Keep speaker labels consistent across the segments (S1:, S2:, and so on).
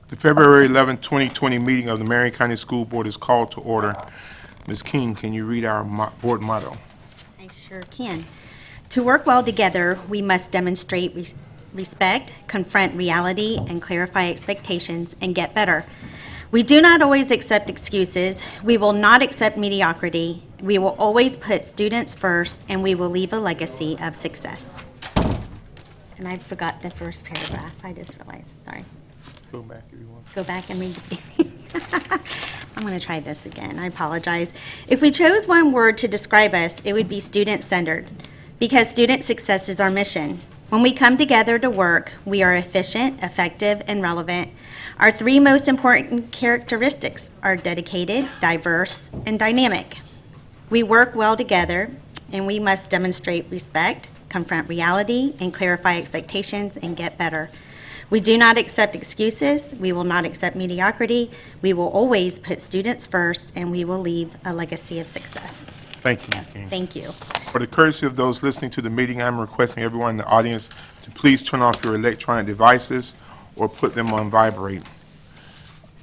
S1: The February 11, 2020 meeting of the Marion County School Board is called to order. Ms. King, can you read our board motto?
S2: I sure can. To work well together, we must demonstrate respect, confront reality, and clarify expectations, and get better. We do not always accept excuses. We will not accept mediocrity. We will always put students first, and we will leave a legacy of success. And I forgot the first paragraph. I just realized, sorry.
S1: Go back if you want.
S2: Go back and read the beginning. I'm going to try this again. I apologize. If we chose one word to describe us, it would be student-centered, because student success is our mission. When we come together to work, we are efficient, effective, and relevant. Our three most important characteristics are dedicated, diverse, and dynamic. We work well together, and we must demonstrate respect, confront reality, and clarify expectations, and get better. We do not accept excuses. We will not accept mediocrity. We will always put students first, and we will leave a legacy of success.
S1: Thank you, Ms. King.
S2: Thank you.
S1: For the courtesy of those listening to the meeting, I'm requesting everyone in the audience to please turn off your electronic devices or put them on vibrate.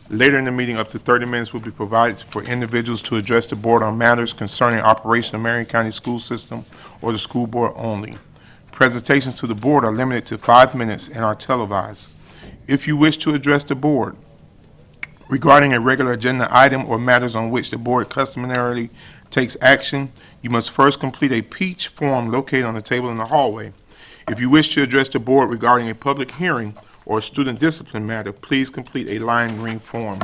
S1: Later in the meeting, up to 30 minutes will be provided for individuals to address the board on matters concerning operation of Marion County School System or the school board only. Presentations to the board are limited to 5 minutes and are televised. If you wish to address the board regarding a regular agenda item or matters on which the board customarily takes action, you must first complete a peach form located on the table in the hallway. If you wish to address the board regarding a public hearing or a student discipline matter, please complete a lime green form.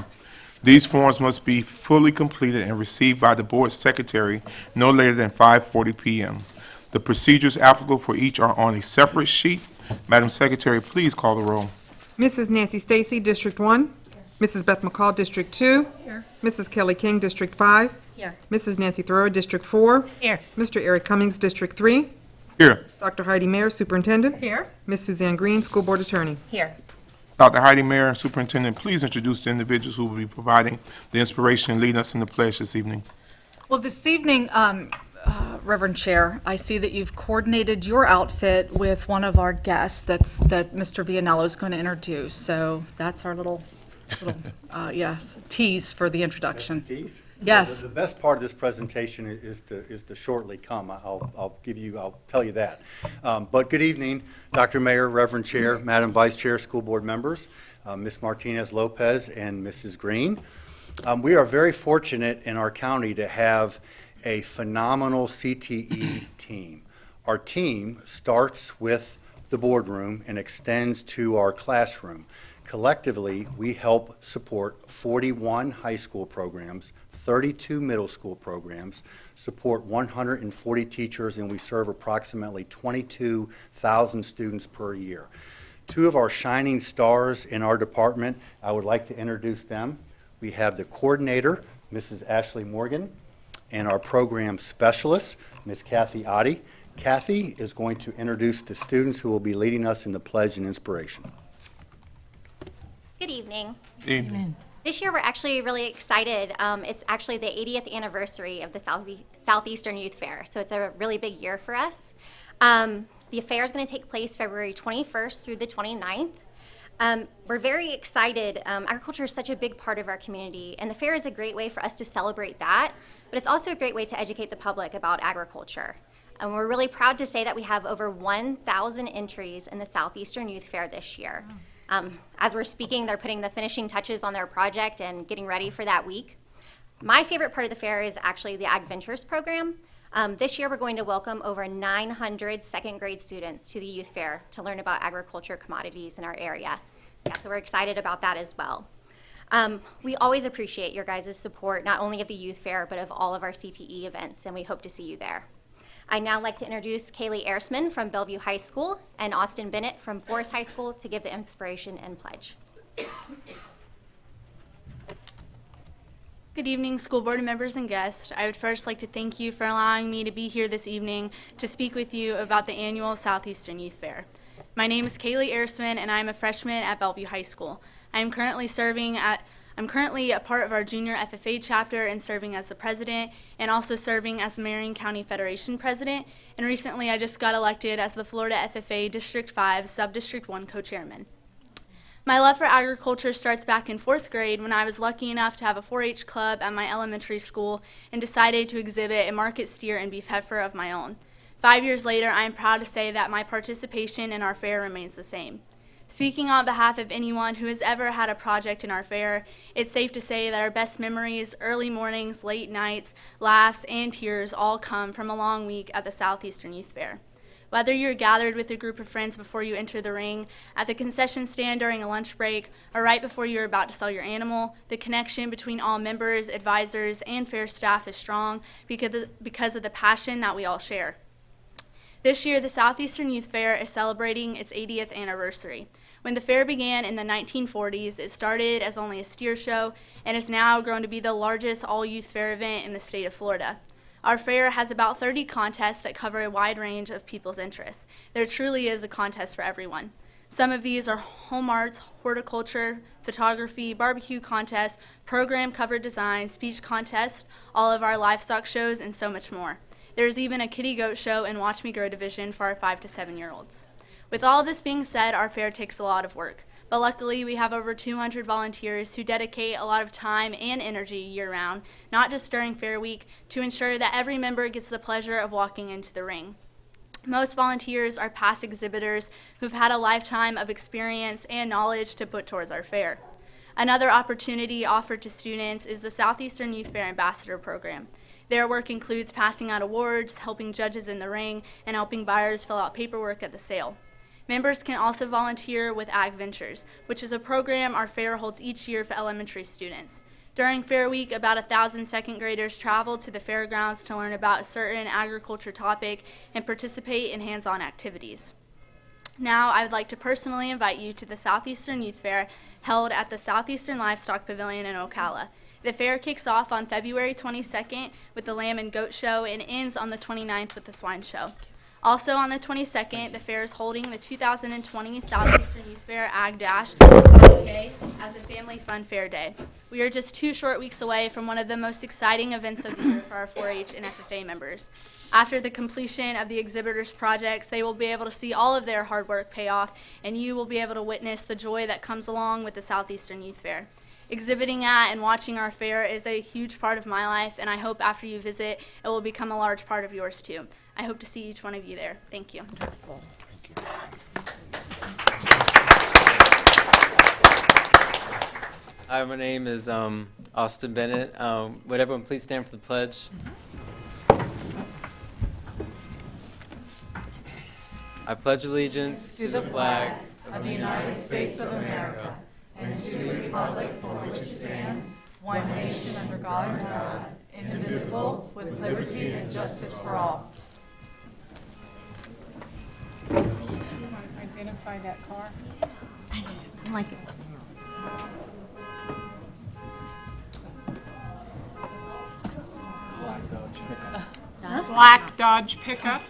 S1: These forms must be fully completed and received by the board secretary no later than 5:40 p.m. The procedures applicable for each are on a separate sheet. Madam Secretary, please call the roll.
S3: Mrs. Nancy Stacy, District 1. Mrs. Beth McCall, District 2.
S4: Here.
S3: Mrs. Kelly King, District 5.
S4: Here.
S3: Mrs. Nancy Thoreau, District 4.
S4: Here.
S3: Mr. Eric Cummings, District 3.
S1: Here.
S3: Dr. Heidi Mayer, Superintendent.
S4: Here.
S3: Ms. Suzanne Green, School Board Attorney.
S4: Here.
S1: Dr. Heidi Mayer, Superintendent, please introduce the individuals who will be providing the inspiration and leading us in the pledge this evening.
S4: Well, this evening, Reverend Chair, I see that you've coordinated your outfit with one of our guests that Mr. Vianello is going to introduce. So that's our little tease for the introduction.
S5: Tease?
S4: Yes.
S5: So the best part of this presentation is to shortly come. I'll tell you that. But good evening, Dr. Mayor, Reverend Chair, Madam Vice Chair, school board members, Ms. Martinez Lopez, and Mrs. Green. We are very fortunate in our county to have a phenomenal CTE team. Our team starts with the boardroom and extends to our classroom. Collectively, we help support 41 high school programs, 32 middle school programs, support 140 teachers, and we serve approximately 22,000 students per year. Two of our shining stars in our department, I would like to introduce them. We have the coordinator, Mrs. Ashley Morgan, and our program specialist, Ms. Kathy Oddie. Kathy is going to introduce the students who will be leading us in the pledge and inspiration.
S6: Good evening.
S1: Evening.
S6: This year we're actually really excited. It's actually the 80th anniversary of the Southeastern Youth Fair, so it's a really big year for us. The fair is going to take place February 21st through the 29th. We're very excited. Agriculture is such a big part of our community, and the fair is a great way for us to celebrate that, but it's also a great way to educate the public about agriculture. And we're really proud to say that we have over 1,000 entries in the Southeastern Youth Fair this year. As we're speaking, they're putting the finishing touches on their project and getting ready for that week. My favorite part of the fair is actually the Ag Ventures program. This year, we're going to welcome over 900 second grade students to the youth fair to learn about agriculture commodities in our area. Yeah, so we're excited about that as well. We always appreciate your guys' support, not only of the youth fair, but of all of our CTE events, and we hope to see you there. I'd now like to introduce Kaylee Ersman from Bellevue High School and Austin Bennett from Forest High School to give the inspiration and pledge.
S7: Good evening, school board members and guests. I would first like to thank you for allowing me to be here this evening to speak with you about the annual Southeastern Youth Fair. My name is Kaylee Ersman, and I'm a freshman at Bellevue High School. I'm currently a part of our junior FFA chapter and serving as the president, and also serving as the Marion County Federation president. And recently, I just got elected as the Florida FFA District 5 Sub-District 1 co-chairman. My love for agriculture starts back in 4th grade when I was lucky enough to have a 4-H club at my elementary school and decided to exhibit a market steer and beef heifer of my own. 5 years later, I am proud to say that my participation in our fair remains the same. Speaking on behalf of anyone who has ever had a project in our fair, it's safe to say that our best memories, early mornings, late nights, laughs, and tears all come from a long week at the Southeastern Youth Fair. Whether you're gathered with a group of friends before you enter the ring, at the concession stand during a lunch break, or right before you're about to sell your animal, the connection between all members, advisors, and fair staff is strong because of the passion that we all share. This year, the Southeastern Youth Fair is celebrating its 80th anniversary. When the fair began in the 1940s, it started as only a steer show and has now grown to be the largest all-youth fair event in the state of Florida. Our fair has about 30 contests that cover a wide range of people's interests. There truly is a contest for everyone. Some of these are home arts, horticulture, photography, barbecue contests, program cover design, speech contests, all of our livestock shows, and so much more. There's even a kitty goat show and Watch Me Grow division for our 5 to 7-year-olds. With all this being said, our fair takes a lot of work, but luckily we have over 200 volunteers who dedicate a lot of time and energy year-round, not just during Fair Week, to ensure that every member gets the pleasure of walking into the ring. Most volunteers are past exhibitors who've had a lifetime of experience and knowledge to put towards our fair. Another opportunity offered to students is the Southeastern Youth Fair Ambassador Program. Their work includes passing out awards, helping judges in the ring, and helping buyers fill out paperwork at the sale. Members can also volunteer with Ag Ventures, which is a program our fair holds each year for elementary students. During Fair Week, about 1,000 second graders travel to the fairgrounds to learn about a certain agriculture topic and participate in hands-on activities. Now, I would like to personally invite you to the Southeastern Youth Fair held at the Southeastern Livestock Pavilion in Ocala. The fair kicks off on February 22nd with the Lamb and Goat Show and ends on the 29th with the Swine Show. Also on the 22nd, the fair is holding the 2020 Southeastern Youth Fair Ag Dash Day as a family fun fair day. We are just 2 short weeks away from one of the most exciting events of the year for our 4-H and FFA members. After the completion of the exhibitors' projects, they will be able to see all of their hard work pay off, and you will be able to witness the joy that comes along with the Southeastern Youth Fair. Exhibiting at and watching our fair is a huge part of my life, and I hope after you visit, it will become a large part of yours too. I hope to see each one of you there. Thank you.
S8: Hi, my name is Austin Bennett. Would everyone please stand for the pledge? I pledge allegiance to the flag of the United States of America and to the republic for which it stands, one nation under God, indivisible, with liberty and justice for all.
S9: Identify that car.
S2: I like it.
S9: Black Dodge pickup.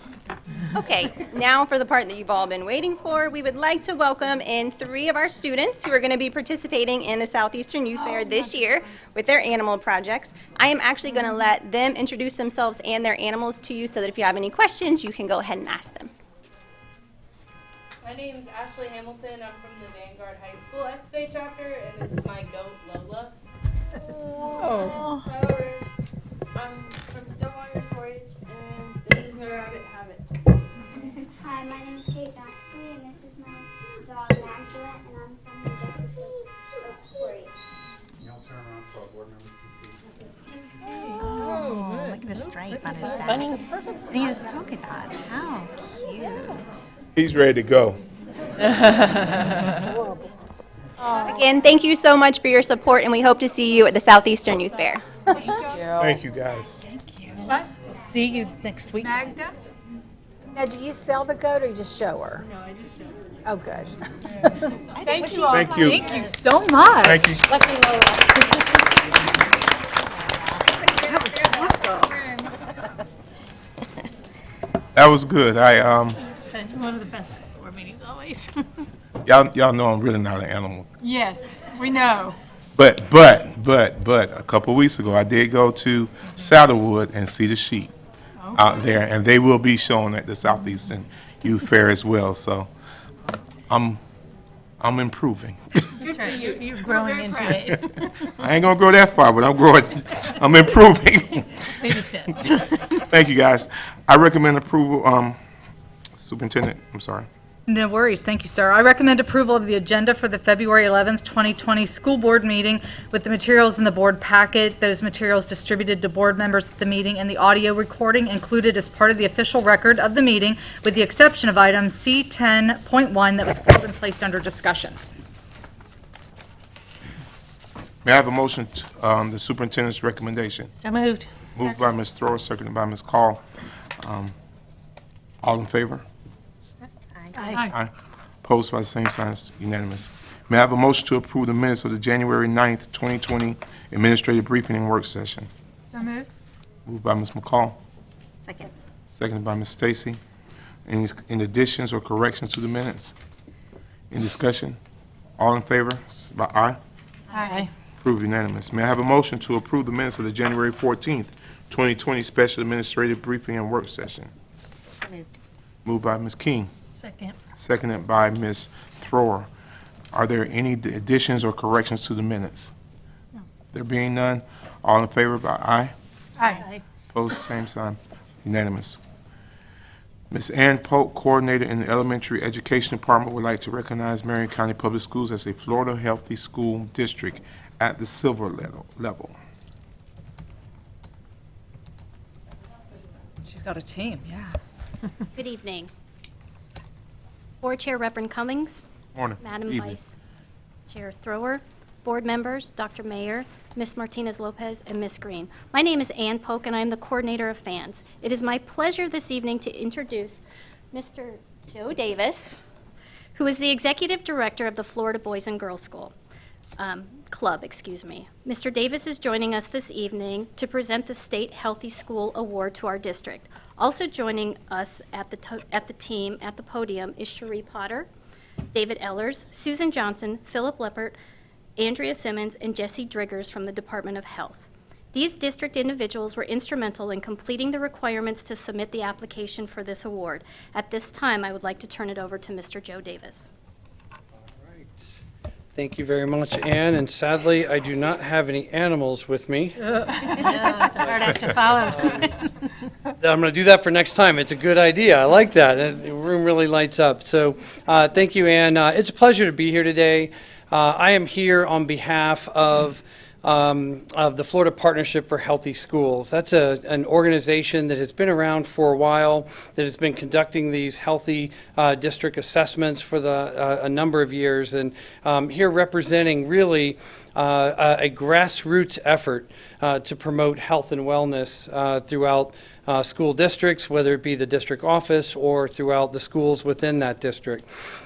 S10: Okay, now for the part that you've all been waiting for, we would like to welcome in 3 of our students who are going to be participating in the Southeastern Youth Fair this year with their animal projects. I am actually going to let them introduce themselves and their animals to you so that if you have any questions, you can go ahead and ask them.
S11: My name is Ashley Hamilton. I'm from the Vanguard High School FFA chapter, and this is my goat, Lola.
S9: Oh.
S11: I'm from Stillwater's 4-H, and this is my rabbit, Habit.
S12: Hi, my name is Kate Baxley, and this is my dog Magdalene, and I'm from the Justice of 4-H.
S5: Y'all turn around so our board members can see.
S2: Oh, look at the stripe on his back. And he has polka dots. How cute.
S1: He's ready to go.
S10: Again, thank you so much for your support, and we hope to see you at the Southeastern Youth Fair.
S1: Thank you, guys.
S9: See you next week. Magda?
S13: Now, do you sell the goat or you just show her? No, I just show her. Oh, good.
S9: Thank you all.
S1: Thank you.
S4: Thank you so much.
S1: Thank you. That was good.
S9: One of the best board meetings always.
S1: Y'all know I'm really not an animal.
S9: Yes, we know.
S1: But a couple weeks ago, I did go to Saddlewood and see the sheep out there, and they will be shown at the Southeastern Youth Fair as well. So I'm I'm improving.
S9: That's right, you're growing into it.
S1: I ain't gonna go that far, but I'm growing. I'm improving.
S9: Baby steps.
S1: Thank you, guys. I recommend approval, Superintendent, I'm sorry.
S4: No worries, thank you, sir. I recommend approval of the agenda for the February 11th, 2020 school board meeting with the materials in the board packet, those materials distributed to board members at the meeting, and the audio recording included as part of the official record of the meeting, with the exception of item C10.1 that was pulled and placed under discussion.
S1: May I have a motion on the superintendent's recommendation?
S9: So moved.
S1: Moved by Ms. Throer, seconded by Ms. Call. All in favor?
S9: Aye.
S1: Aye. Opposed by the same sign, it's unanimous. May I have a motion to approve the minutes of the January 9th, 2020 administrative briefing and work session?
S4: So moved.
S1: Moved by Ms. McCall,
S2: Second.
S1: seconded by Ms. Stacy. Any additions or corrections to the minutes? In discussion? All in favor? By aye?
S9: Aye.
S1: Approved unanimous. May I have a motion to approve the minutes of the January 14th, 2020 special administrative briefing and work session?
S2: Moved.
S1: Moved by Ms. King,
S9: Second.
S1: seconded by Ms. Throer. Are there any additions or corrections to the minutes?
S9: No.
S1: There being none, all in favor by aye?
S9: Aye.
S1: Opposed, same sign, unanimous. Ms. Ann Polk, Coordinator in the Elementary Education Department, would like to recognize Marion County Public Schools as a Florida Healthy School District at the silver level.
S4: She's got a team, yeah.
S6: Good evening. Board Chair Reverend Cummings,
S1: Morning.
S6: Madam
S1: Evening.
S6: Vice Chair Thrower, board members, Dr. Mayer, Ms. Martinez-Lopez, and Ms. Green. My name is Ann Polk, and I am the coordinator of FANS. It is my pleasure this evening to introduce Mr. Joe Davis, who is the executive director of the Florida Boys and Girls School. Club. Mr. Davis is joining us this evening to present the State Healthy School Award to our district. Also joining us at the podium is Cherie Potter, David Ellers, Susan Johnson, Philip Leppert, Andrea Simmons, and Jesse Driggers from the Department of Health. These district individuals were instrumental in completing the requirements to submit the application for this award. At this time, I would like to turn it over to Mr. Joe Davis.
S14: Thank you very much, Ann, and sadly, I do not have any animals with me.
S9: Yeah, it's a hard act to follow.
S14: I'm going to do that for next time. It's a good idea. I like that. The room really lights up. So thank you, Ann. It's a pleasure to be here today. I am here on behalf of the Florida Partnership for Healthy Schools. That's an organization that has been around for a while, that has been conducting these healthy district assessments for a number of years, and here representing really a grassroots effort to promote health and wellness throughout school districts, whether it be the district office or throughout the schools within that district.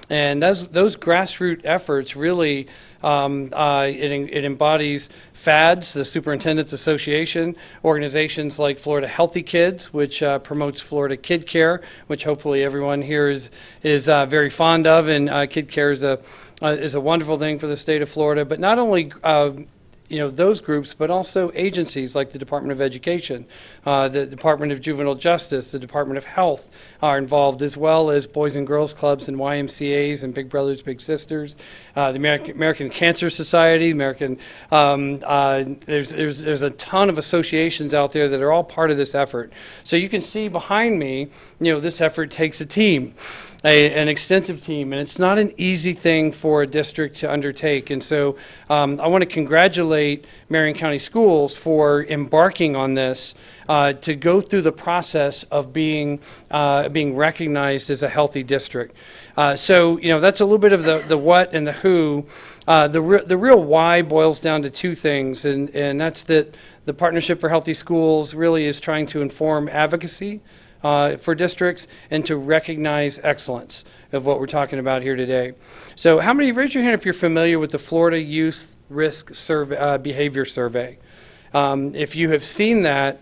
S14: And those grassroots efforts really, it embodies FADS, the Superintendent's Association, organizations like Florida Healthy Kids, which promotes Florida Kid Care, which hopefully everyone here is very fond of, and Kid Care is a wonderful thing for the state of Florida. But not only those groups, but also agencies like the Department of Education, the Department of Juvenile Justice, the Department of Health are involved, as well as Boys and Girls Clubs and YMCAs and Big Brothers Big Sisters, the American Cancer Society, there's a ton of associations out there that are all part of this effort. So you can see behind me, this effort takes a team. An extensive team, and it's not an easy thing for a district to undertake. And so I want to congratulate Marion County Schools for embarking on this to go through the process of being recognized as a healthy district. So that's a little bit of the what and the who. The real why boils down to two things, and that's that the Partnership for Healthy Schools really is trying to inform advocacy for districts and to recognize excellence of what we're talking about here today. So how many, raise your hand if you're familiar with the Florida Youth Risk Survey, Behavior Survey. If you have seen that,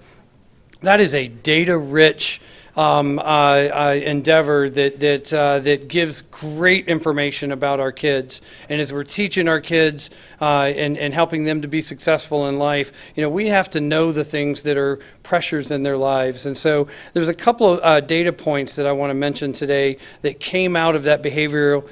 S14: that is a data-rich endeavor that gives great information about our kids. And as we're teaching our kids and helping them to be successful in life, we have to know the things that are pressures in their lives. And so there's a couple of data points that I want to mention today that came out of that behavior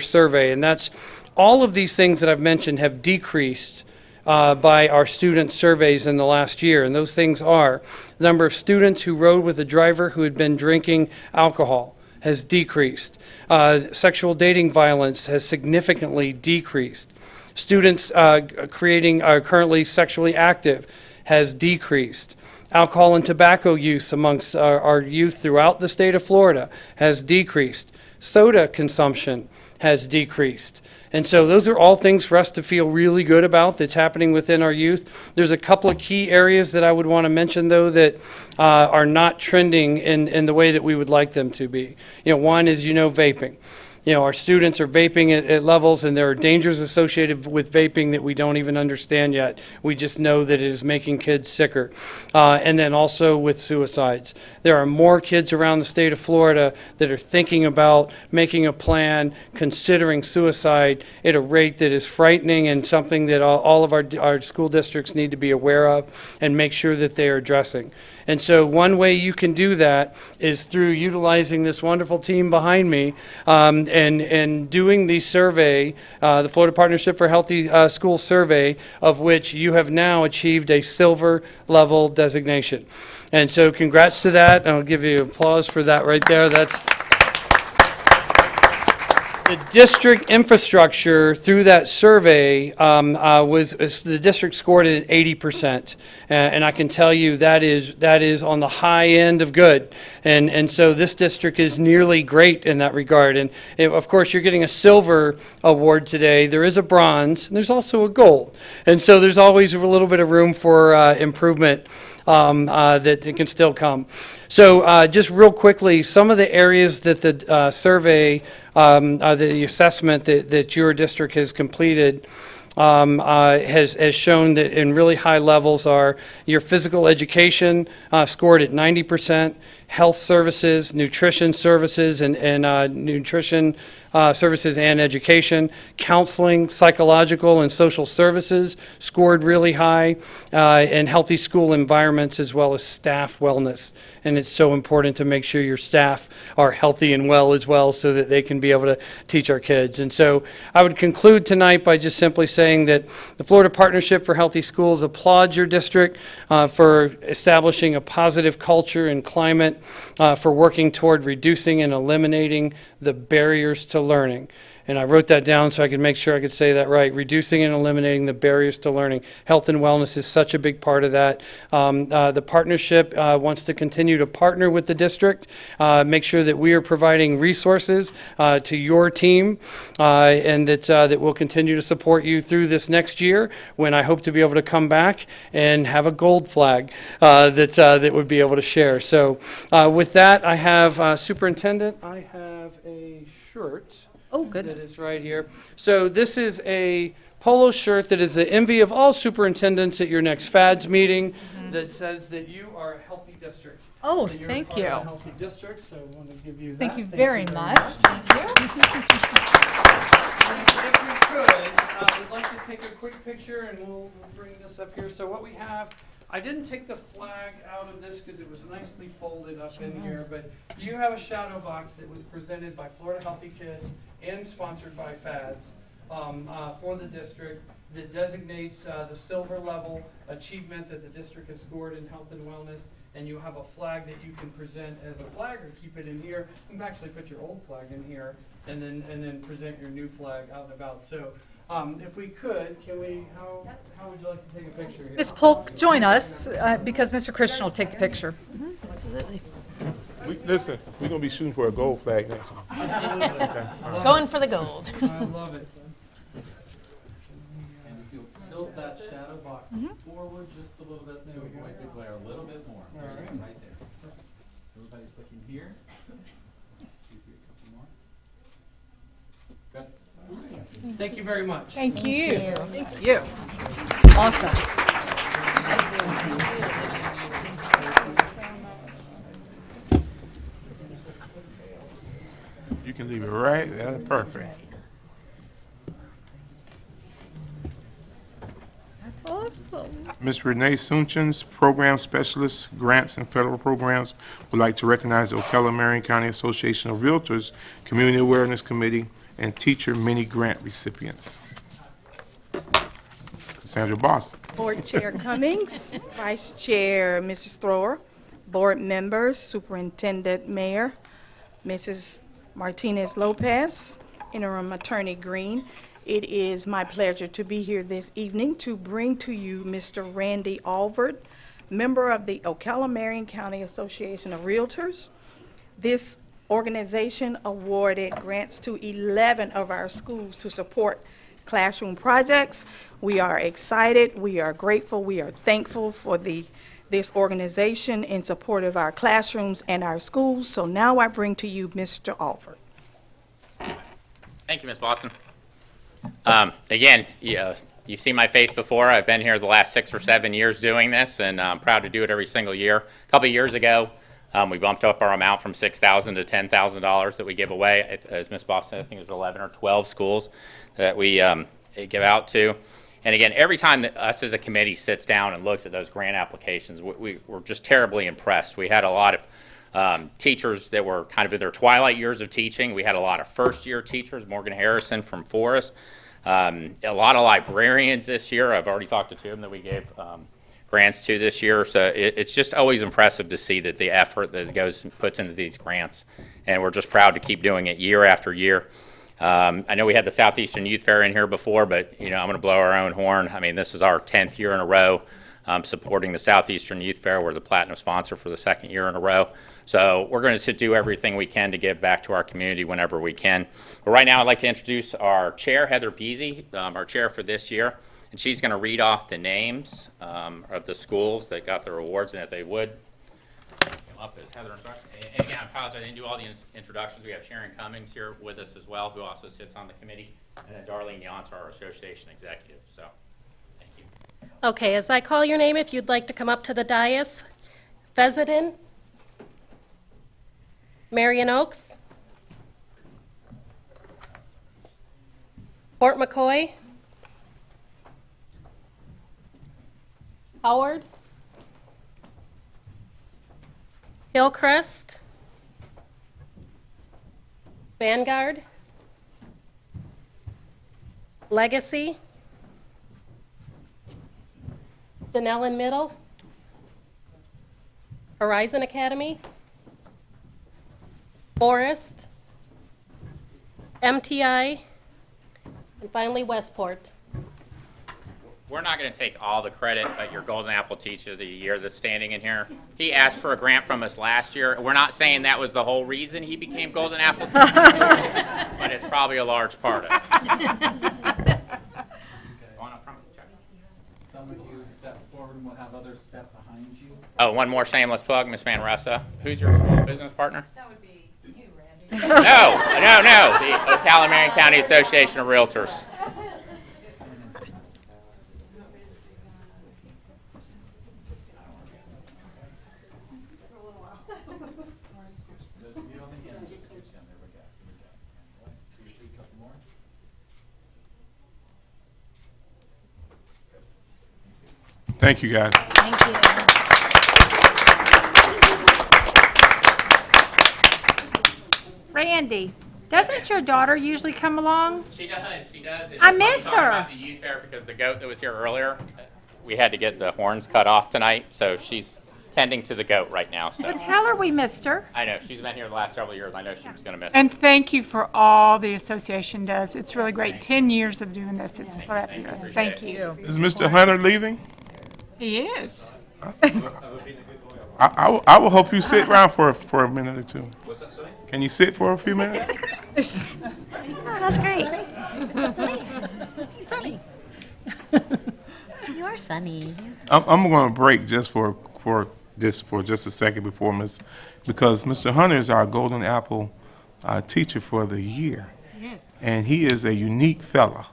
S14: survey. And that's all of these things that I've mentioned have decreased by our student surveys in the last year. And those things are the number of students who rode with a driver who had been drinking alcohol has decreased. Sexual dating violence has significantly decreased. Students currently sexually active has decreased. Alcohol and tobacco use amongst our youth throughout the state of Florida has decreased. Soda consumption has decreased. And so those are all things for us to feel really good about that's happening within our youth. There's a couple of key areas that I would want to mention, though, that are not trending in the way that we would like them to be. One is, vaping. Our students are vaping at levels, and there are dangers associated with vaping that we don't even understand yet. We just know that it is making kids sicker. And then also with suicides. There are more kids around the state of Florida that are thinking about making a plan, considering suicide at a rate that is frightening and something that all of our school districts need to be aware of and make sure that they are addressing. And so one way you can do that is through utilizing this wonderful team behind me and doing the survey, the Florida Partnership for Healthy Schools survey, of which you have now achieved a silver level designation. And so congrats to that. I'll give you applause for that right there. That's the district infrastructure through that survey the district scored it at 80%, and I can tell you that is on the high end of good, and so this district is nearly great in that regard. And of course, you're getting a silver award today. There is a bronze, and there's also a gold, and so there's always a little bit of room for improvement. That it can still come. So just real quickly, some of the areas that the survey, the assessment that your district has completed has shown that in really high levels are your physical education scored at 90%, health services, nutrition services, and nutrition services and education, counseling, psychological and social services scored really high, and healthy school environments as well as staff wellness. And it's so important to make sure your staff are healthy and well as well so that they can be able to teach our kids. And so I would conclude tonight by just simply saying that the Florida Partnership for Healthy Schools applauds your district for establishing a positive culture and climate, for working toward reducing and eliminating the barriers to learning. And I wrote that down so I could make sure I could say that right. Reducing and eliminating the barriers to learning. Health and wellness is such a big part of that. The partnership wants to continue to partner with the district, make sure that we are providing resources to your team, and that we'll continue to support you through this next year, when I hope to be able to come back and have a gold flag that would be able to share. So with that, I have Superintendent. I have a shirt.
S4: Oh, goodness.
S14: That is right here. So this is a polo shirt that is the envy of all superintendents at your next FADS meeting, that says that you are a healthy district.
S4: Oh,
S14: That you're
S4: thank
S14: part of
S4: you.
S14: a healthy district, so I want to give you that.
S4: Thank you very much. Thank you.
S14: If we could, we'd like to take a quick picture, and we'll bring this up here. So what we have, I didn't take the flag out of this because it was nicely folded up in here, but you have a shadow box that was presented by Florida Healthy Kids and sponsored by FADS for the district that designates the silver level achievement that the district has scored in health and wellness. And you have a flag that you can present as a flag or keep it in here. You can actually put your old flag in here and then present your new flag out and about. So if we could, how would you like to take a picture here?
S4: Ms. Polk, join us, because Mr. Christian will take the picture.
S9: Absolutely.
S1: Listen, we're going to be shooting for a gold flag next year.
S9: Going for the gold.
S14: I love it. And if you'll tilt that shadow box forward just a little bit, too.
S15: White big glare a little bit more.
S14: All right.
S15: Right there. Everybody's looking here. See if we get a couple more. Good.
S14: Awesome. Thank you very much.
S9: Thank you.
S4: Thank you. Awesome.
S1: You can leave it right, that's perfect.
S9: That's awesome.
S1: Ms. Renee Sunchins, Program Specialist, Grants and Federal Programs, would like to recognize the Ocala Marion County Association of Realtors Community Awareness Committee and Teacher Mini Grant recipients. Cassandra Boston.
S16: Board Chair Cummings, Vice Chair Mrs. Thrower, Board Members, Superintendent Mayor, Mrs. Martinez Lopez, Interim Attorney Green. It is my pleasure to be here this evening to bring to you Mr. Randy Alvord, member of the Ocala Marion County Association of Realtors. This organization awarded grants to 11 of our schools to support classroom projects. We are excited, we are grateful, we are thankful for this organization in support of our classrooms and our schools. So now I bring to you Mr. Alford.
S17: Thank you, Ms. Boston. Again, you've seen my face before. I've been here the last 6 or 7 years doing this, and I'm proud to do it every single year. A couple of years ago, we bumped up our amount from $6,000 to $10,000 that we give away. As Ms. Boston, I think it was 11 or 12 schools that we give out to. And again, every time that us as a committee sits down and looks at those grant applications, we're just terribly impressed. We had a lot of teachers that were kind of in their twilight years of teaching. We had a lot of first-year teachers, Morgan Harrison from Forest, a lot of librarians this year. I've already talked to 2 of them that we gave grants to this year. So it's just always impressive to see that the effort that goes and puts into these grants. And we're just proud to keep doing it year after year. I know we had the Southeastern Youth Fair in here before, but I'm going to blow our own horn. I mean, this is our 10th year in a row supporting the Southeastern Youth Fair. We're the platinum sponsor for the 2nd year in a row. So we're going to do everything we can to give back to our community whenever we can. But right now, I'd like to introduce our chair, Heather Beasy, our chair for this year. And she's going to read off the names of the schools that got their awards. And if they would come up as Heather instructs. And again, I apologize, I didn't do all the introductions. We have Sharon Cummings here with us as well, who also sits on the committee. And then Darlene Yance, our association executive. So, thank you.
S18: Okay, as I call your name, if you'd like to come up to the dais. Fezenden, Marion Oaks, Fort McCoy, Howard, Hillcrest, Vanguard, Legacy, Denellen Middle, Horizon Academy, Forest, MTI, and finally Westport.
S17: We're not going to take all the credit, but your Golden Apple Teacher of the Year that's standing in here, he asked for a grant from us last year. We're not saying that was the whole reason he became Golden Apple Teacher, but it's probably a large part of it.
S15: Some of you step forward and we'll have others step behind you.
S17: Oh, one more shameless plug, Miss Manresa. Who's your small business partner? That would be you, Randy. No, the Ocala Marion County Association of Realtors.
S1: Thank you, guys.
S9: Thank you. Randy, doesn't your daughter usually come along?
S17: She does.
S9: I miss her.
S17: About the youth fair because the goat that was here earlier, we had to get the horns cut off tonight, so she's tending to the goat right now. So
S9: But tell her we missed her.
S17: I know she's been here the last several years. I know she was going to miss.
S19: And thank you for all the association does. It's really great. 10 years of doing this. It's fabulous. Thank you.
S1: Is Mr. Hunter leaving?
S19: He is.
S1: I will hope you sit around for a minute or two.
S15: What's that, Sonny?
S1: Can you sit for a few minutes?
S2: Oh, that's great. Sunny. You are sunny.
S1: I'm going to break just for just a second before because Mr. Hunter is our Golden Apple teacher for the year.
S19: Yes.
S1: And he is a unique fella.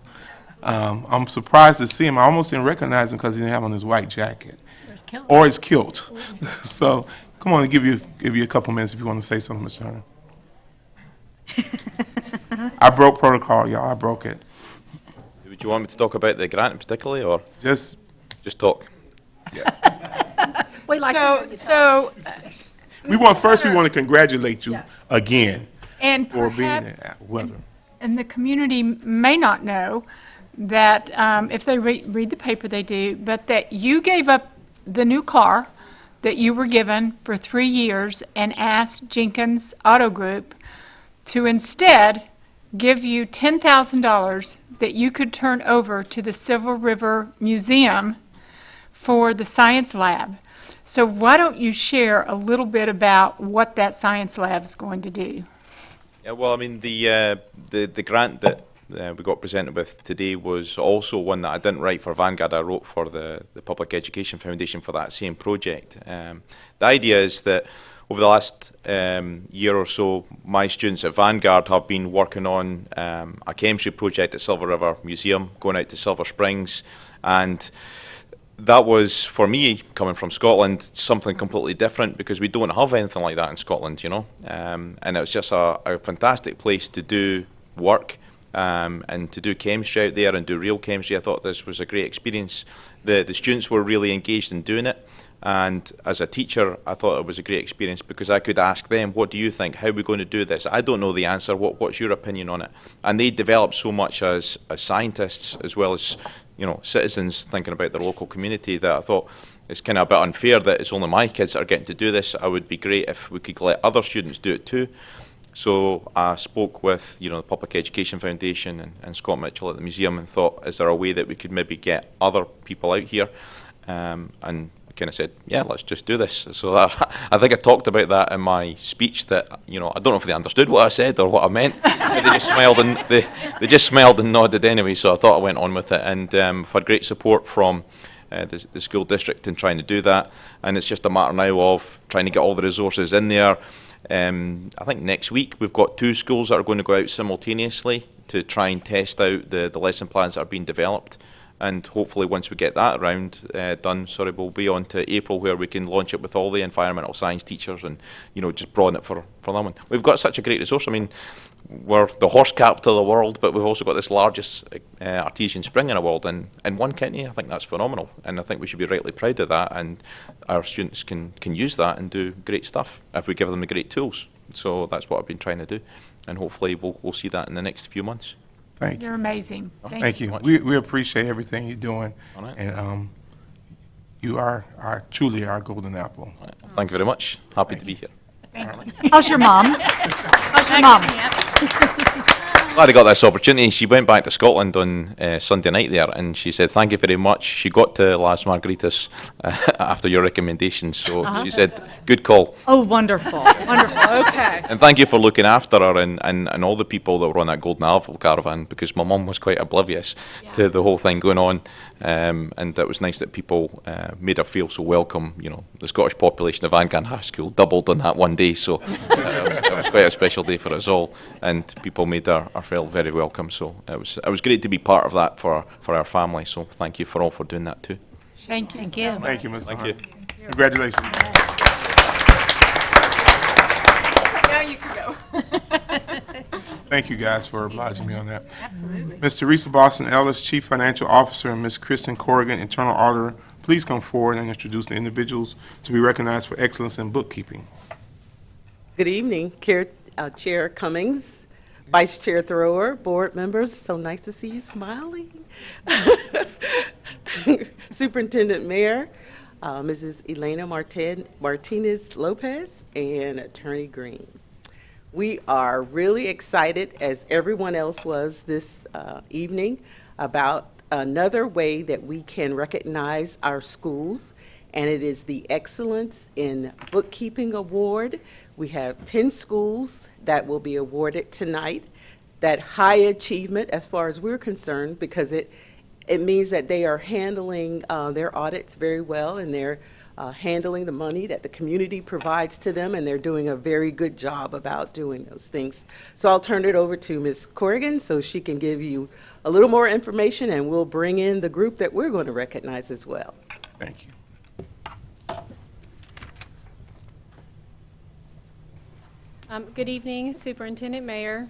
S1: I'm surprised to see him. I almost didn't recognize him because he didn't have on his white jacket or his kilt. So come on, give you a couple minutes if you want to say something, Mr. Hunter. I broke protocol, y'all. I broke it.
S20: Would you want me to talk about the grant particularly, or
S1: Just
S20: talk?
S13: We like
S1: we want to congratulate you again
S19: And
S1: for being
S19: perhaps,
S1: well.
S19: and the community may not know that, if they read the paper, they do, but that you gave up the new car that you were given for 3 years and asked Jenkins Auto Group to instead give you $10,000 that you could turn over to the Silver River Museum for the science lab. So why don't you share a little bit about what that science lab is going to do?
S20: Yeah, well, I mean, the grant that we got presented with today was also one that I didn't write for Vanguard. I wrote for the Public Education Foundation for that same project. The idea is that over the last year or so, my students at Vanguard have been working on a chemistry project at Silver River Museum, going out to Silver Springs, and that was, for me, coming from Scotland, something completely different because we don't have anything like that in Scotland, you know. And it was just a fantastic place to do work and to do chemistry out there and do real chemistry. I thought this was a great experience. The students were really engaged in doing it. And as a teacher, I thought it was a great experience because I could ask them, what do you think? How are we going to do this? I don't know the answer. What's your opinion on it? And they developed so much as scientists as well as, you know, citizens thinking about their local community that I thought it's kind of a bit unfair that it's only my kids that are getting to do this. It would be great if we could let other students do it too. So I spoke with, you know, the Public Education Foundation and Scott Mitchell at the museum and thought, is there a way that we could maybe get other people out here? And kind of said, yeah, let's just do this. So I think I talked about that in my speech that, you know, I don't know if they understood what I said or what I meant, but they just smiled and they just smiled and nodded anyway. So I thought I went on with it, and I've had great support from the school district in trying to do that. And it's just a matter now of trying to get all the resources in there. I think next week we've got 2 schools that are going to go out simultaneously to try and test out the lesson plans that are being developed. And hopefully once we get that round done, we'll be on to April where we can launch it with all the environmental science teachers and, you know, just broaden it for them. And we've got such a great resource. I mean, we're the horse capital of the world, but we've also got this largest artesian spring in the world. And in one county, I think that's phenomenal. And I think we should be rightly proud of that. And our students can use that and do great stuff if we give them the great tools. So that's what I've been trying to do. And hopefully we'll see that in the next few months.
S1: Thank you.
S19: You're amazing.
S1: Thank you. We appreciate everything you're doing, and you are truly our golden apple.
S20: Thank you very much. Happy to be here.
S19: How's your mom? How's your mom?
S20: Glad I got this opportunity. She went back to Scotland on Sunday night there, and she said, thank you very much. She got to Las Margaritas after your recommendations, so she said, good call.
S4: Oh, wonderful, wonderful, okay.
S20: And thank you for looking after her and all the people that were on that Golden Apple caravan, because my mum was quite oblivious to the whole thing going on. And it was nice that people made her feel so welcome. You know, the Scottish population of Angan High School doubled on that one day, so it was quite a special day for us all, and people made her feel very welcome. So it was great to be part of that for our family. So thank you for all for doing that too.
S19: Thank you.
S1: Thank you, Mr.
S20: Thank
S1: Hunt.
S20: you.
S1: Congratulations.
S19: Now you can go.
S1: Thank you guys for obliging me on that.
S19: Absolutely.
S1: Ms. Teresa Boston Ellis, Chief Financial Officer, and Ms. Kristen Corrigan, Internal Auditor, please come forward and introduce the individuals to be recognized for excellence in bookkeeping.
S21: Good evening, Chair Cummings, Vice Chair Thrower, board members. So nice to see you smiling. Superintendent Mayor, Mrs. Elena Martinez Lopez, and Attorney Green. We are really excited, as everyone else was this evening, about another way that we can recognize our schools, and it is the Excellence in Bookkeeping Award. We have 10 schools that will be awarded tonight. That high achievement, as far as we're concerned, because it means that they are handling their audits very well, and they're handling the money that the community provides to them, and they're doing a very good job about doing those things. So I'll turn it over to Ms. Corrigan so she can give you a little more information, and we'll bring in the group that we're going to recognize as well.
S1: Thank you.
S18: Good evening, Superintendent, Mayor,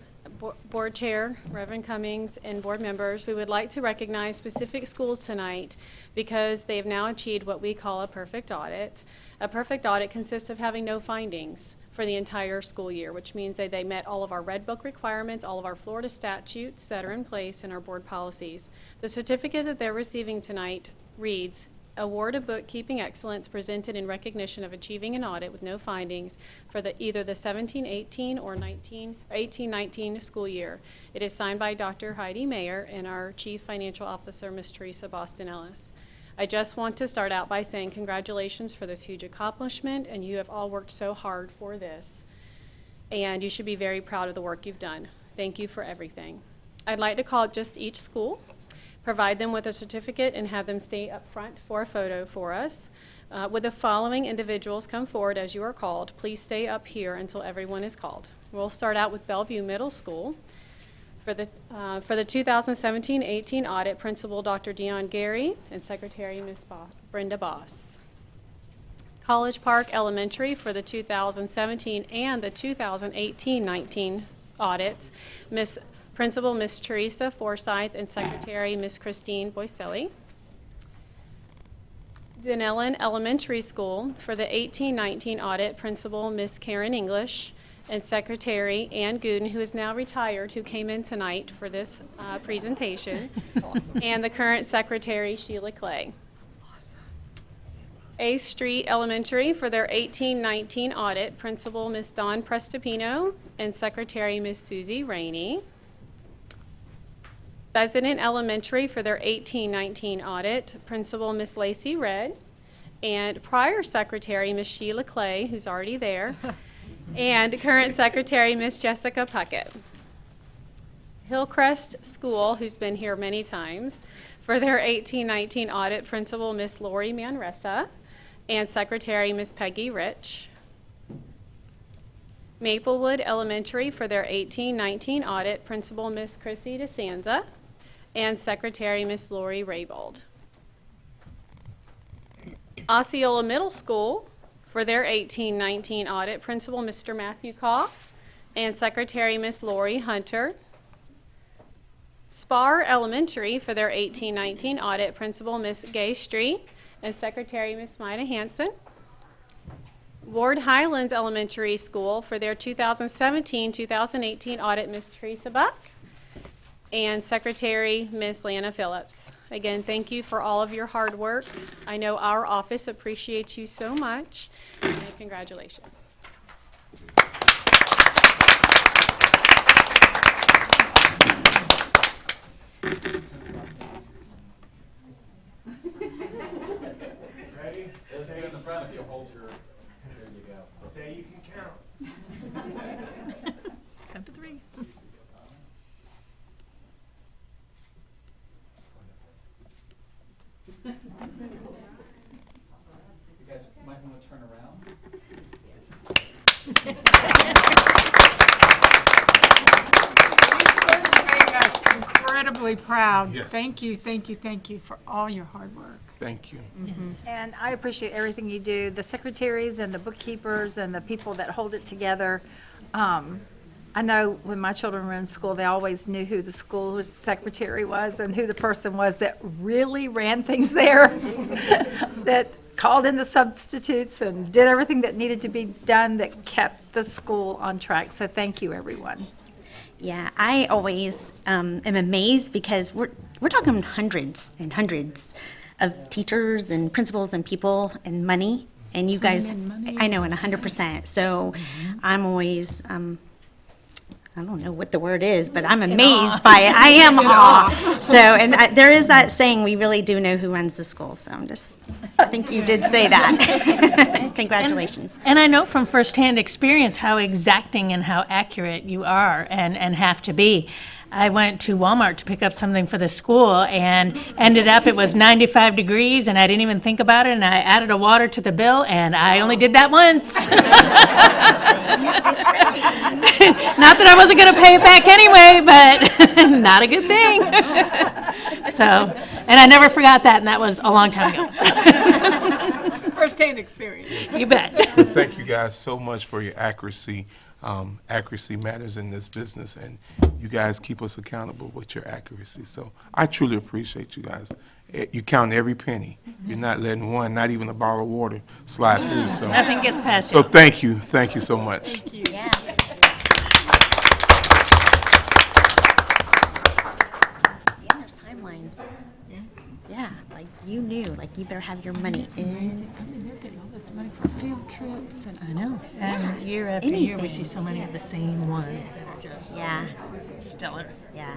S18: Board Chair, Reverend Cummings, and board members. We would like to recognize specific schools tonight because they have now achieved what we call a perfect audit. A perfect audit consists of having no findings for the entire school year, which means that they met all of our Red Book requirements, all of our Florida statutes that are in place, and our board policies. The certificate that they're receiving tonight reads, Award of Bookkeeping Excellence presented in recognition of achieving an audit with no findings for either the 17-18 or 18-19 school year. It is signed by Dr. Heidi Mayer and our Chief Financial Officer, Ms. Teresa Boston Ellis. I just want to start out by saying congratulations for this huge accomplishment, and you have all worked so hard for this. And you should be very proud of the work you've done. Thank you for everything. I'd like to call just each school, provide them with a certificate, and have them stay up front for a photo for us. Would the following individuals come forward as you are called? Please stay up here until everyone is called. We'll start out with Bellevue Middle School. For the 2017-18 audit, Principal Dr. Dion Gary and Secretary Ms. Brenda Boss. College Park Elementary for the 2017 and the 2018-19 audits, Principal Ms. Teresa Forsyth and Secretary Ms. Christine Boiselli. Denellen Elementary School for the 18-19 audit, Principal Ms. Karen English and Secretary Ann Gooden, who is now retired, who came in tonight for this presentation, and the current Secretary Sheila Clay. A Street Elementary for their 18-19 audit, Principal Ms. Dawn Prestipino and Secretary Ms. Susie Rainey. President Elementary for their 18-19 audit, Principal Ms. Lacey Red, and prior Secretary Ms. Sheila Clay, who's already there, and current Secretary Ms. Jessica Puckett. Hillcrest School, who's been here many times, for their 18-19 audit, Principal Ms. Lori Manresa, and Secretary Ms. Peggy Rich. Maplewood Elementary for their 18-19 audit, Principal Ms. Chrissy DeSanza, and Secretary Ms. Lori Raybold. Osceola Middle School for their 18-19 audit, Principal Mr. Matthew Koff and Secretary Ms. Lori Hunter. Spar Elementary for their 18-19 audit, Principal Ms. Gay Street and Secretary Ms. Maida Hanson. Ward Highlands Elementary School for their 2017-2018 audit, Ms. Teresa Buck and Secretary Ms. Lana Phillips. Again, thank you for all of your hard work. I know our office appreciates you so much, and congratulations.
S15: Ready? Stay in the front if you'll hold your, there you go. Say you can count.
S9: Count to 3.
S15: You guys might want to turn around.
S19: Incredibly proud.
S1: Yes.
S19: Thank you, thank you, thank you for all your hard work.
S1: Thank you.
S13: And I appreciate everything you do, the secretaries and the bookkeepers and the people that hold it together. I know when my children were in school, they always knew who the school secretary was and who the person was that really ran things there, that called in the substitutes and did everything that needed to be done that kept the school on track. So thank you, everyone.
S2: Yeah, I always am amazed because we're talking hundreds and hundreds of teachers and principals and people and money, and you guys, I know, and 100%. So I'm always, I don't know what the word is, but I'm amazed by it. I am awe. So, and there is that saying, we really do know who runs the school. So I think you did say that. Congratulations.
S9: And I know from firsthand experience how exacting and how accurate you are and have to be. I went to Walmart to pick up something for the school and ended up, it was 95 degrees and I didn't even think about it, and I added a water to the bill and I only did that once. Not that I wasn't going to pay it back anyway, but not a good thing. So, and I never forgot that, and that was a long time ago.
S19: First-hand experience.
S9: You bet.
S1: Well, thank you guys so much for your accuracy Accuracy matters in this business, and you guys keep us accountable with your accuracy. So I truly appreciate you guys. You count every penny. You're not letting one, not even a bottle of water, slide through. So
S9: Nothing gets past
S1: so
S9: you.
S1: thank you so much.
S2: Yeah. Yeah, there's timelines. Yeah, like you knew, like you better have your money in.
S19: They're getting all this money for field trips and.
S9: I know. And year after year, we see
S2: Anything.
S9: so many of the same ones that are just
S2: Yeah,
S9: stellar.
S2: yeah.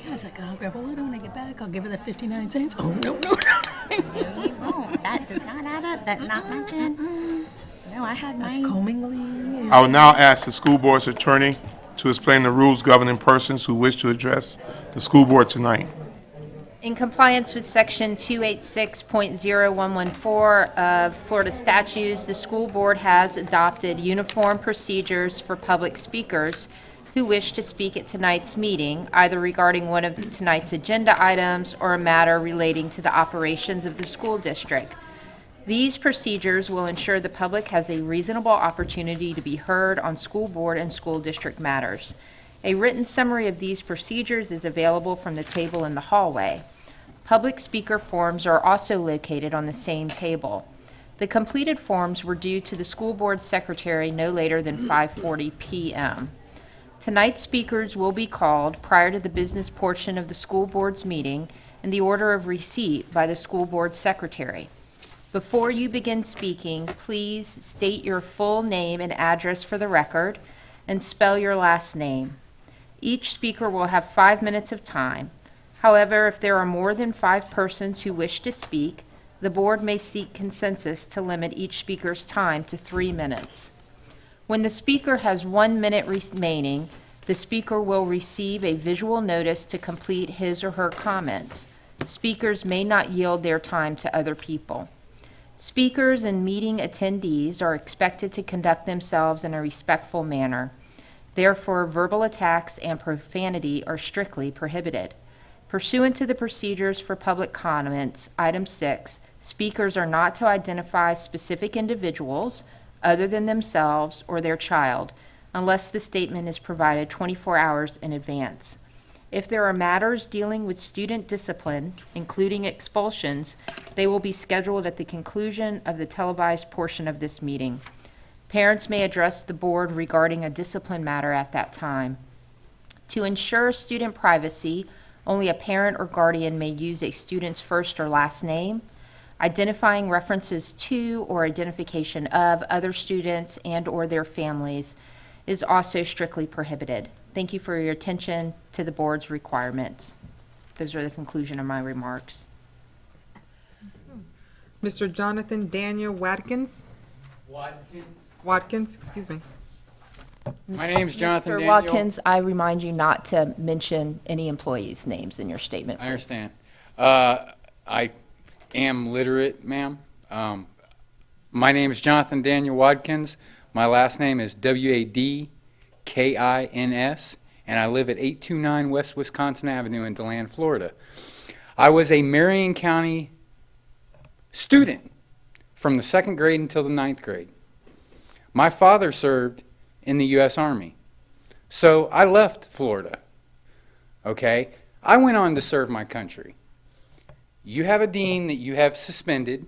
S9: I was like, oh, Grandpa, what do I get back? I'll give her the 59 cents. Oh, no.
S2: No, you won't. That does not add up. That not mentioned. No, I had
S9: That's
S2: mine.
S9: commingling.
S1: I will now ask the school board's attorney to explain the rules governing persons who wish to address the school board tonight.
S3: In compliance with Section 286.0114 of Florida statutes, the school board has adopted uniform procedures for public speakers who wish to speak at tonight's meeting, either regarding one of tonight's agenda items or a matter relating to the operations of the school district. These procedures will ensure the public has a reasonable opportunity to be heard on school board and school district matters. A written summary of these procedures is available from the table in the hallway. Public speaker forms are also located on the same table. The completed forms were due to the school board secretary no later than 5:40 p.m. Tonight's speakers will be called prior to the business portion of the school board's meeting in the order of receipt by the school board secretary. Before you begin speaking, please state your full name and address for the record and spell your last name. Each speaker will have 5 minutes of time. However, if there are more than 5 persons who wish to speak, the board may seek consensus to limit each speaker's time to 3 minutes. When the speaker has 1 minute remaining, the speaker will receive a visual notice to complete his or her comments. Speakers may not yield their time to other people. Speakers and meeting attendees are expected to conduct themselves in a respectful manner. Therefore, verbal attacks and profanity are strictly prohibited. Pursuant to the procedures for public comments, item 6, speakers are not to identify specific individuals other than themselves or their child, unless the statement is provided 24 hours in advance. If there are matters dealing with student discipline, including expulsions, they will be scheduled at the conclusion of the televised portion of this meeting. Parents may address the board regarding a discipline matter at that time. To ensure student privacy, only a parent or guardian may use a student's first or last name. Identifying references to or identification of other students and/or their families is also strictly prohibited. Thank you for your attention to the board's requirements. Those are the conclusion of my remarks.
S22: Mr. Jonathan Daniel Watkins. Watkins, excuse me.
S8: My name's Jonathan
S3: Mr.
S8: Daniel.
S3: Watkins, I remind you not to mention any employees' names in your statement,
S8: I
S3: please.
S8: understand. I am literate, ma'am. My name is Jonathan Daniel Watkins. My last name is Wadkins, and I live at 829 West Wisconsin Avenue in DeLand, Florida. I was a Marion County student from the 2nd grade until the 9th grade. My father served in the U.S. Army, so I left Florida, okay? I went on to serve my country. You have a dean that you have suspended,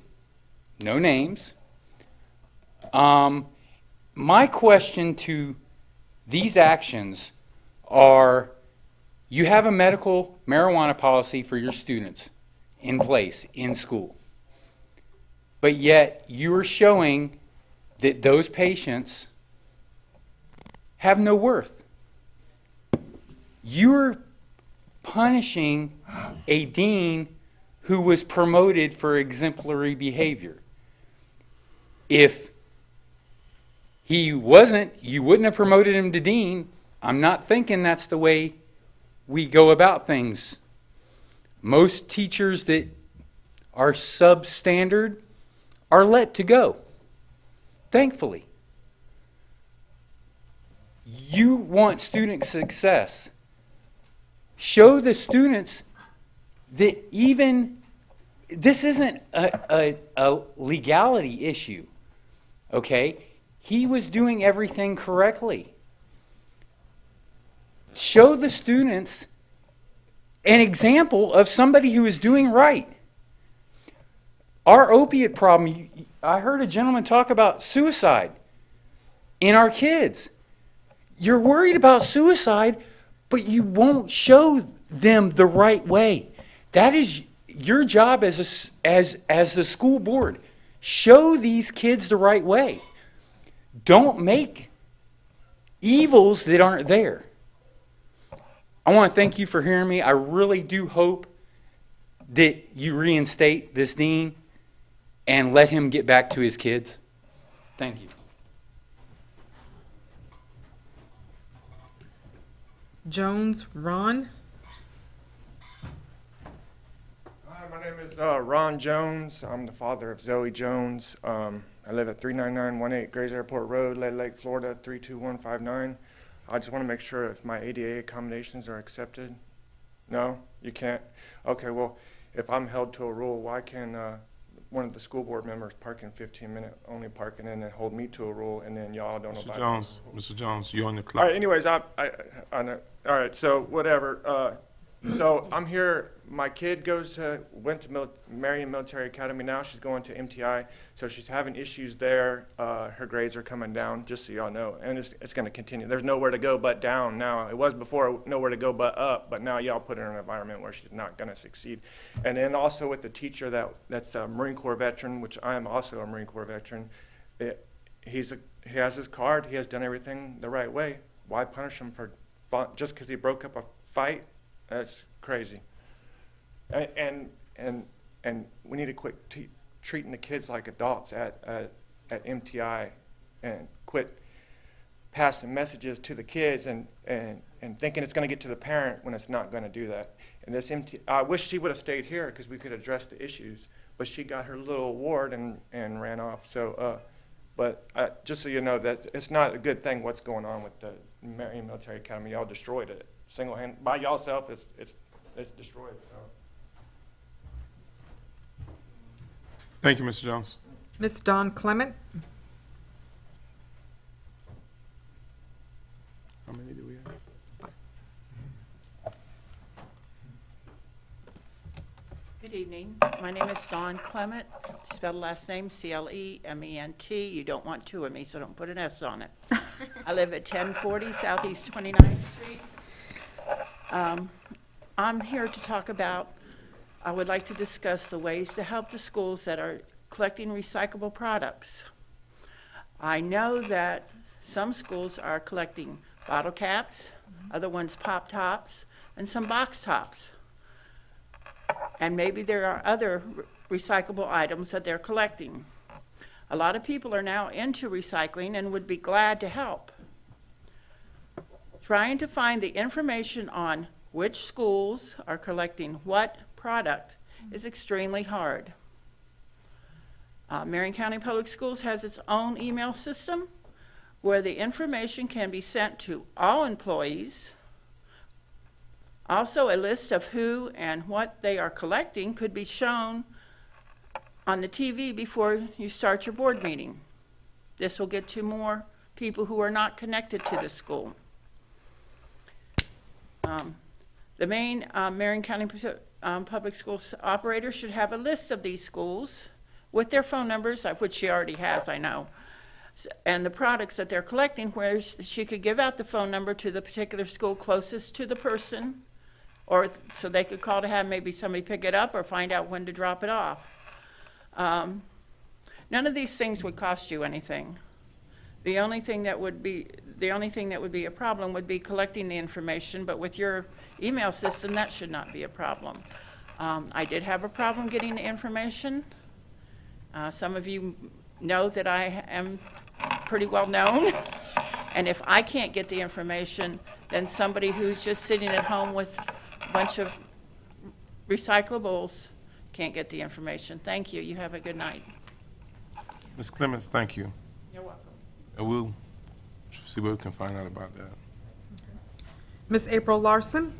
S8: no names. My question to these actions are, you have a medical marijuana policy for your students in place in school, but yet you are showing that those patients have no worth. You're punishing a dean who was promoted for exemplary behavior. If he wasn't, you wouldn't have promoted him to dean. I'm not thinking that's the way we go about things. Most teachers that are substandard are let to go, thankfully. You want student success. Show the students
S7: that even, this isn't a legality issue, okay? He was doing everything correctly. Show the students an example of somebody who is doing right. Our opiate problem, I heard a gentleman talk about suicide in our kids. You're worried about suicide, but you won't show them the right way. That is your job as the school board. Show these kids the right way. Don't make evils that aren't there. I want to thank you for hearing me. I really do hope that you reinstate this dean and let him get back to his kids. Thank you.
S22: Jones Ron.
S11: Hi, my name is Ron Jones. I'm the father of Zoe Jones. I live at 39918 Grays Airport Road, Lead Lake, Florida, 32159. I just want to make sure if my ADA accommodations are accepted. No, you can't? Okay, well, if I'm held to a rule, why can one of the school board members park in 15-minute only parking and then hold me to a rule, and then y'all don't abide by the rule?
S1: Mr. Jones, you're on the
S11: All
S1: clock.
S11: right, anyways, I know. All right, so whatever. So I'm here. My kid went to Marion Military Academy now. She's going to MTI, so she's having issues there. Her grades are coming down, just so y'all know, and it's going to continue. There's nowhere to go but down now. It was before nowhere to go but up, but now y'all put her in an environment where she's not going to succeed. And then also with the teacher that's a Marine Corps veteran, which I am also a Marine Corps veteran. He has his card. He has done everything the right way. Why punish him for just because he broke up a fight? That's crazy. And we need to quit treating the kids like adults at MTI, and quit passing messages to the kids and thinking it's going to get to the parent when it's not going to do that. And I wish she would have stayed here because we could address the issues, but she got her little award and ran off. So, but just so you know, that it's not a good thing what's going on with the Marion Military Academy. Y'all destroyed it single-handed by yourself. It's destroyed. So.
S1: Thank you, Mr. Jones.
S22: Miss Dawn Clement.
S1: How many do we have?
S23: Good evening. My name is Dawn Clement. Spell the last name Clement. You don't want two of me, so don't put an S on it. I live at 1040 Southeast 29th Street. I'm here to talk about, I would like to discuss the ways to help the schools that are collecting recyclable products. I know that some schools are collecting bottle caps, other ones pop tops, and some box tops. And maybe there are other recyclable items that they're collecting. A lot of people are now into recycling and would be glad to help. Trying to find the information on which schools are collecting what product is extremely hard. Marion County Public Schools has its own email system where the information can be sent to all employees. Also, a list of who and what they are collecting could be shown on the TV before you start your board meeting. This will get to more people who are not connected to the school. The main Marion County Public Schools operator should have a list of these schools with their phone numbers, which she already has, I know, and the products that they're collecting, where she could give out the phone number to the particular school closest to the person, or so they could call to have maybe somebody pick it up or find out when to drop it off. None of these things would cost you anything. The only thing that would be a problem would be collecting the information, but with your email system, that should not be a problem. I did have a problem getting the information. Some of you know that I am pretty well known, and if I can't get the information, then somebody who's just sitting at home with a bunch of recyclables can't get the information. Thank you. You have a good night.
S1: Ms. Clements, thank you.
S23: You're welcome.
S1: And we'll see what we can find out about that.
S22: Miss April Larson.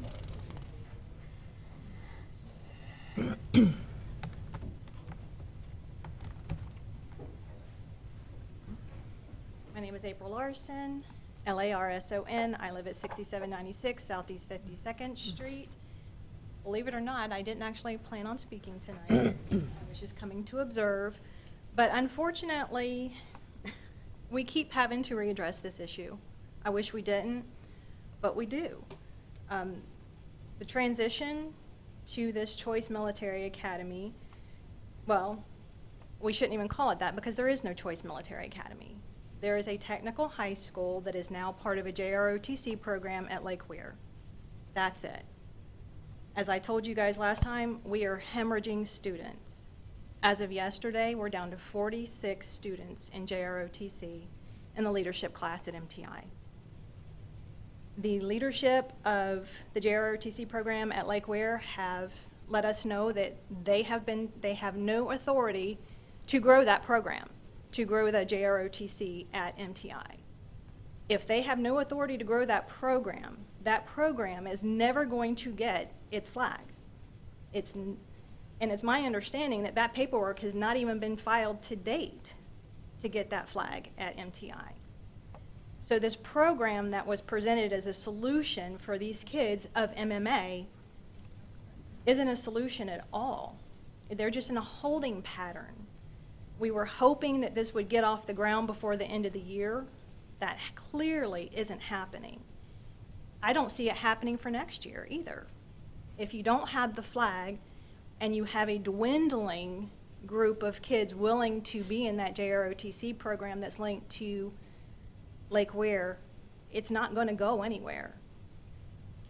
S5: Larson, Larson. I live at 6796 Southeast 52nd Street. Believe it or not, I didn't actually plan on speaking tonight. I was just coming to observe. But unfortunately, we keep having to readdress this issue. I wish we didn't, but we do. The transition to this Choice Military Academy, well, we shouldn't even call it that because there is no Choice Military Academy. There is a technical high school that is now part of a JROTC program at Lake Weir. That's it. As I told you guys last time, we are hemorrhaging students. As of yesterday, we're down to 46 students in JROTC in the leadership class at MTI. The leadership of the JROTC program at Lake Weir have let us know that they have no authority to grow that program, to grow the JROTC at MTI. If they have no authority to grow that program is never going to get its flag. And it's my understanding that that paperwork has not even been filed to date to get that flag at MTI. So this program that was presented as a solution for these kids of MMA isn't a solution at all. They're just in a holding pattern. We were hoping that this would get off the ground before the end of the year. That clearly isn't happening. I don't see it happening for next year either. If you don't have the flag and you have a dwindling group of kids willing to be in that JROTC program that's linked to Lake Weir, it's not going to go anywhere.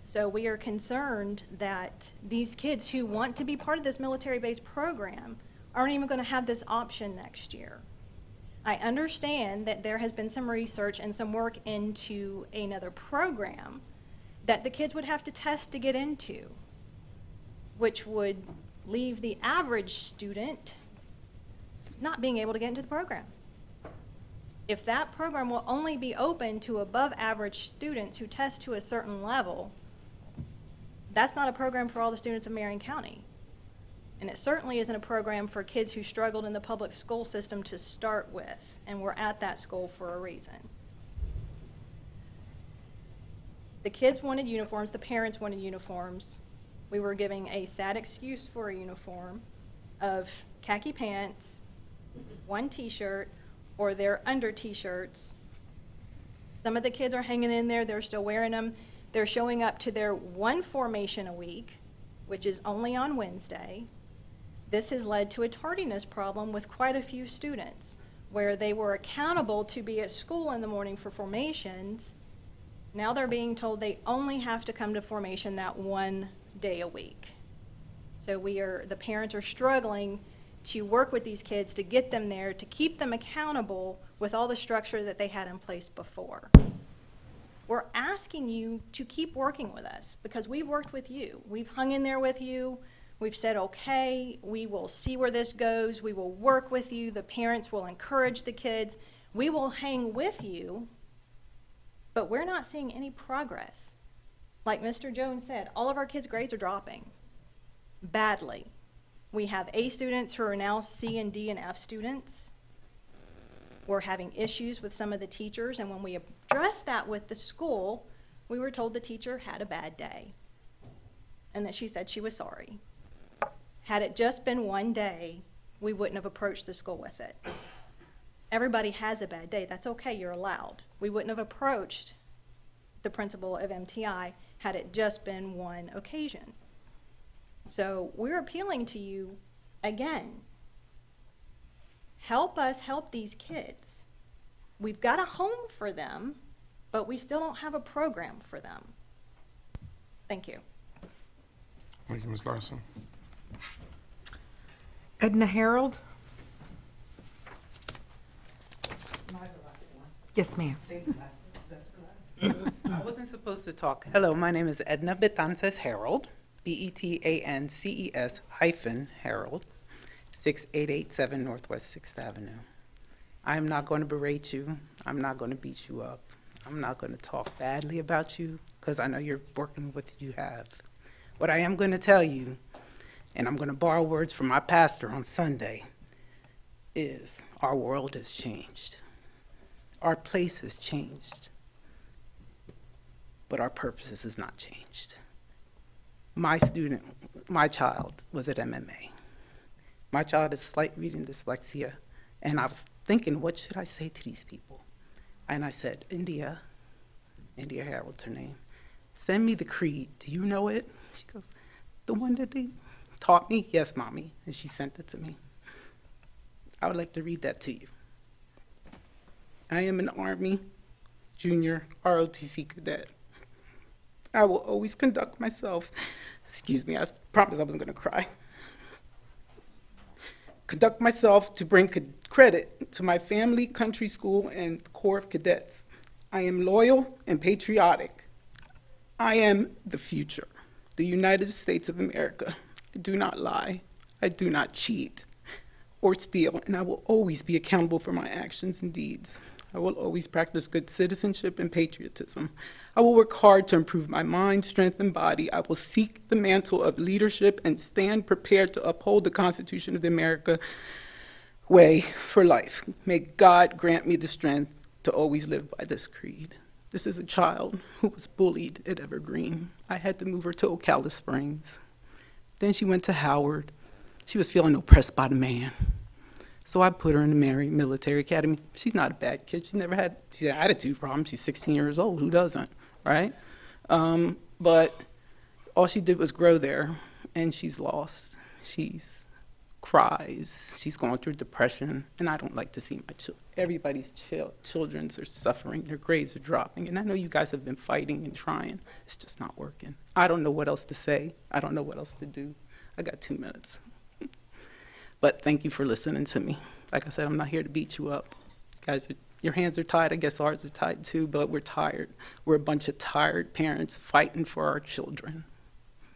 S5: So we are concerned that these kids who want to be part of this military-based program aren't even going to have this option next year. I understand that there has been some research and some work into another program that the kids would have to test to get into, which would leave the average student not being able to get into the program. If that program will only be open to above average students who test to a certain level, that's not a program for all the students of Marion County. And it certainly isn't a program for kids who struggled in the public school system to start with, and were at that school for a reason. The kids wanted uniforms, the parents wanted uniforms. We were giving a sad excuse for a uniform of khaki pants, one t-shirt, or their under t-shirts. Some of the kids are hanging in there, they're still wearing them. They're showing up to their one formation a week, which is only on Wednesday. This has led to a tardiness problem with quite a few students, where they were accountable to be at school in the morning for formations. Now they're being told they only have to come to formation that one day a week. So the parents are struggling to work with these kids to get them there, to keep them accountable with all the structure that they had in place before. We're asking you to keep working with us because we've worked with you. We've hung in there with you. We've said, okay, we will see where this goes. We will work with you. The parents will encourage the kids. We will hang with you, but we're not seeing any progress. Like Mr. Jones said, all of our kids' grades are dropping badly. We have A students who are now C and D and F students. We're having issues with some of the teachers, and when we addressed that with the school, we were told the teacher had a bad day and that she said she was sorry. Had it just been one day, we wouldn't have approached the school with it. Everybody has a bad day. That's okay. You're allowed. We wouldn't have approached the principal of MTI had it just been one occasion. So we're appealing to you again. Help us help these kids. We've got a home for them, but we still don't have a program for them. Thank you.
S1: Thank you, Ms. Larson.
S22: Edna Harold? Yes, ma'am.
S10: I wasn't supposed to talk. Hello, my name is Edna Betances Harold, Betances Harold, 6887 Northwest 6th Avenue. I'm not going to berate you. I'm not going to beat you up. I'm not going to talk badly about you because I know you're working with what you have. What I am going to tell you, and I'm going to borrow words from my pastor on Sunday, is our world has changed. Our place has changed, but our purpose has not changed. My child was at MMA. My child has slight reading dyslexia, and I was thinking, what should I say to these people? And I said, India Harold's her name, send me the creed. Do you know it? She goes, the one that they taught me? Yes, Mommy. And she sent it to me. I would like to read that to you. I am an Army Junior ROTC cadet. I will always conduct myself, excuse me, I promised I wasn't going to cry. Conduct myself to bring credit to my family, country, school, and Corps of Cadets. I am loyal and patriotic. I am the future, the United States of America. I do not lie. I do not cheat or steal, and I will always be accountable for my actions and deeds. I will always practice good citizenship and patriotism. I will work hard to improve my mind, strength, and body. I will seek the mantle of leadership and stand prepared to uphold the Constitution of the America way for life. May God grant me the strength to always live by this creed. This is a child who was bullied at Evergreen. I had to move her to Ocala Springs. Then she went to Howard. She was feeling oppressed by the man. So I put her in the Marion Military Academy. She's not a bad kid. She's an attitude problem. She's 16 years old. Who doesn't, right? But all she did was grow there, and she's lost. She's cries. She's going through depression, and I don't like to see my everybody's children are suffering. Their grades are dropping, and I know you guys have been fighting and trying. It's just not working. I don't know what else to say. I don't know what else to do. I got 2 minutes. But thank you for listening to me. Like I said, I'm not here to beat you up. Guys, your hands are tied. I guess ours are tied too, but we're tired. We're a bunch of tired parents fighting for our children.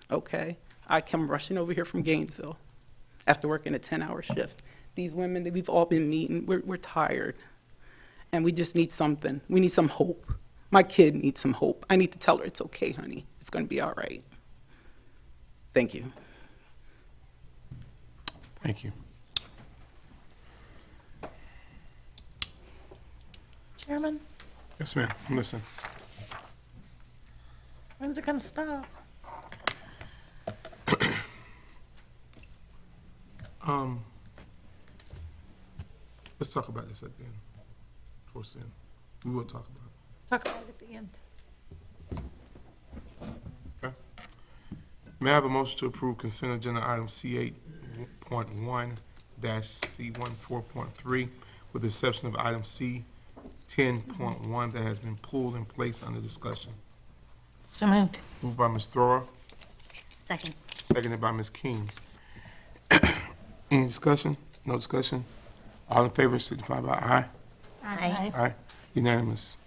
S10: Okay? I come rushing over here from Gainesville after working a 10-hour shift. These women that we've all been meeting, we're tired. And we just need something. We need some hope. My kid needs some hope. I need to tell her it's okay, honey. It's going to be all right. Thank you.
S1: Thank you.
S9: Chairman,
S1: Yes, ma'am. I'm listening.
S9: when's it gonna stop?
S1: Let's talk about this at the end. Towards the end. We will talk about it.
S9: Talk about it at the end.
S1: Okay. May I have a motion to approve consent agenda item C8.1-C14.3 with the exception of item C10.1 that has been pulled and placed under discussion?
S9: So moved.
S1: Moved by Ms. Throer,
S2: Second.
S1: seconded by Ms. King. Any discussion? No discussion? All in favor signify by aye.
S2: Aye.
S1: Aye. Unanimous.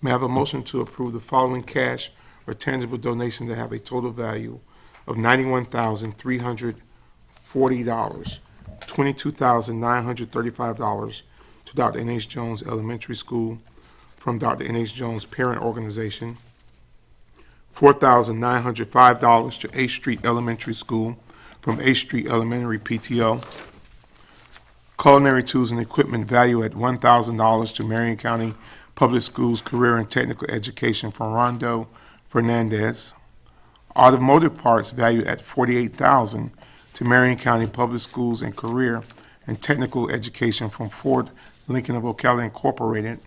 S1: May I have a motion to approve the following cash or tangible donations that have a total value of $91,340, $22,935 to Dr. N.H. Jones Elementary School from Dr. N.H. Jones Parent Organization, $4,905 to H Street Elementary School from H Street Elementary PTO, culinary tools and equipment value at $1,000 to Marion County Public Schools Career and Technical Education from Rondo Fernandez, automotive parts value at $48,000 to Marion County Public Schools and Career and Technical Education from Ford Lincoln of Ocala Incorporated,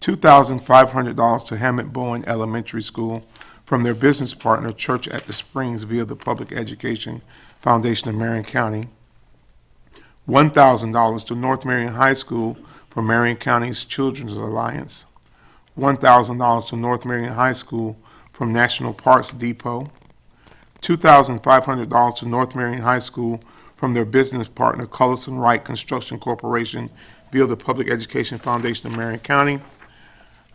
S1: $2,500 to Hammett Bowen Elementary School from their business partner Church at the Springs via the Public Education Foundation of Marion County, $1,000 to North Marion High School from Marion County's Children's Alliance, $1,000 to North Marion High School from National Parks Depot, $2,500 to North Marion High School from their business partner Cullison Wright Construction Corporation via the Public Education Foundation of Marion County,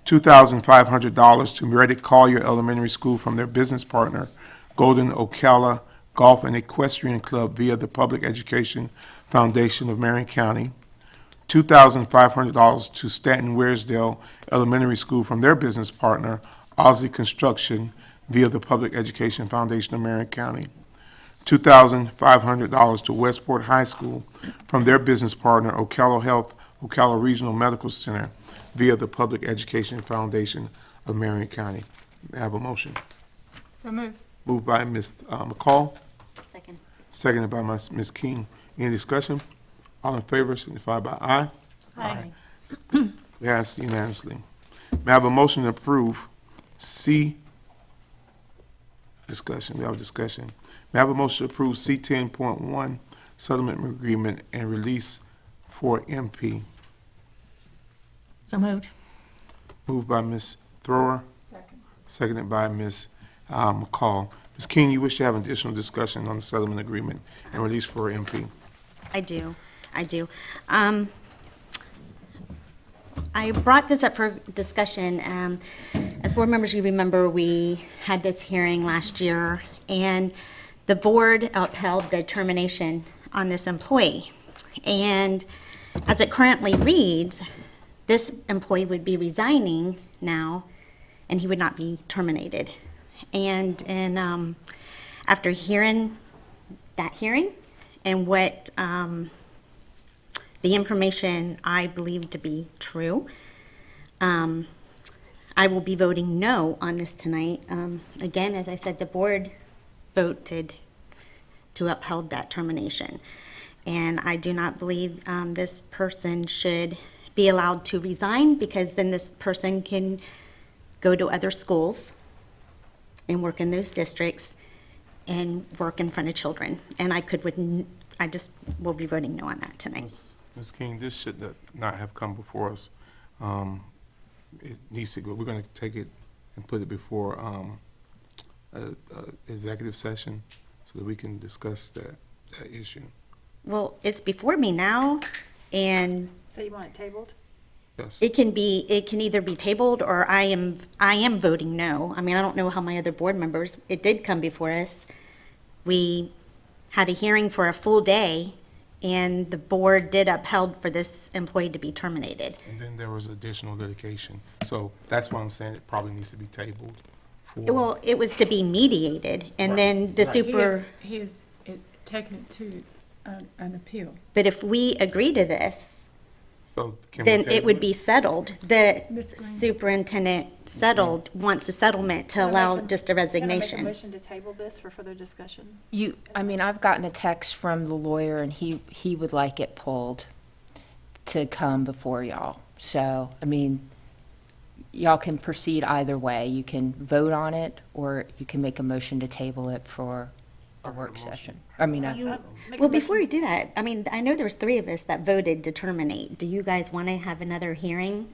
S1: $2,500 to Reddick Collier Elementary School from their business partner Golden Ocala Golf and Equestrian Club via the Public Education Foundation of Marion County, $2,500 to Stanton Wearsdale Elementary School from their business partner Ozzie Construction via the Public Education Foundation of Marion County, $2,500 to Westport High School from their business partner Ocala Health, Ocala Regional Medical Center via the Public Education Foundation of Marion County. May I have a motion?
S19: So moved.
S1: Moved by Ms. McCall,
S2: Second.
S1: seconded by Ms. King. Any discussion? All in favor signify by aye.
S9: Aye.
S1: Yes, unanimously. May I have a motion to approve C, discussion, we have a discussion. May I have a motion to approve C 10.1 settlement agreement and release for MP?
S9: So moved.
S1: Moved by Ms. Thrower. Seconded by Ms. McCall. Ms. King, you wish to have additional discussion on the settlement agreement and release for MP?
S2: I do. I brought this up for discussion. As board members, you remember we had this hearing last year, and the board upheld the termination on this employee. And as it currently reads, this employee would be resigning now, and he would not be terminated. And after hearing that hearing and what the information I believe to be true, I will be voting no on this tonight. Again, as I said, the board voted to uphold that termination. And I do not believe this person should be allowed to resign, because then this person can go to other schools and work in those districts and work in front of children. And I just will be voting no on that tonight.
S1: Ms. King, this should not have come before us. It needs to go, we're going to take it and put it before executive session so that we can discuss that issue.
S2: Well, it's before me now, and
S13: So you want it tabled?
S1: Yes.
S2: it can either be tabled, or I am voting no. I mean, I don't know how my other board members, it did come before us. We had a hearing for a full day, and the board did upheld for this employee to be terminated.
S1: And then there was additional litigation. So that's why I'm saying it probably needs to be tabled for.
S2: Well, it was to be mediated, and then the super,
S19: He has taken it to an appeal.
S2: but if we agree to this,
S1: So can we
S2: then
S1: table
S2: it would be settled. The
S19: Ms. Green.
S2: superintendent wants a settlement to allow just a resignation.
S13: motion to table this for further discussion?
S3: I've gotten a text from the lawyer, and he would like it pulled to come before y'all. So, y'all can proceed either way. You can vote on it, or you can make a motion to table it for a work session.
S2: Well, before we do that, I know there was 3 of us that voted to terminate. Do you guys want to have another hearing?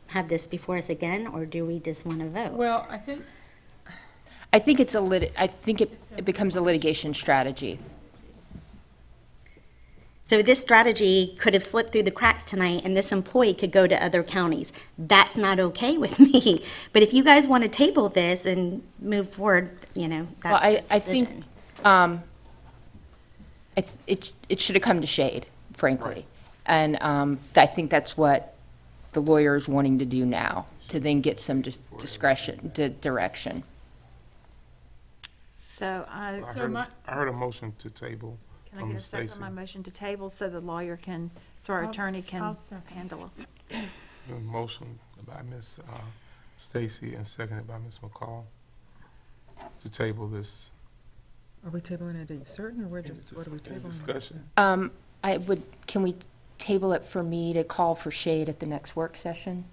S2: Have this before us again, or do we just want to vote?
S19: Well, I think,
S3: I think it becomes a litigation strategy.
S2: So this strategy could have slipped through the cracks tonight, and this employee could go to other counties. That's not okay with me. But if you guys want to table this and move forward, that's
S3: Well,
S2: your
S3: I think,
S2: decision.
S3: it should have come to shade, frankly. And I think that's what the lawyer is wanting to do now, to then get some direction.
S13: So
S1: I heard a motion to table
S13: can I
S1: from
S13: get a
S1: Ms.
S13: second
S1: Stacy.
S13: on my motion to table so the lawyer can, so our attorney can
S19: I'll second.
S13: handle it?
S1: A motion by Ms. Stacy and seconded by Ms. McCall to table this.
S22: Are we tabling it at certain, or what are we tabling?
S1: Discussion.
S3: Can we table it for me to call for shade at the next work session?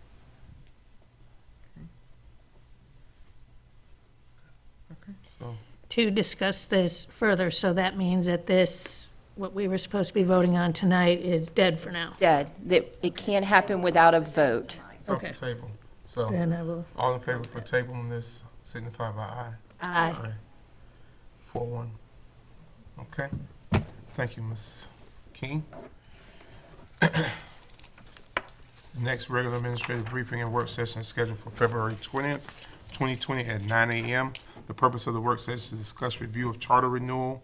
S1: So,
S9: To discuss this further, so that means that what we were supposed to be voting on tonight is dead for now.
S3: Dead. It can't happen without a vote.
S1: so
S9: Okay.
S1: table. So,
S9: Then I will,
S1: all in favor for tabling this signify by aye.
S9: aye.
S1: 4-1. Okay. Thank you, Ms. King. Next regular administrative briefing and work session is scheduled for February 20th, 2020 at 9 a.m. The purpose of the work session is to discuss review of charter renewal,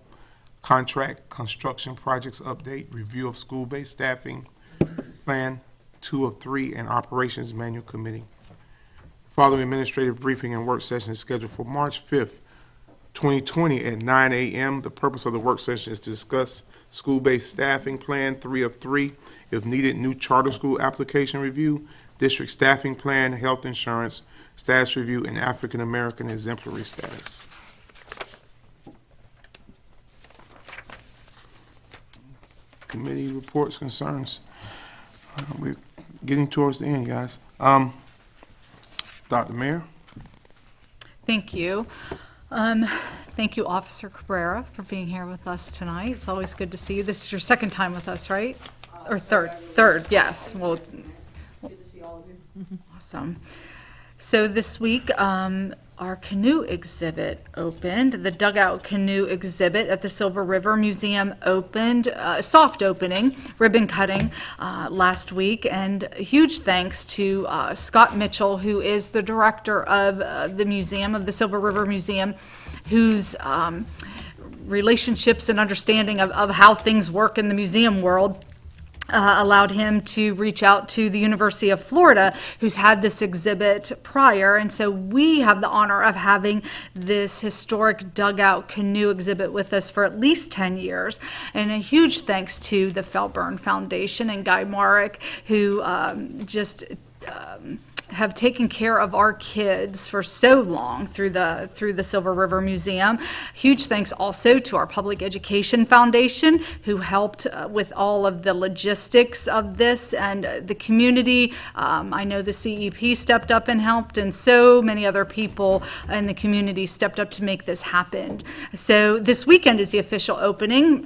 S1: contract, construction projects update, review of school-based staffing plan 2 of 3, and operations manual committee. The following administrative briefing and work session is scheduled for March 5th, 2020 at 9 a.m. The purpose of the work session is to discuss school-based staffing plan 3 of 3 if needed, new charter school application review, district staffing plan, health insurance, status review, and African American exemplary status. Committee reports, concerns. We're getting towards the end, guys. Dr. Mayor?
S4: Thank you. Thank you, Officer Cabrera, for being here with us tonight. It's always good to see you. This is your second time with us, right? Or third? Third, yes. Well,
S22: Good to see all of you.
S4: awesome. So this week, our canoe exhibit opened. The Dugout Canoe exhibit at the Silver River Museum opened, soft opening, ribbon cutting last week. And a huge thanks to Scott Mitchell, who is the director of the museum, of the Silver River Museum, whose relationships and understanding of how things work in the museum world allowed him to reach out to the University of Florida, who's had this exhibit prior. And so we have the honor of having this historic dugout canoe exhibit with us for at least 10 years. And a huge thanks to the Felburn Foundation and Guy Marek, who have taken care of our kids for so long through the Silver River Museum. Huge thanks also to our Public Education Foundation, who helped with all of the logistics of this, and the community. I know the CEP stepped up and helped, and so many other people in the community stepped up to make this happen. So this weekend is the official opening.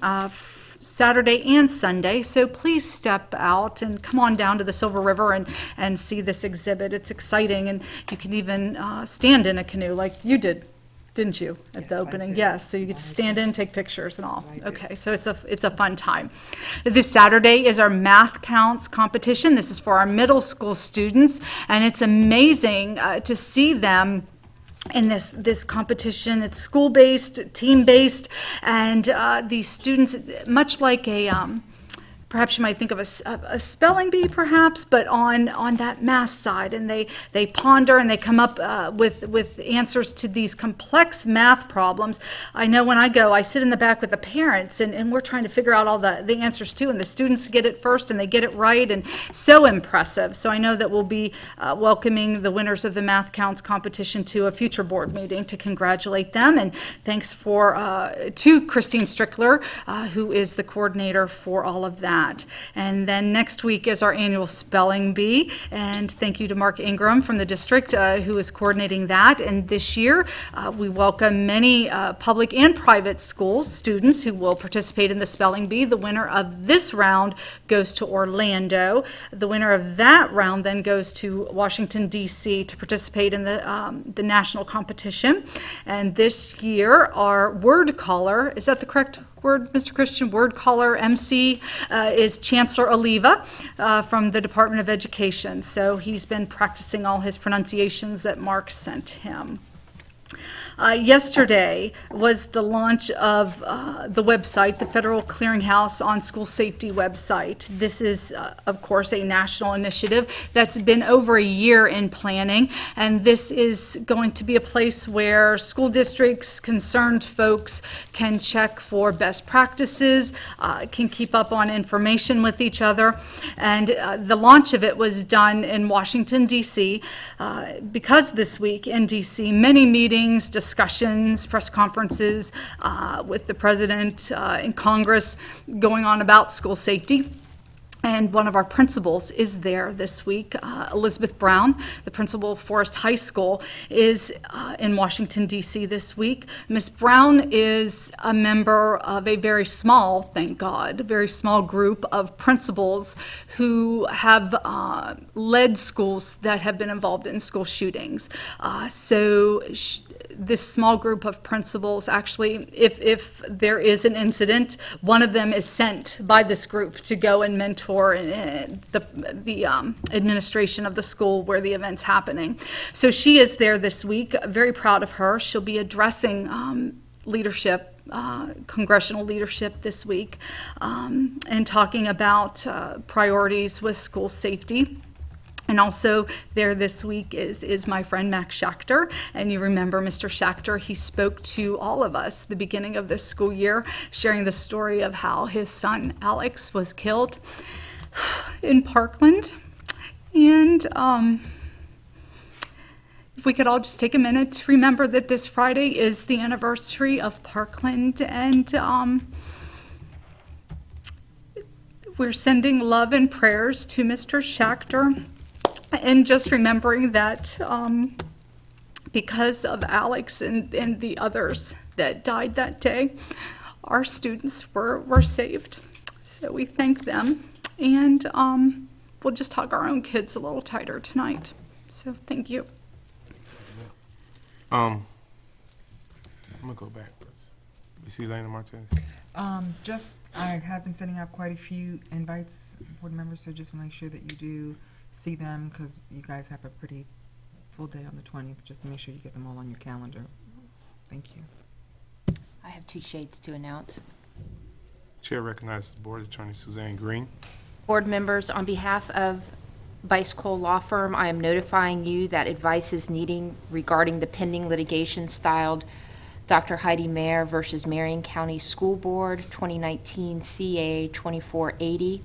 S4: Saturday and Sunday, so please step out and come on down to the Silver River and see this exhibit. It's exciting, and you can even stand in a canoe like you did, didn't you, at the opening? Yes, so you get to stand in, take pictures and all. Okay, so it's a fun time. This Saturday is our Math Counts competition. This is for our middle school students, and it's amazing to see them in this competition. It's school-based, team-based, and these students, much like perhaps you might think of a spelling bee, perhaps, but on that math side, and they ponder and they come up with answers to these complex math problems. I know when I go, I sit in the back with the parents, and we're trying to figure out all the answers too, and the students get it first, and they get it right, and so impressive. So I know that we'll be welcoming the winners of the Math Counts competition to a future board meeting to congratulate them, and thanks to Christine Strickler, who is the coordinator for all of that. And then next week is our annual spelling bee, and thank you to Mark Ingram from the district who is coordinating that. And this year we welcome many public and private schools students who will participate in the spelling bee. The winner of this round goes to Orlando. The winner of that round then goes to Washington, D.C. to participate in the national competition. And this year our word caller, is that the correct word, Mr. Christian? Word caller MC is Chancellor Oliva from the Department of Education. So he's been practicing all his pronunciations that Mark sent him. Yesterday was the launch of the website, the Federal Clearinghouse on School Safety website. This is, of course, a national initiative that's been over a year in planning, and this is going to be a place where school districts, concerned folks can check for best practices, can keep up on information with each other, and the launch of it was done in Washington, D.C. Because this week in D.C., many meetings, discussions, press conferences with the president in Congress going on about school safety. And one of our principals is there this week. Elizabeth Brown, the principal of Forest High School, is in Washington, D.C. this week. Ms. Brown is a member of a very small, thank God, very small group of principals who have led schools that have been involved in school shootings. This small group of principals, actually, if there is an incident, one of them is sent by this group to go and mentor the administration of the school where the event's happening. So she is there this week. Very proud of her. She'll be addressing leadership, congressional leadership this week, and talking about priorities with school safety. And also there this week is my friend Max Schachter. And you remember Mr. Schachter, he spoke to all of us the beginning of this school year, sharing the story of how his son Alex was killed.
S19: in Parkland. And if we could all just take a minute to remember that this Friday is the anniversary of Parkland, and we're sending love and prayers to Mr. Schachter, and just remembering that because of Alex and the others that died that day, our students were saved. So we thank them, and we'll just hug our own kids a little tighter tonight. So thank you.
S1: I'm gonna go backwards. You see Elena Martinez?
S22: I have been sending out quite a few invites, board members, so just want to make sure that you do see them, because you guys have a pretty full day on the 20th, just to make sure you get them all on your calendar. Thank you.
S3: I have two shades to announce.
S1: Chair recognizes Board Attorney Suzanne Green.
S3: Board members, on behalf of Bicycle Law Firm, I am notifying you that advice is needing regarding the pending litigation styled Dr. Heidi Mayer versus Marion County School Board, 2019 CA 2480,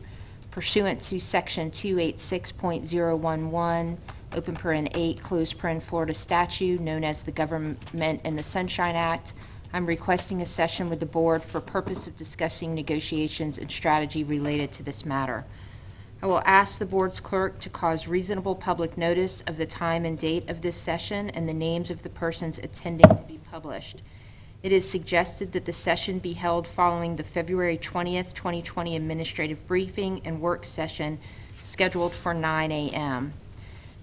S3: pursuant to Section 286.011, open paren 8, close paren Florida statute, known as the Government and the Sunshine Act. I'm requesting a session with the board for purpose of discussing negotiations and strategy related to this matter. I will ask the board's clerk to cause reasonable public notice of the time and date of this session and the names of the persons attending to be published. It is suggested that the session be held following the February 20th, 2020 administrative briefing and work session scheduled for 9 a.m.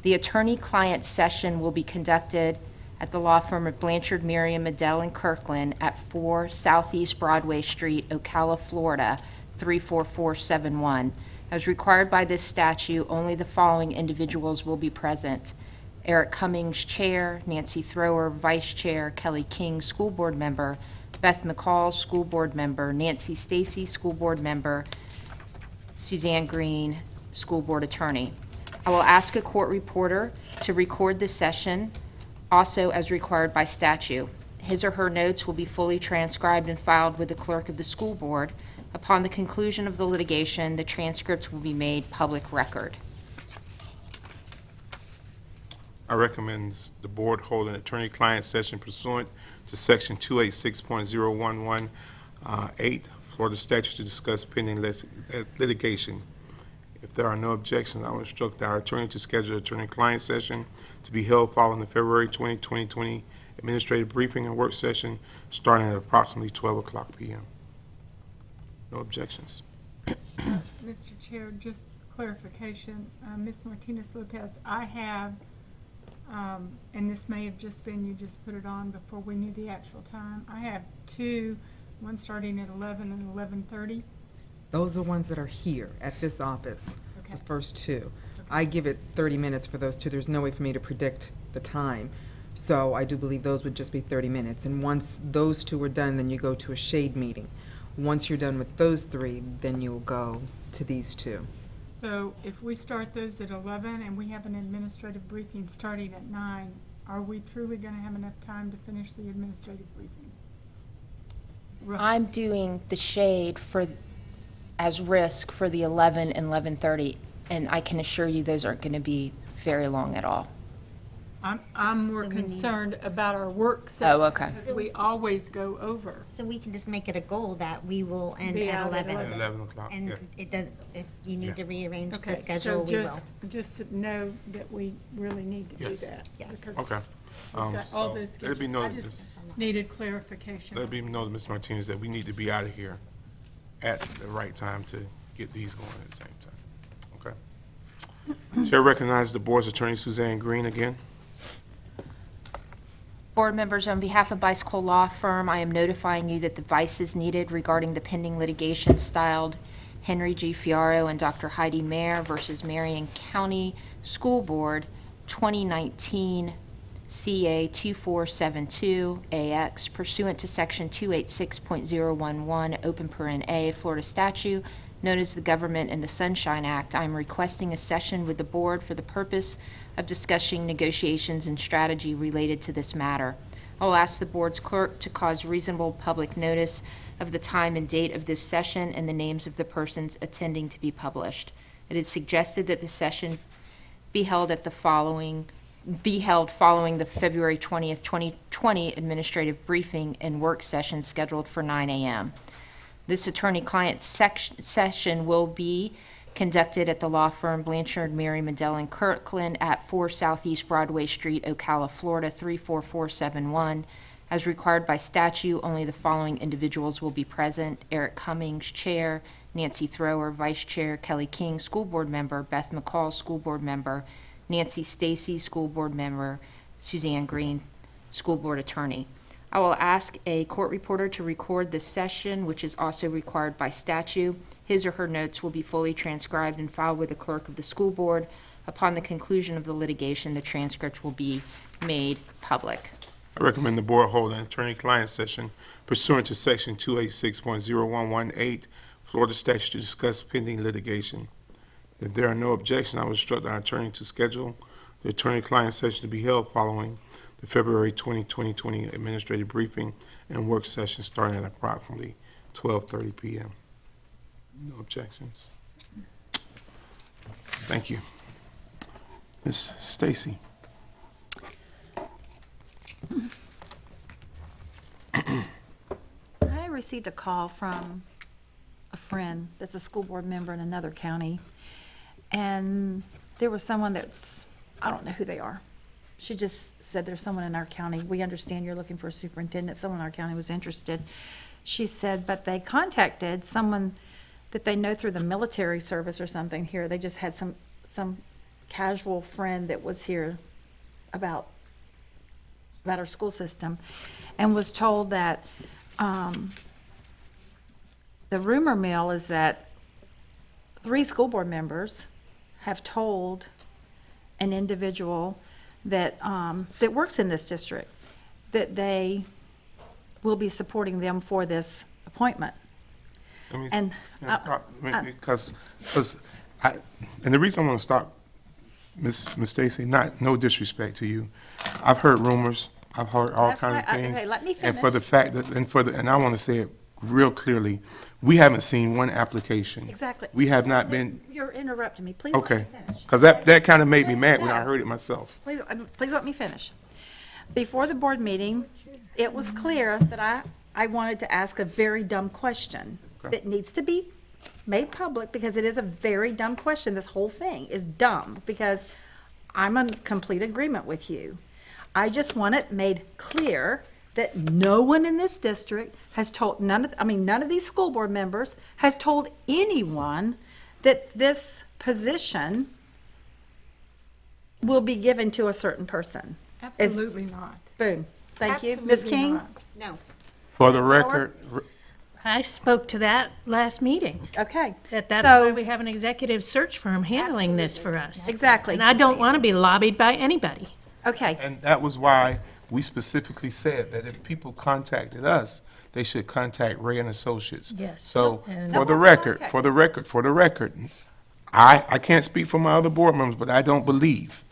S3: The attorney-client session will be conducted at the law firm of Blanchard, Merriam, Medell, and Kirkland at 4 Southeast Broadway Street, Ocala, Florida, 34471. As required by this statute, only the following individuals will be present: Eric Cummings, Chair; Nancy Thrower, Vice Chair; Kelly King, School Board Member; Beth McCall, School Board Member; Nancy Stacy, School Board Member; Suzanne Green, School Board Attorney. I will ask a court reporter to record the session, also as required by statute. His or her notes will be fully transcribed and filed with the clerk of the school board. Upon the conclusion of the litigation, the transcript will be made public record.
S1: I recommend the board hold an attorney-client session pursuant to Section 286.0118, Florida statute, to discuss pending litigation. If there are no objections, I will instruct our attorney to schedule an attorney-client session to be held following the February 20, 2020 administrative briefing and work session, starting at approximately 12 o'clock p.m. No objections.
S19: Mr. Chair, just clarification, Ms. Martinez-Lopez, I have, and this may have just been, you just put it on before we knew the actual time, I have two, one starting at 11 and 11:30.
S22: Those are ones that are here at this office,
S19: Okay.
S22: the first two. I give it 30 minutes for those two. There's no way for me to predict the time. So I do believe those would just be 30 minutes. And once those two are done, then you go to a shade meeting. Once you're done with those three, then you'll go to these two.
S19: So if we start those at 11 and we have an administrative briefing starting at 9, are we truly going to have enough time to finish the administrative briefing?
S3: I'm doing the shade as risk for the 11 and 11:30, and I can assure you those aren't going to be very long at all.
S19: I'm more
S2: So we need-
S19: concerned about our work session.
S3: Oh, okay.
S19: Because we always go over.
S2: So we can just make it a goal that we will end
S19: Be
S2: at
S19: out at
S2: 11.
S1: 11 o'clock, yeah.
S2: And it does, if you need to rearrange the
S19: Okay,
S2: schedule, we
S19: so
S2: will.
S19: just to know that we really need to do
S1: Yes.
S19: that.
S2: Yes.
S19: because
S1: Okay.
S19: we've got all
S1: So
S19: those
S1: let it be
S19: schedules. I
S1: noted,
S19: just needed clarification.
S1: let it be noted, Ms. Martinez, that we need to be out of here at the right time to get these going at the same time. Okay? Chair recognizes the board's attorney, Suzanne Green, again.
S3: Board members, on behalf of Bicycle Law Firm, I am notifying you that the advice is needed regarding the pending litigation styled Henry G. Fiaro and Dr. Heidi Mayer versus Marion County School Board, 2019 CA 2472 AX, pursuant to Section 286.011, open paren A, Florida statute, known as the Government and the Sunshine Act. I am requesting a session with the board for the purpose of discussing negotiations and strategy related to this matter. I will ask the board's clerk to cause reasonable public notice of the time and date of this session and the names of the persons attending to be published. It is suggested that the session be held following the February 20th, 2020 administrative briefing and work session scheduled for 9 a.m. This attorney-client session will be conducted at the law firm Blanchard, Mary, Medell, and Kirkland at 4 Southeast Broadway Street, Ocala, Florida 34471. As required by statute, only the following individuals will be present: Eric Cummings, Chair; Nancy Thrower, Vice Chair; Kelly King, School Board Member; Beth McCall, School Board Member; Nancy Stacy, School Board Member; Suzanne Green, School Board Attorney. I will ask a court reporter to record this session, which is also required by statute. His or her notes will be fully transcribed and filed with the clerk of the school board. Upon the conclusion of the litigation, the transcript will be made public.
S1: I recommend the board hold an attorney-client session pursuant to Section 286.0118 Florida statute to discuss pending litigation. If there are no objections, I will instruct our attorney to schedule the attorney-client session to be held following the February 2020 administrative briefing and work session starting at approximately 12:30 p.m. No objections. Thank you. Ms. Stacy.
S13: I received a call from a friend that's a school board member in another county, and there was someone I don't know who they are. She just said there's someone in our county. We understand you're looking for a superintendent. Someone in our county was interested. She said, but they contacted someone that they know through the military service or something here. They just had some casual friend that was here about our school system, and was told that the rumor mill is that 3 school board members have told an individual that that works in this district that they will be supporting them for this appointment.
S1: And because the reason I want to stop, Miss Stacy, no disrespect to you, I've heard rumors, I've heard all
S13: That's
S1: kinds of
S13: why
S1: things.
S13: okay, let me
S1: And for the
S13: finish.
S1: fact that, and I want to say it real clearly, we haven't seen one application.
S13: Exactly.
S1: We have not been,
S13: You're interrupting me. Please let
S1: okay,
S13: me finish.
S1: because that kind of made me mad when I
S13: No.
S1: heard it myself.
S13: Please let me finish. Before the board meeting, it was clear that I wanted to ask a very dumb question that needs to be made public because it is a very dumb question. This whole thing is dumb because I'm in complete agreement with you. I just want it made clear that no one in this district has told, none of these school board members has told anyone that this position will be given to a certain person.
S19: Absolutely not.
S13: Boom. Thank you. Ms.
S19: Absolutely
S13: King?
S19: not.
S2: No.
S1: For the record,
S9: I spoke to that last meeting.
S13: Okay.
S9: That's
S13: So-
S9: why we have an executive search firm handling this for us.
S13: Exactly.
S9: And I don't want to be lobbied by anybody.
S13: Okay.
S1: and that was why we specifically said that if people contacted us, they should contact Ray and Associates.
S9: Yes.
S1: So,
S9: And-
S1: for the record, I can't speak for my other board members, but I don't believe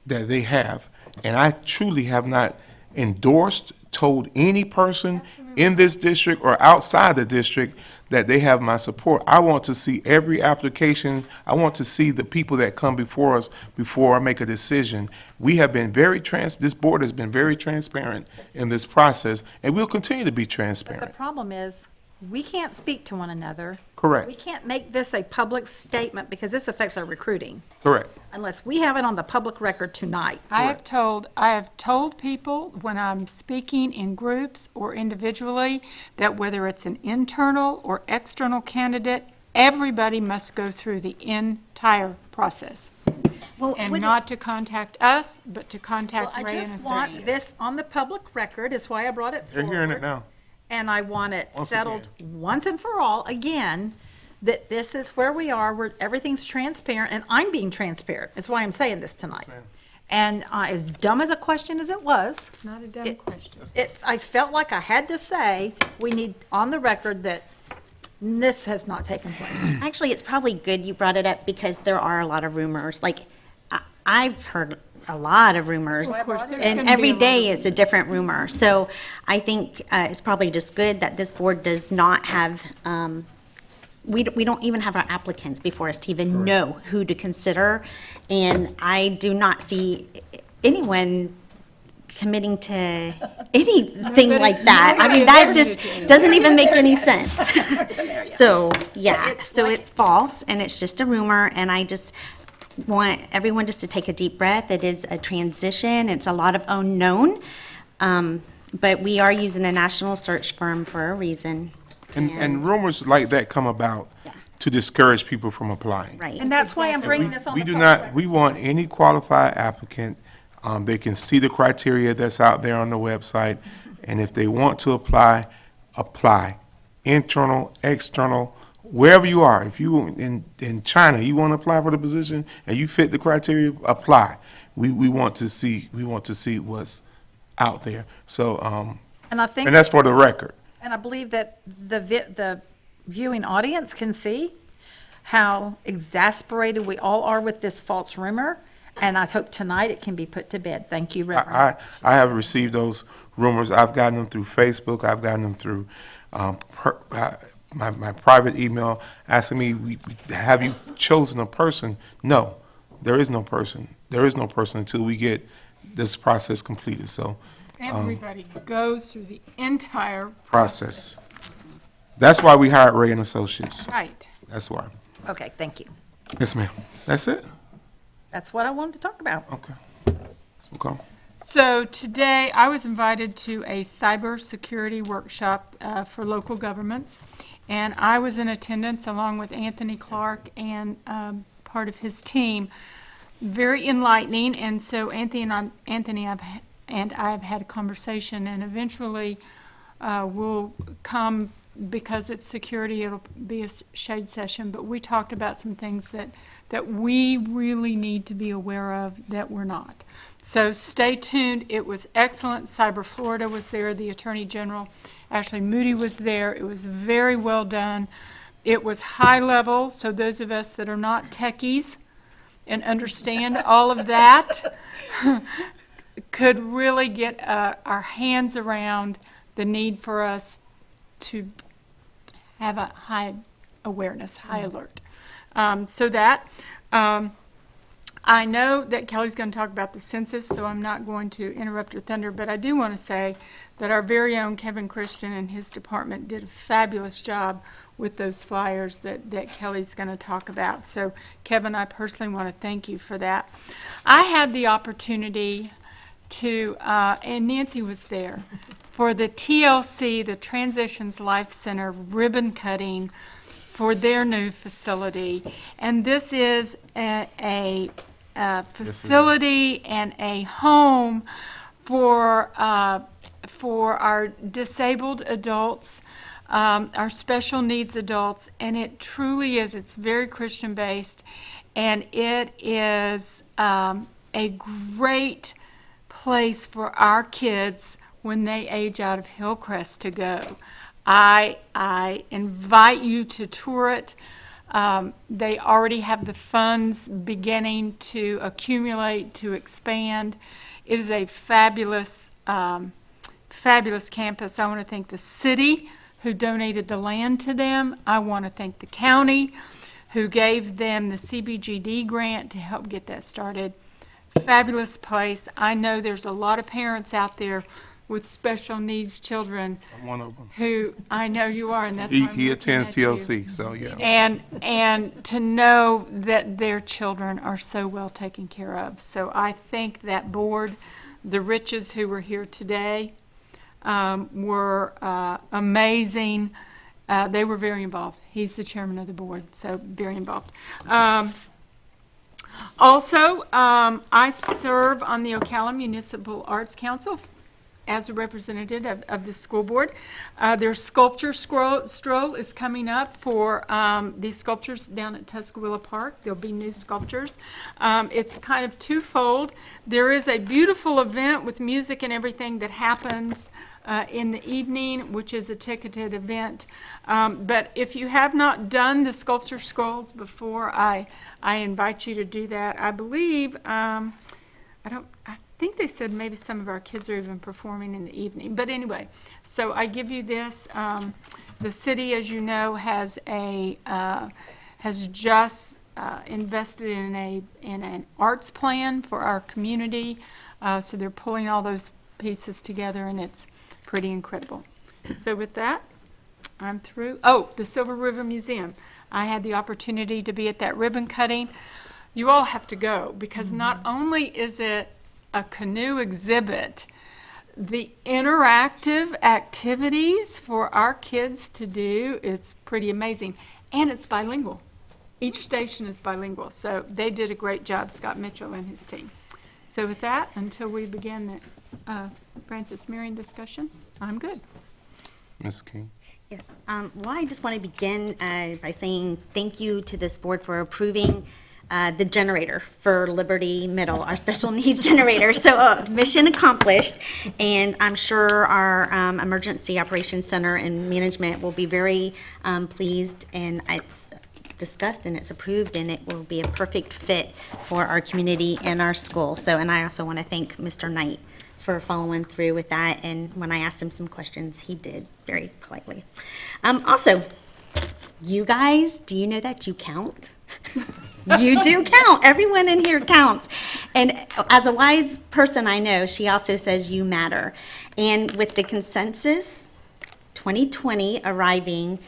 S1: that they have. And I truly have not endorsed, told any person in this district or outside the district that they have my support. I want to see every application. I want to see the people that come before us before I make a decision. We have been this board has been very transparent in this process, and we'll continue to be
S13: The
S1: transparent.
S13: problem is, we can't speak to one another.
S1: Correct.
S13: We can't make this a public statement because this affects our recruiting,
S1: Correct.
S13: unless we have it on the public record tonight.
S19: I have told people when I'm speaking in groups or individually that whether it's an internal or external candidate, everybody must go through the entire process.
S2: Well,
S19: And
S2: would it-
S19: not to contact us, but to
S13: Well,
S19: contact
S13: I
S19: Ray and
S13: just want
S19: Associates.
S13: this on the public record, is why I brought it
S1: They're
S13: forward.
S1: hearing it now.
S13: And I want it
S1: Once
S13: settled once and for all, again, that this is where we are, where everything's transparent, and I'm being transparent, is why I'm saying this tonight.
S1: ma'am.
S13: And as dumb as a question as it was,
S19: It's not a dumb question.
S13: I felt like I had to say, we need on the record that this has not taken place.
S2: Actually, it's probably good you brought it up because there are a lot of rumors. Like, I've heard a lot of rumors.
S19: Of course, there's
S2: And
S19: gonna be
S2: every
S19: a lot
S2: day
S19: of
S2: it's a different rumor. So I think it's probably just good that this board does not have we don't even have our applicants before us to even know who to consider. And I do not see anyone committing to anything like that. I mean, that just doesn't even make any sense. So, yeah, so it's false, and it's just a rumor, and I just want everyone just to take a deep breath. It is a transition, it's a lot of unknown, but we are using a national search firm for a reason.
S1: And rumors like that come about to discourage people from applying.
S2: Right.
S13: And that's why I'm bringing this on
S1: We
S13: the
S1: do
S13: public
S1: not, we want any qualified applicant, they can see the criteria that's out there on the website, and if they want to apply, apply. Internal, external, wherever you are. If you in China, you want to apply for the position and you fit the criteria, apply. We want to see what's out there. So
S13: And I think,
S1: and that's for the record.
S13: and I believe that the viewing audience can see how exasperated we all are with this false rumor, and I hope tonight it can be put to bed. Thank you, Reverend.
S1: I have received those rumors. I've gotten them through Facebook. I've gotten them through my private email asking me, have you chosen a person? No, there is no person. There is no person until we get this process completed. So
S19: Everybody goes through the entire
S1: process. That's why we hired Ray and Associates.
S19: Right.
S1: That's why.
S13: Okay, thank you.
S1: Yes, ma'am. That's it?
S13: That's what I wanted to talk about.
S1: Okay. Ms. McCall.
S19: So today, I was invited to a cybersecurity workshop for local governments, and I was in attendance along with Anthony Clark and part of his team. Very enlightening, and so Anthony and I have had a conversation, and eventually we'll come, because it's security, it'll be a shade session, but we talked about some things that we really need to be aware of that we're not. So stay tuned. It was excellent. Cyber Florida was there. The Attorney General, Ashley Moody, was there. It was very well done. It was high level, so those of us that are not techies and understand all of that could really get our hands around the need for us to have a high awareness, high alert. I know that Kelly's going to talk about the census, so I'm not going to interrupt her thunder, but I do want to say that our very own Kevin Christian and his department did a fabulous job with those flyers that Kelly's going to talk about. So, Kevin, I personally want to thank you for that. I had the opportunity to, and Nancy was there, for the TLC, the Transitions Life Center ribbon cutting for their new facility. And this is a facility and a home for our disabled adults, our special needs adults, and it truly is. It's very Christian-based, and it is a great place for our kids when they age out of Hillcrest to go. I invite you to tour it. They already have the funds beginning to accumulate, to expand. It is a fabulous, fabulous campus. I want to thank the city who donated the land to them. I want to thank the county who gave them the CBGD grant to help get that started. Fabulous place. I know there's a lot of parents out there with special needs children.
S1: I'm one of them.
S19: Who, I know you are, and that's why I'm
S1: He
S19: looking
S1: attends
S19: at you.
S1: TLC, so yeah.
S19: And to know that their children are so well taken care of. So I think that board, the Riches who were here today, were amazing. They were very involved. He's the chairman of the board, so very involved. Also, I serve on the Ocala Municipal Arts Council as a representative of the school board. Their sculpture stroll is coming up for these sculptures down at Tuscaloosa Park. There'll be new sculptures. It's kind of twofold. There is a beautiful event with music and everything that happens in the evening, which is a ticketed event. But if you have not done the sculpture scrolls before, I invite you to do that. I believe, I I think they said maybe some of our kids are even performing in the evening. But anyway, so I give you this. The city, as you know, has just invested in an arts plan for our community. So they're pulling all those pieces together, and it's pretty incredible. So with that, I'm through. Oh, the Silver River Museum. I had the opportunity to be at that ribbon cutting. You all have to go, because not only is it a canoe exhibit, the interactive activities for our kids to do, it's pretty amazing. And it's bilingual. Each station is bilingual. So they did a great job, Scott Mitchell and his team. So with that, until we begin the Francis Marion discussion, I'm good.
S1: Ms. King?
S2: Yes. Well, I just want to begin by saying thank you to this board for approving the generator for Liberty Middle, our special needs generator. So mission accomplished, and I'm sure our Emergency Operations Center and management will be very pleased, and it's discussed and it's approved, and it will be a perfect fit for our community and our school. So, and I also want to thank Mr. Knight for following through with that, and when I asked him some questions, he did very politely. Also, you guys, do you know that you count? You do count. Everyone in here counts. And as a wise person I know, she also says you matter. And with the consensus 2020 arriving,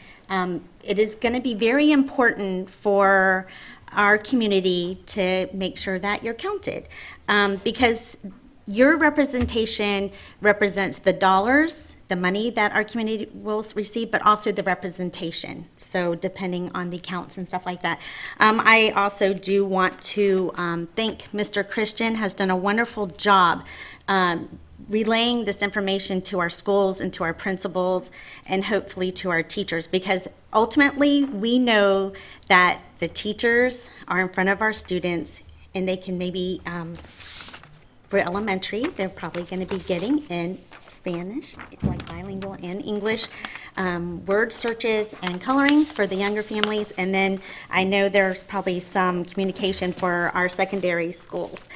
S2: it is going to be very important for our community to make sure that you're counted, because your representation represents the dollars, the money that our community will receive, but also the representation. So depending on the counts and stuff like that. I also do want to thank Mr. Christian, has done a wonderful job relaying this information to our schools and to our principals and hopefully to our teachers, because ultimately we know that the teachers are in front of our students, and they can maybe, for elementary, they're probably going to be getting in Spanish, like bilingual and English, word searches and coloring for the younger families. And then I know there's probably some communication for our secondary schools.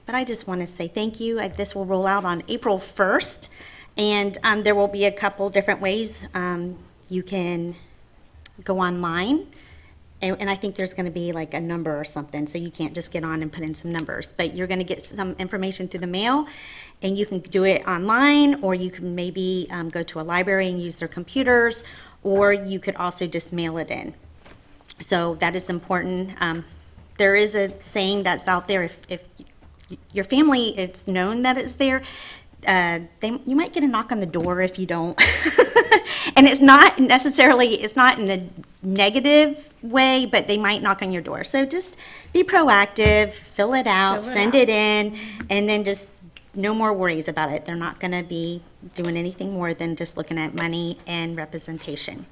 S2: But I just want to say thank you. This will roll out on April 1st, and there will be a couple different ways you can go online. And I think there's going to be like a number or something, so you can't just get on and put in some numbers. But you're going to get some information through the mail, and you can do it online, or you can maybe go to a library and use their computers, or you could also just mail it in. So that is important. There is a saying that's out there, if your family, it's known that it's there, you might get a knock on the door if you don't. And it's not necessarily, it's not in a negative way, but they might knock on your door. So just be proactive, fill it out, send it in, and then just no more worries about it. They're not going to be doing anything more than just looking at money and representation.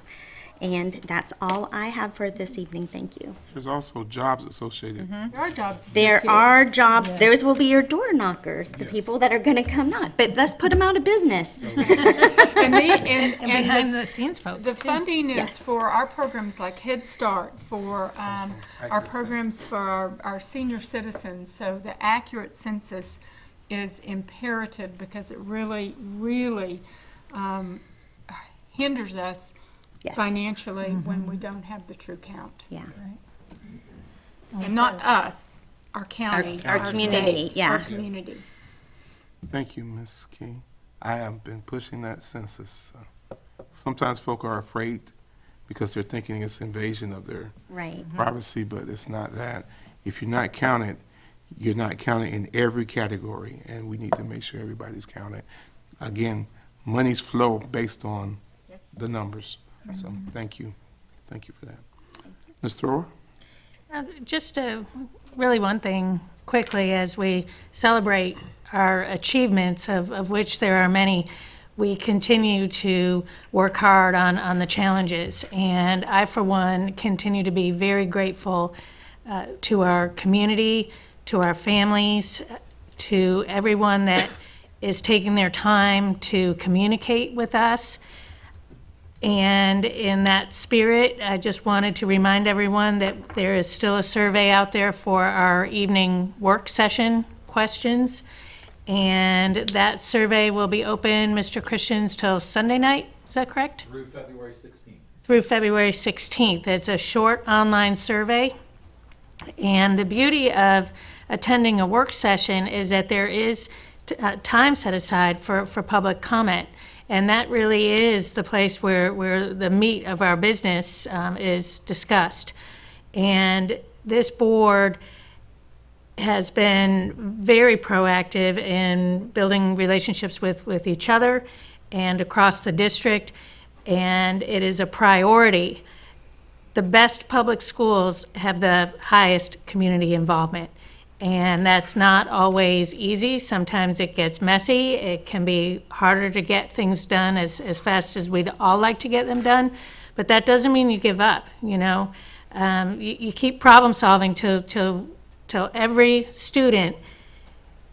S2: And that's all I have for this evening. Thank you.
S1: There's also jobs associated.
S19: There are jobs.
S2: There are jobs. Yes. Those will be your door knockers, the people that are going to come knock. But let's put them out of business.
S19: And
S9: behind the scenes folks.
S19: The funding is for our programs like Head Start, for our programs for our senior citizens. So the accurate census is imperative, because it really, really hinders us financially when we don't have the true count.
S2: Yeah.
S19: Right? And not us, our county.
S2: Our community,
S19: state,
S2: yeah.
S19: Our community.
S1: Thank you, Ms. King. I have been pushing that census. Sometimes folk are afraid because they're thinking it's invasion of their privacy, but it's not that. If you're not counted, you're not counted in every category, and we need to make sure everybody's counted. Again, monies flow based on the numbers. So thank you. Thank you for that. Ms. Thrower?
S9: Just really one thing quickly as we celebrate our achievements, of which there are many. We continue to work hard on the challenges. And I, for one, continue to be very grateful to our community, to our families, to everyone that is taking their time to communicate with us. And in that spirit, I just wanted to remind everyone that there is still a survey out there for our evening work session questions. And that survey will be open, Mr. Christians, till Sunday night, is that correct?
S15: Through February 16th.
S9: Through February 16th. It's a short online survey. And the beauty of attending a work session is that there is time set aside for public comment. And that really is the place where the meat of our business is discussed. And this board has been very proactive in building relationships with each other and across the district, and it is a priority. The best public schools have the highest community involvement, and that's not always easy. Sometimes it gets messy. It can be harder to get things done as fast as we'd all like to get them done, but that doesn't mean you give up, you know. You keep problem solving till every student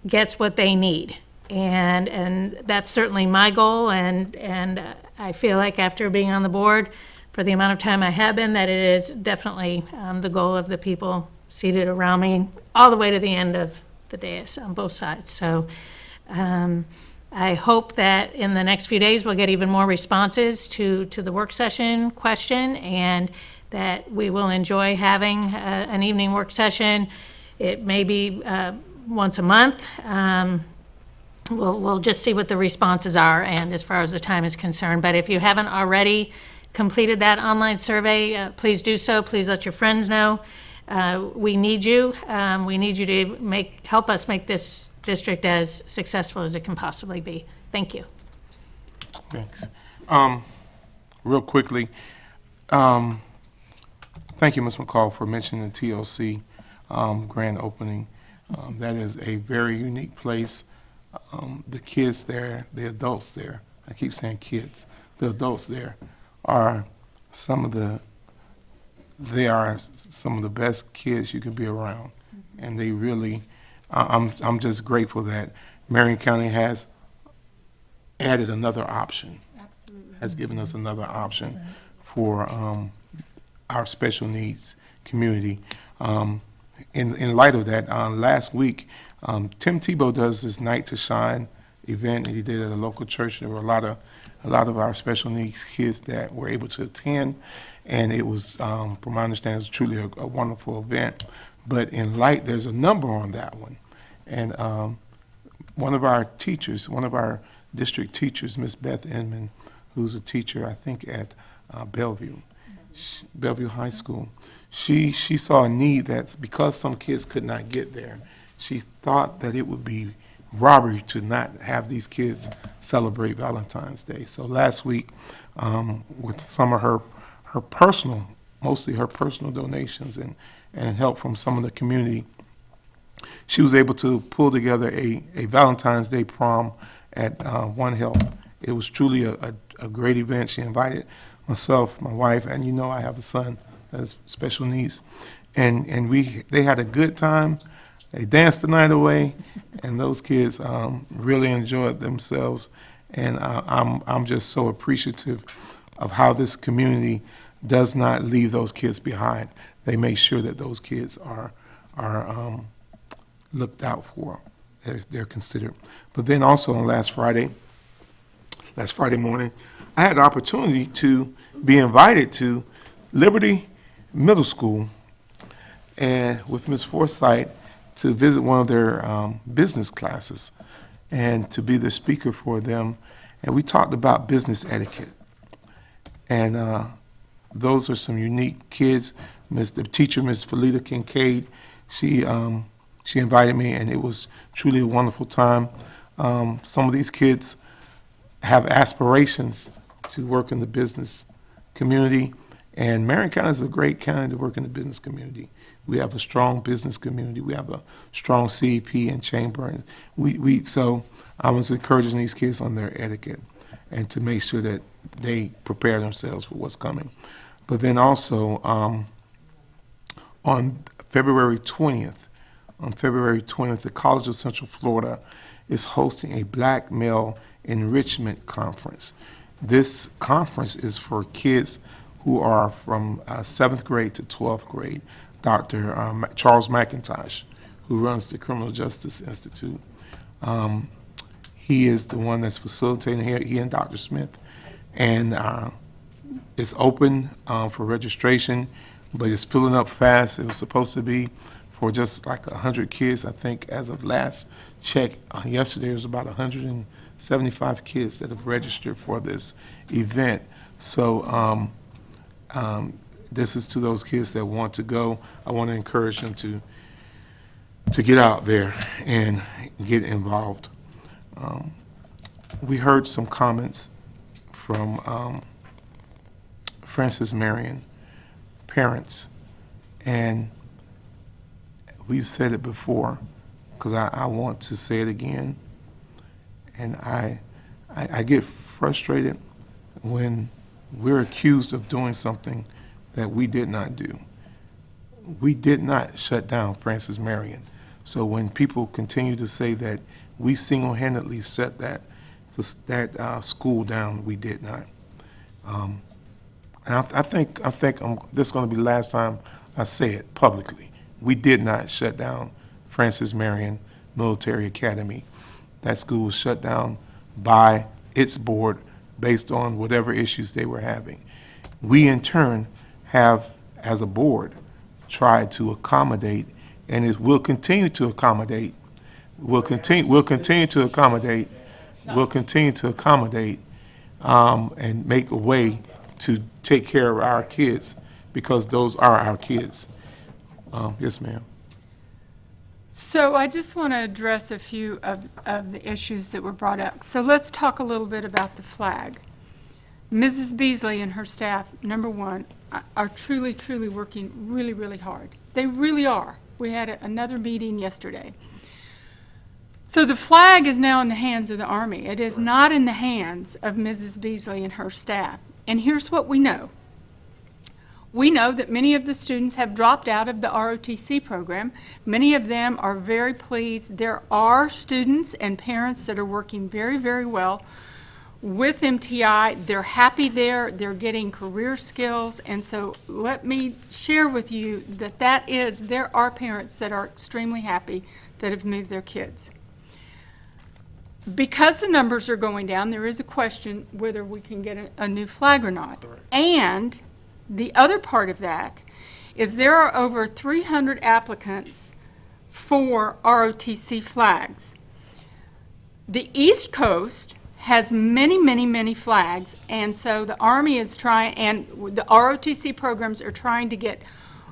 S9: gets what they need. And that's certainly my goal, and I feel like after being on the board for the amount of time I have been, that it is definitely the goal of the people seated around me, all the way to the end of the dais on both sides. So I hope that in the next few days we'll get even more responses to the work session question, and that we will enjoy having an evening work session. It may be once a month. We'll just see what the responses are, and as far as the time is concerned. But if you haven't already completed that online survey, please do so. Please let your friends know. We need you. We need you to help us make this district as successful as it can possibly be. Thank you.
S1: Thanks. Real quickly, thank you, Ms. McCall, for mentioning the TLC grand opening. That is a very unique place. The kids there, the adults there, I keep saying kids, the adults there are some of the best kids you can be around. And they really, I'm just grateful that Marion County has added another option. Absolutely. Has given us another option for our special needs community. In light of that, last week, Tim Tebow does this Night to Shine event that he did at a local church. There were a lot of our special needs kids that were able to attend, and it was, from my understanding, it was truly a wonderful event. But in light, there's a number on that one, and one of our teachers, one of our district teachers, Miss Beth Inman, who's a teacher, I think, at Bellevue High School. She saw a need that because some kids could not get there, she thought that it would be robbery to not have these kids celebrate Valentine's Day. So last week, with some of her personal, mostly her personal donations and help from some of the community, she was able to pull together a Valentine's Day prom at One Health. It was truly a great event. She invited myself, my wife, and you know I have a son that has special needs, and they had a good time. They danced the night away, and those kids really enjoyed themselves. And I'm just so appreciative of how this community does not leave those kids behind. They make sure that those kids are looked out for. They're considered. But then also on last Friday morning, I had the opportunity to be invited to Liberty Middle School and with Ms. Forsythe to visit one of their business classes and to be the speaker for them. And we talked about business etiquette. And those are some unique kids. The teacher, Ms. Felita Kincaid, she invited me, and it was truly a wonderful time. Some of these kids have aspirations to work in the business community, and Marion County is a great county to work in the business community. We have a strong business community. We have a strong CEP and chamber. And so I was encouraging these kids on their etiquette and to make sure that they prepare themselves for what's coming. But then also on February 20th, the College of Central Florida is hosting a Black Male Enrichment Conference. This conference is for kids who are from 7th grade to 12th grade. Dr. Charles McIntosh, who runs the Criminal Justice Institute. He is the one that's facilitating here, he and Dr. Smith. And it's open for registration, but it's filling up fast. It was supposed to be for just like 100 kids, I think, as of last check. Yesterday, there was about 175 kids that have registered for this event. So this is to those kids that want to go. I want to encourage them to get out there and get involved. We heard some comments from Francis Marion parents, and we've said it before, because I want to say it again, and I get frustrated when we're accused of doing something that we did not do. We did not shut down Francis Marion. So when people continue to say that we single-handedly shut that school down, we did not. And I think this is going to be the last time I say it publicly. We did not shut down Francis Marion Military Academy. That school was shut down by its board based on whatever issues they were having. We, in turn, have, as a board, tried to accommodate, and it will continue to accommodate. We'll continue to accommodate. We'll continue to accommodate and make a way to take care of our kids, because those are our kids. Yes, ma'am.
S19: So I just want to address a few of the issues that were brought up. So let's talk a little bit about the flag. Mrs. Beasley and her staff, number one, are truly, truly working really, really hard. They really are. We had another meeting yesterday. So the flag is now in the hands of the Army. It is not in the hands of Mrs. Beasley and her staff. And here's what we know. We know that many of the students have dropped out of the ROTC program. Many of them are very pleased. There are students and parents that are working very, very well with MTI. They're happy there. They're getting career skills. And so let me share with you that there are parents that are extremely happy that have moved their kids. Because the numbers are going down, there is a question whether we can get a new flag or not. And the other part of that is there are over 300 applicants for ROTC flags. The East Coast has many, many, many flags, and so the Army is trying, and the ROTC programs are trying to get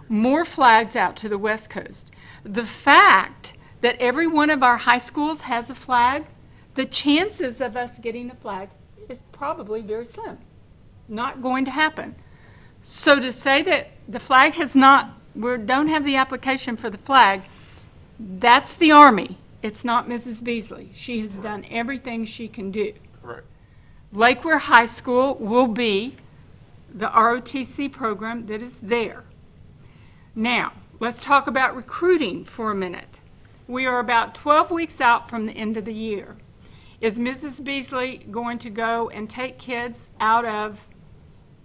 S19: more flags out to the West Coast. The fact that every one of our high schools has a flag, the chances of us getting a flag is probably very slim. Not going to happen. So to say that the flag we don't have the application for the flag, that's the Army. It's not Mrs. Beasley. She has done everything she can do.
S1: Correct.
S19: Lakeware High School will be the ROTC program that is there. Now, let's talk about recruiting for a minute. We are about 12 weeks out from the end of the year. Is Mrs. Beasley going to go and take kids out of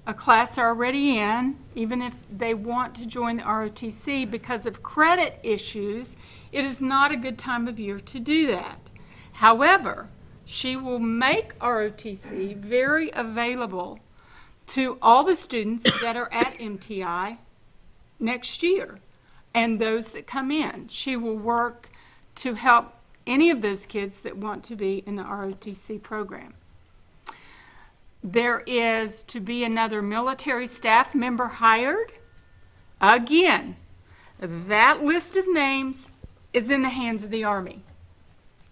S19: a class they're already in, even if they want to join the ROTC? Because of credit issues, it is not a good time of year to do that. However, she will make ROTC very available to all the students that are at MTI next year and those that come in. She will work to help any of those kids that want to be in the ROTC program. There is to be another military staff member hired. Again, that list of names is in the hands of the Army.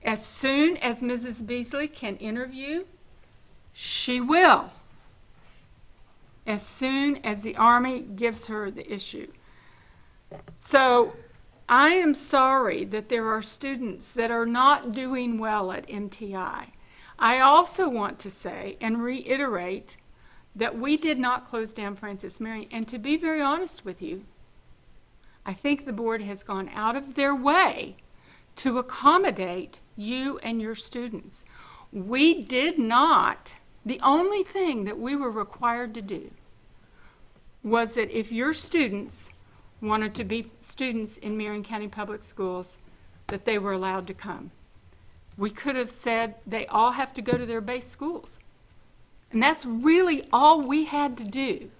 S19: As soon as Mrs. Beasley can interview, she will. As soon as the Army gives her the issue. So I am sorry that there are students that are not doing well at MTI. I also want to say and reiterate that we did not close down Francis Marion. And to be very honest with you, I think the board has gone out of their way to accommodate you and your students. We did not, the only thing that we were required to do was that if your students wanted to be students in Marion County Public Schools, that they were allowed to come. We could have said they all have to go to their base schools. And that's really all we had to do.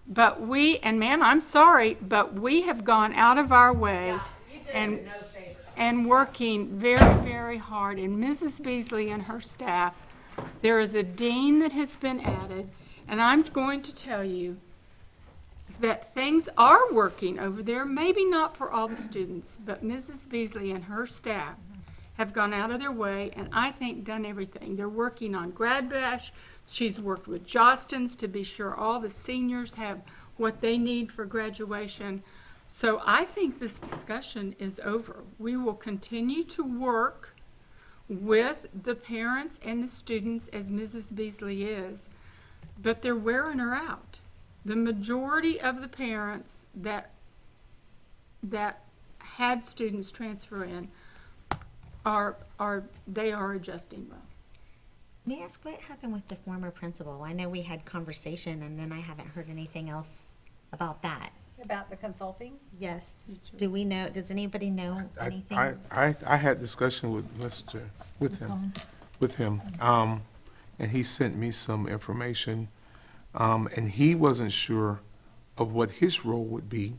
S19: But and ma'am, I'm sorry, but we have gone out of our way and working very, very hard. And Mrs. Beasley and her staff, there is a dean that has been added, and I'm going to tell you that things are working over there, maybe not for all the students, but Mrs. Beasley and her staff have gone out of their way and I think done everything. They're working on Grad Bash. She's worked with Jostens to be sure all the seniors have what they need for graduation. So I think this discussion is over. We will continue to work with the parents and the students as Mrs. Beasley is, but they're wearing her out. The majority of the parents that had students transfer in are adjusting well.
S2: May I ask what happened with the former principal? I know we had conversation and then I haven't heard anything else about that.
S13: About the consulting?
S2: Yes. Do we know, does anybody know anything?
S1: I had discussion with him, and he sent me some information, and he wasn't sure of what his role would be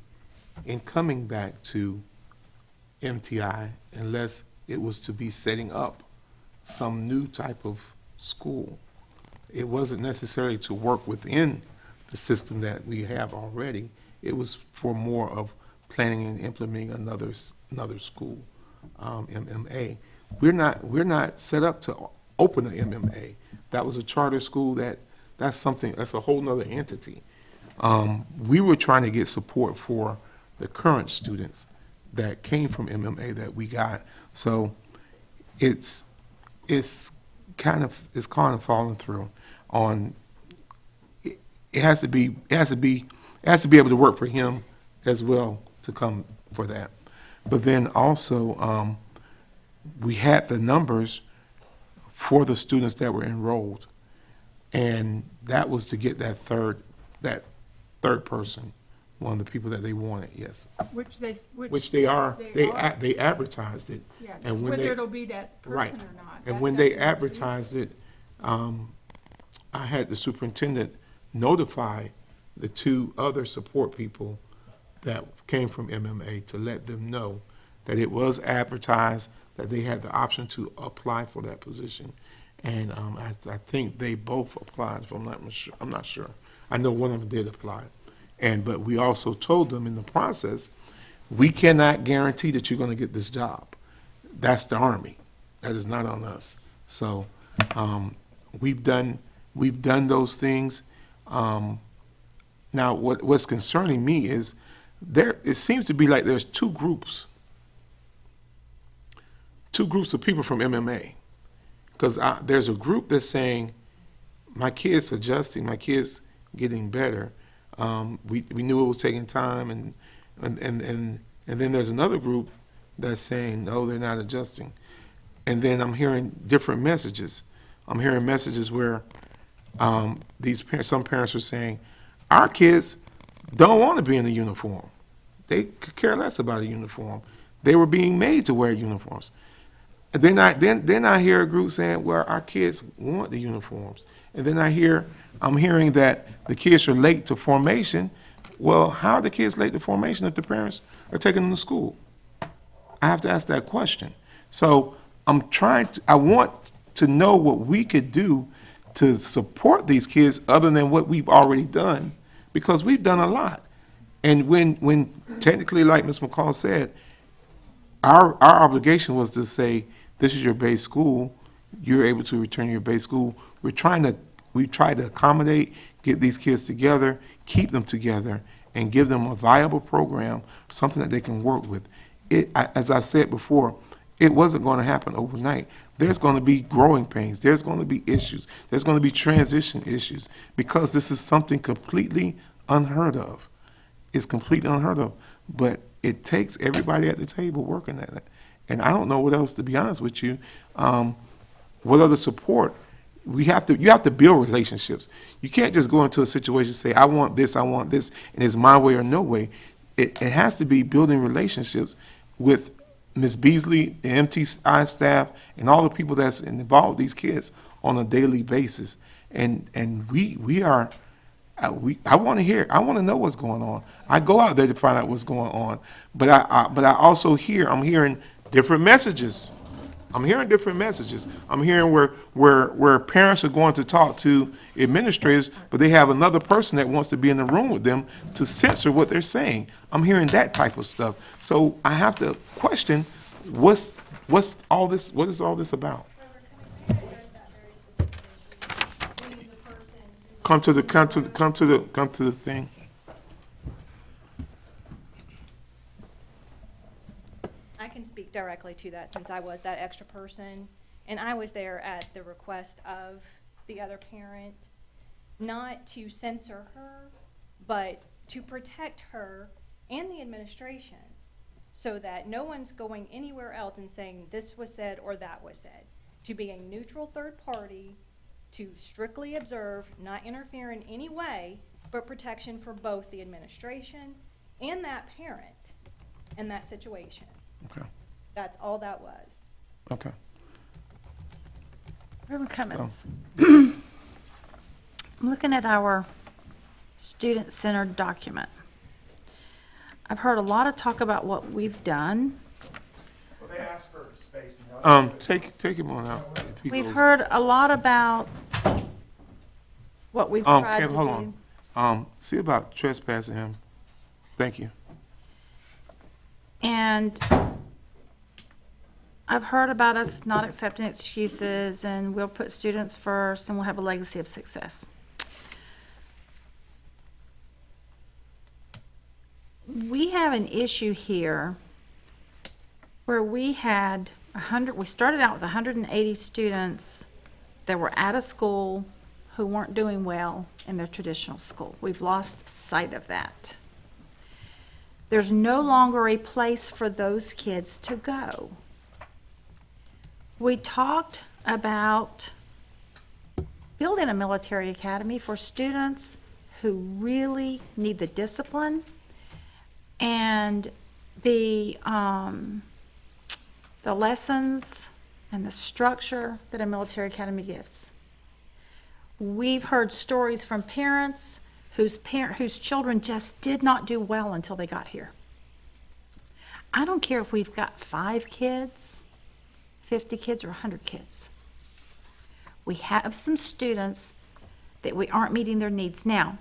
S1: in coming back to MTI unless it was to be setting up some new type of school. It wasn't necessarily to work within the system that we have already. It was for more of planning and implementing another school, MMA. We're not set up to open an MMA. That was a charter school. That's a whole nother entity. We were trying to get support for the current students that came from MMA that we got. So it's kind of falling through on. It has to be able to work for him as well to come for that. But then also, we had the numbers for the students that were enrolled, and that was to get that third person, one of the people that they wanted. Yes.
S19: Which they
S1: advertised it.
S19: Yeah.
S1: And when
S19: whether it'll be that person
S1: right.
S19: or not.
S1: And when they advertised it, I had the superintendent notify the two other support people that came from MMA to let them know that it was advertised, that they had the option to apply for that position. And I think they both applied, if I'm not sure. I know one of them did apply. But we also told them in the process, we cannot guarantee that you're going to get this job. That's the Army. That is not on us. So we've done those things. Now, what's concerning me is it seems to be like there's two groups of people from MMA. Because there's a group that's saying, my kid's adjusting, my kid's getting better. We knew it was taking time, and then there's another group that's saying, no, they're not adjusting. And then I'm hearing different messages. I'm hearing messages where some parents are saying, our kids don't want to be in a uniform. They could care less about a uniform. They were being made to wear uniforms. And then I hear a group saying, well, our kids want the uniforms. And then I'm hearing that the kids are late to formation. Well, how are the kids late to formation if the parents are taking them to school? I have to ask that question. So I want to know what we could do to support these kids other than what we've already done, because we've done a lot. And when technically, like Ms. McCall said, our obligation was to say, this is your base school, you're able to return to your base school. We try to accommodate, get these kids together, keep them together, and give them a viable program, something that they can work with. As I said before, it wasn't going to happen overnight. There's going to be growing pains. There's going to be issues. There's going to be transition issues, because this is something completely unheard of. It's completely unheard of, but it takes everybody at the table working at it. And I don't know what else, to be honest with you. What other support? You have to build relationships. You can't just go into a situation and say, I want this, and it's my way or no way. it has to be building relationships with Ms. Beasley, the MTI staff, and all the people that's involved with these kids on a daily basis. And we are, I want to hear, I want to know what's going on. I go out there to find out what's going on, but I also I'm hearing different messages. I'm hearing different messages. I'm hearing where parents are going to talk to administrators, but they have another person that wants to be in the room with them to censor what they're saying. I'm hearing that type of stuff. So I have to question, what's all this? What is all this about? Come to the thing.
S5: I can speak directly to that since I was that extra person, and I was there at the request of the other parent, not to censor her, but to protect her and the administration so that no one's going anywhere else and saying this was said or that was said. To be a neutral third party, to strictly observe, not interfere in any way, but protection for both the administration and that parent in that situation.
S1: Okay.
S5: That's all that was.
S1: Okay.
S13: Reverend Cummins. I'm looking at our student-centered document. I've heard a lot of talk about what we've done.
S11: Well, they asked for space.
S1: Take him on out. If he
S13: We've
S1: goes.
S13: heard a lot about what we've tried
S1: Kim,
S13: to
S1: hold
S13: do.
S1: on. See about trespassing him. Thank you.
S13: And I've heard about us not accepting excuses, and we'll put students first, and we'll have a legacy of success. We have an issue here where we had we started out with 180 students that were out of school who weren't doing well in their traditional school. We've lost sight of that. There's no longer a place for those kids to go. We talked about building a military academy for students who really need the discipline and the lessons and the structure that a military academy gives. We've heard stories from parents whose children just did not do well until they got here. I don't care if we've got 5 kids, 50 kids, or 100 kids. We have some students that we aren't meeting their needs. Now,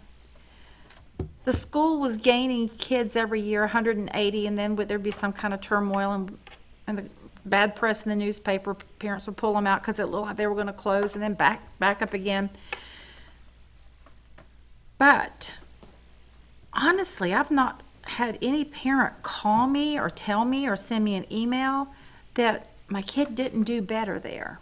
S13: the school was gaining kids every year, 180, and then there'd be some kind of turmoil and the bad press in the newspaper. Parents would pull them out because it looked like they were going to close and then back up again. But honestly, I've not had any parent call me or tell me or send me an email that my kid didn't do better there.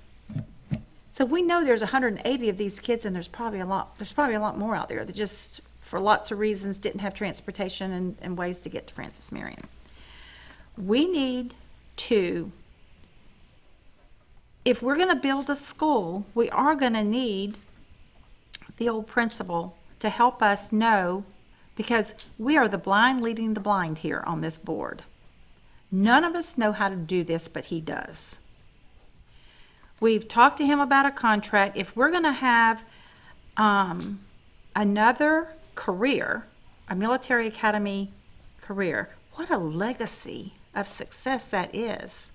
S13: So we know there's 180 of these kids, and there's probably a lot more out there that just, for lots of reasons, didn't have transportation and ways to get to Francis Marion. We need to, if we're going to build a school, we are going to need the old principal to help us know, because we are the blind leading the blind here on this board. None of us know how to do this, but he does. We've talked to him about a contract. If we're going to have another career, a military academy career, what a legacy of success that is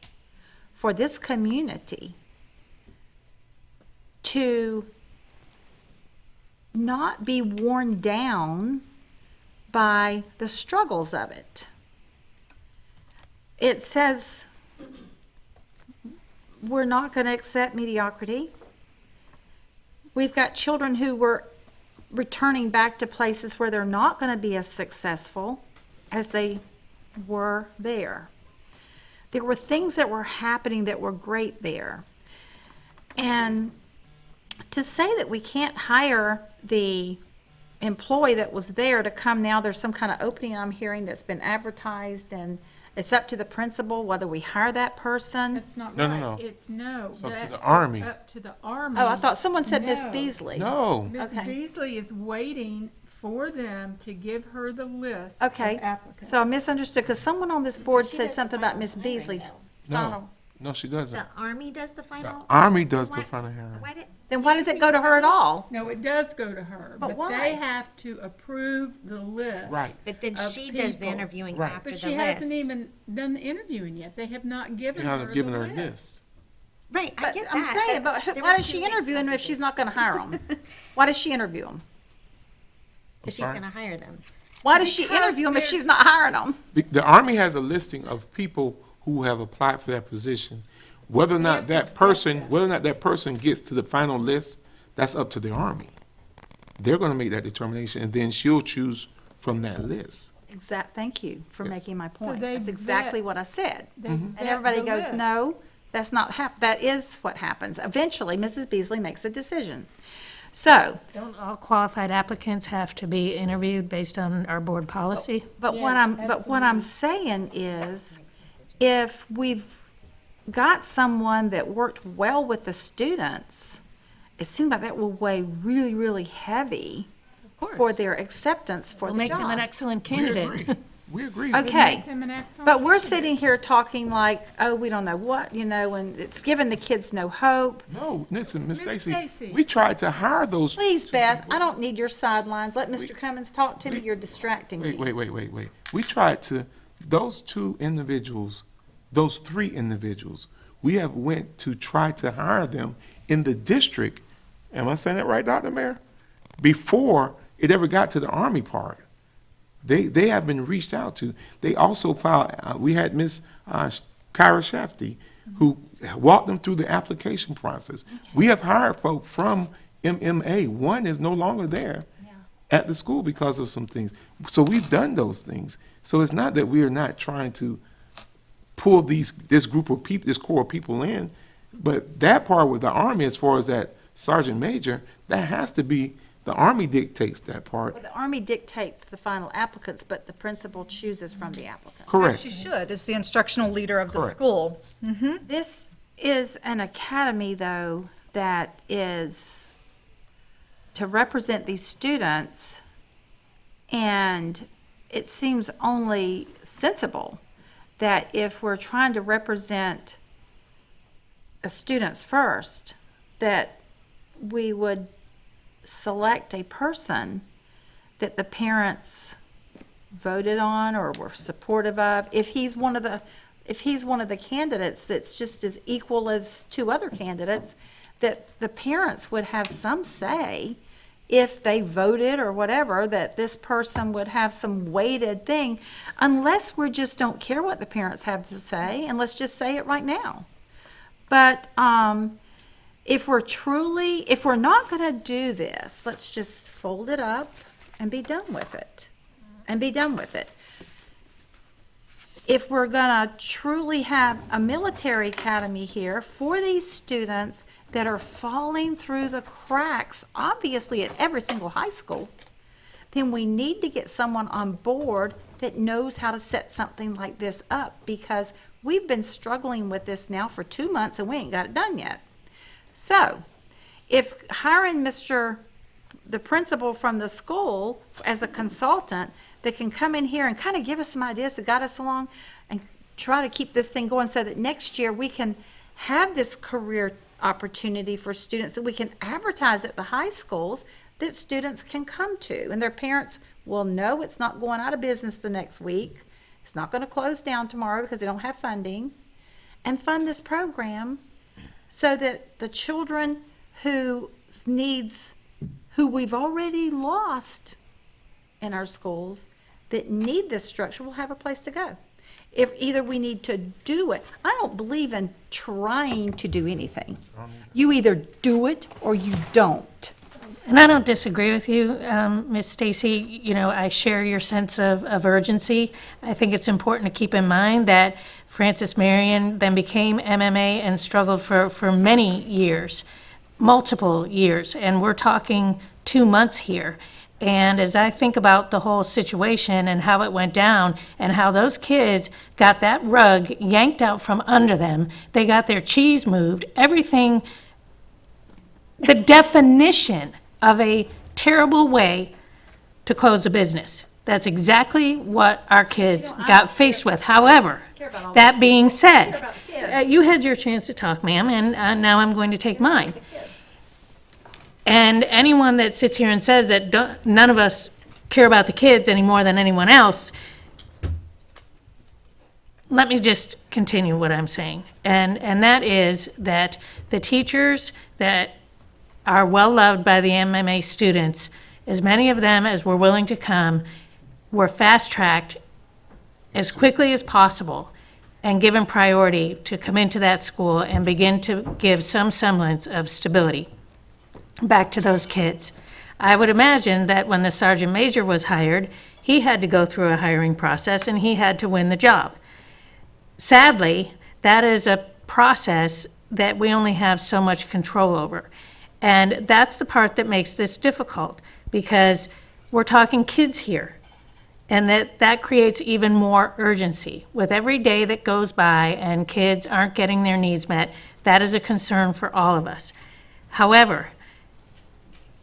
S13: for this community to not be worn down by the struggles of it. It says we're not going to accept mediocrity. We've got children who were returning back to places where they're not going to be as successful as they were there. There were things that were happening that were great there. And to say that we can't hire the employee that was there to come now, there's some kind of opening I'm hearing that's been advertised, and it's up to the principal whether we hire that person.
S19: That's not
S1: No,
S19: right.
S1: no.
S19: It's no.
S1: It's up to
S19: That-
S1: the Army.
S19: It's up to the Army.
S13: Oh, I thought someone said Miss
S19: No.
S13: Beasley.
S1: No.
S19: Ms.
S13: Okay.
S19: Beasley is waiting for them to give her the list
S13: Okay,
S19: of applicants.
S13: so I misunderstood, because someone on this board said something about Miss Beasley.
S1: No, no, she doesn't.
S2: The Army does the
S1: The
S2: final?
S1: Army does the final hearing.
S13: Then why does it go to her at all?
S19: No, it does go to her,
S13: But
S19: but
S13: why?
S19: they have to approve the list.
S1: Right.
S2: But then
S19: of
S2: she does the
S19: people.
S2: interviewing
S1: Right.
S2: after
S19: But
S2: the
S19: she hasn't
S2: list.
S19: even done the interviewing yet. They have not given
S1: You
S19: her
S1: haven't given
S19: the
S1: her a
S19: list.
S1: list.
S2: Right, I
S13: But
S2: get that.
S13: I'm saying, but
S2: there
S13: why
S2: was
S13: does she
S2: 2 mixed
S13: interview them if
S2: messages.
S13: she's not gonna hire them? Why does she interview them?
S2: If she's
S1: sorry?
S2: gonna hire them.
S13: Why does she
S19: Because
S13: interview them if
S19: they're-
S13: she's not hiring them?
S1: The Army has a listing of people who have applied for that position. Whether or not that person gets to the final list, that's up to the Army. They're gonna make that determination, and then she'll choose from that list.
S13: Thank you for
S1: Yes.
S13: making my
S19: So
S13: point.
S19: they
S13: That's exactly
S19: vet-
S13: what I said.
S19: They
S13: And
S19: vet
S13: everybody
S19: the
S13: goes,
S19: list.
S13: no, that's not that is what happens. Eventually, Mrs. Beasley makes a decision. So,
S9: Don't all qualified applicants have to be interviewed based on our board policy?
S13: but what I'm saying is, if we've got someone that worked well with the students, it seems like that will weigh really, really heavy for their acceptance for
S9: We'll
S13: the
S9: make them an
S13: job.
S9: excellent
S1: We
S9: candidate.
S1: agree. We agree.
S13: Okay,
S19: Make them an excellent
S13: but we're
S19: candidate.
S13: sitting here talking like, oh, we don't know what, and it's giving the kids no hope.
S1: No, listen, Miss
S19: Miss
S1: Stacy,
S19: Stacy.
S1: we tried to hire those.
S13: Please, Beth, I don't need your sidelines. Let Mr. Cummins talk to me. You're distracting me.
S1: Wait. We tried to, those 2 individuals, those 3 individuals, we have went to try to hire them in the district. Am I saying that right, Dr. Mayor? Before it ever got to the Army part. They have been reached out to. They also filed, we had Miss Kyra Shafty, who walked them through the application process. We have hired folk from MMA. One is no longer there at the school because of some things. So we've done those things. So it's not that we are not trying to pull this group of people, this core of people in, but that part with the Army, as far as that sergeant major, that has to be, the Army dictates that part.
S13: Well, the Army dictates the final applicants, but the principal chooses from the applicants.
S1: Correct.
S4: As she should, as the instructional leader of the
S1: Correct.
S4: school.
S13: This is an academy, though, that is to represent these students, and it seems only sensible that if we're trying to represent the students first, that we would select a person that the parents voted on or were supportive of. If he's one of the candidates that's just as equal as 2 other candidates, that the parents would have some say if they voted or whatever, that this person would have some weighted thing, unless we just don't care what the parents have to say, and let's just say it right now. But if we're not going to do this, let's just fold it up and be done with it. If we're going to truly have a military academy here for these students that are falling through the cracks, obviously at every single high school, then we need to get someone on board that knows how to set something like this up, because we've been struggling with this now for 2 months and we ain't got it done yet. So, if hiring the principal from the school as a consultant that can come in here and kind of give us some ideas to guide us along and try to keep this thing going so that next year we can have this career opportunity for students that we can advertise at the high schools that students can come to, and their parents will know it's not going out of business the next week. It's not going to close down tomorrow because they don't have funding, and fund this program so that the children who we've already lost in our schools that need this structure will have a place to go. If either we need to do it, I don't believe in trying to do anything. You either do it or you don't.
S9: And I don't disagree with you, Ms. Stacy. I share your sense of urgency. I think it's important to keep in mind that Francis Marion then became MMA and struggled for many years, multiple years, and we're talking 2 months here. And as I think about the whole situation and how it went down and how those kids got that rug yanked out from under them, they got their cheese moved, everything, the definition of a terrible way to close a business. That's exactly what our kids got faced with. However, that being said, you had your chance to talk, ma'am, and now I'm going to take mine. And anyone that sits here and says that none of us care about the kids any more than anyone else, let me just continue what I'm saying. And that is that the teachers that are well-loved by the MMA students, as many of them as were willing to come, were fast-tracked as quickly as possible and given priority to come into that school and begin to give some semblance of stability back to those kids. I would imagine that when the sergeant major was hired, he had to go through a hiring process and he had to win the job. Sadly, that is a process that we only have so much control over. And that's the part that makes this difficult, because we're talking kids here. And that creates even more urgency. With every day that goes by and kids aren't getting their needs met, that is a concern for all of us. However,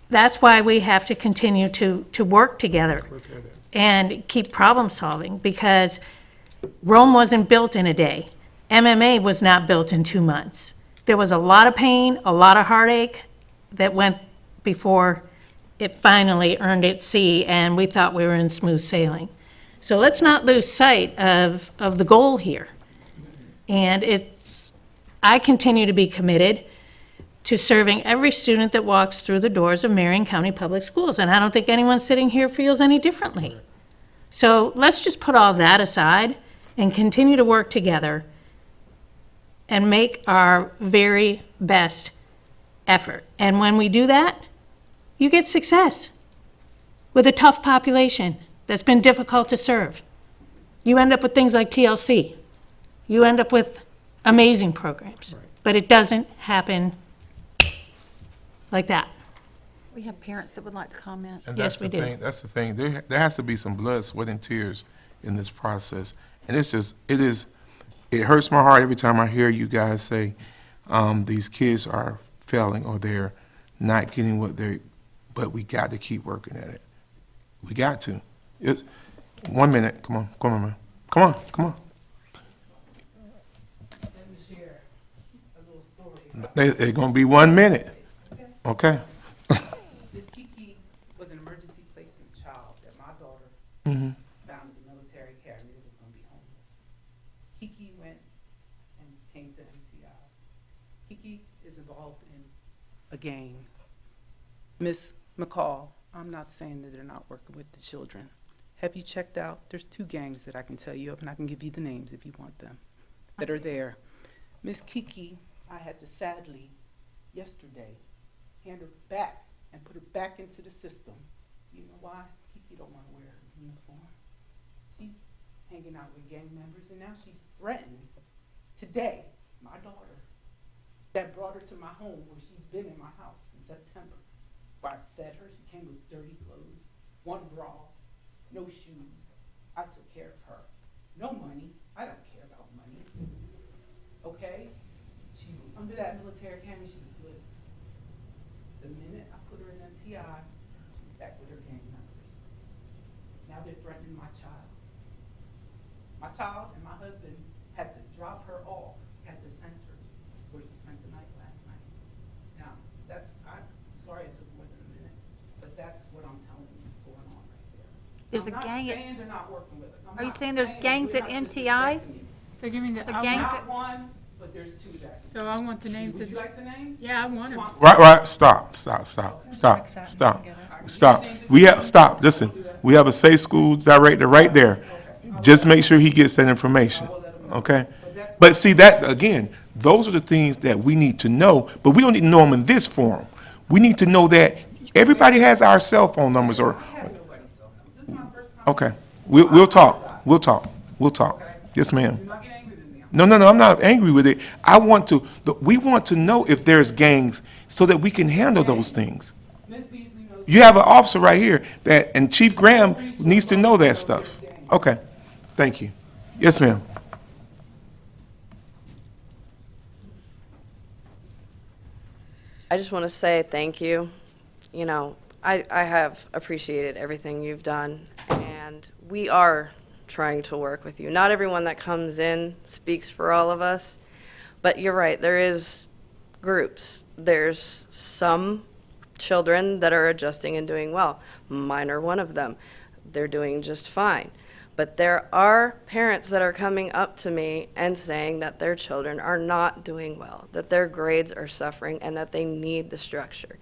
S9: that's why we have to continue to work together and keep problem solving, because Rome wasn't built in a day. MMA was not built in 2 months. There was a lot of pain, a lot of heartache that went before it finally earned its C, and we thought we were in smooth sailing. So let's not lose sight of the goal here. And I continue to be committed to serving every student that walks through the doors of Marion County Public Schools, and I don't think anyone sitting here feels any differently. So let's just put all that aside and continue to work together and make our very best effort. And when we do that, you get success with a tough population that's been difficult to serve. You end up with things like TLC. You end up with amazing programs, but it doesn't happen like that.
S13: We have parents that would like to comment.
S1: And
S9: Yes, we do.
S1: That's the thing. There has to be some blood, sweat, and tears in this process. And it hurts my heart every time I hear you guys say these kids are failing or they're not getting but we got to keep working at it. We got to. 1 minute. Come on, man. Come on. It's going to be 1 minute. Okay.
S10: Miss Kiki was an emergency placement child that my daughter
S1: Mm-hmm.
S10: found at the military academy that was going to be homeless. Kiki went and came to MTI. Kiki is involved in a gang. Miss McCall, I'm not saying that they're not working with the children. Have you checked out? There's 2 gangs that I can tell you of, and I can give you the names if you want them, that are there. Miss Kiki, I had to sadly, yesterday, hand her back and put her back into the system. Do you know why? Kiki don't want to wear her uniform. She's hanging out with gang members, and now she's threatened. Today, my daughter, that brought her to my home, where she's been in my house since September, where I fed her. She came with dirty clothes, 1 bra, no shoes. I took care of her. No money. I don't care about money. Okay? She, under that military academy, she was good. The minute I put her in MTI, she's back with her gang members. Now they're threatening my child. My child and my husband had to drop her off at the centers where she spent the night last night. Now, I'm sorry it took more than a minute, but that's what I'm telling you is going on right there.
S13: There's
S10: I'm
S13: a gang
S10: not
S13: at-
S10: saying they're not working with us. I'm
S13: Are you
S10: not
S13: saying there's
S10: saying
S13: gangs
S10: we're
S13: at
S10: not
S13: MTI?
S10: disrespecting you.
S19: So give me the,
S13: The
S19: I
S13: gangs
S19: want-
S10: Not one, but there's 2 that.
S19: so I want the names
S10: Would
S19: of,
S10: you like the names?
S19: yeah, I want them.
S1: Right. Stop. Stop. Listen, we have a safe school director right there. Just make sure he gets that information, okay? But see, those are the things that we need to know, but we don't need to know them in this forum. We need to know that everybody has our cell phone numbers okay. We'll talk. Yes, ma'am. No, I'm not angry with it. We want to know if there's gangs so that we can handle those things. You have an officer right here and Chief Graham needs to know that stuff. Okay, thank you. Yes, ma'am.
S6: I just want to say thank you. I have appreciated everything you've done, and we are trying to work with you. Not everyone that comes in speaks for all of us, but you're right, there is groups. There's some children that are adjusting and doing well. Mine are one of them. They're doing just fine. But there are parents that are coming up to me and saying that their children are not doing well, that their grades are suffering, and that they need the structure.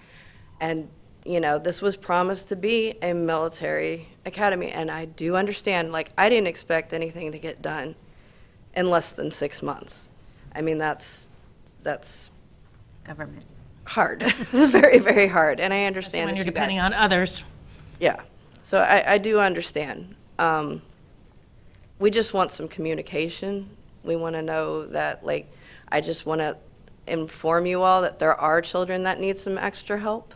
S6: And, you know, this was promised to be a military academy, and I do understand, like, I didn't expect anything to get done in less than 6 months. I mean, that's
S2: Government.
S6: hard. It's very, very hard, and I understand
S9: When
S6: that
S9: you're
S6: you guys-
S9: depending on others.
S6: Yeah, so I do understand. We just want some communication. We want to know that, like, I just want to inform you all that there are children that need some extra help,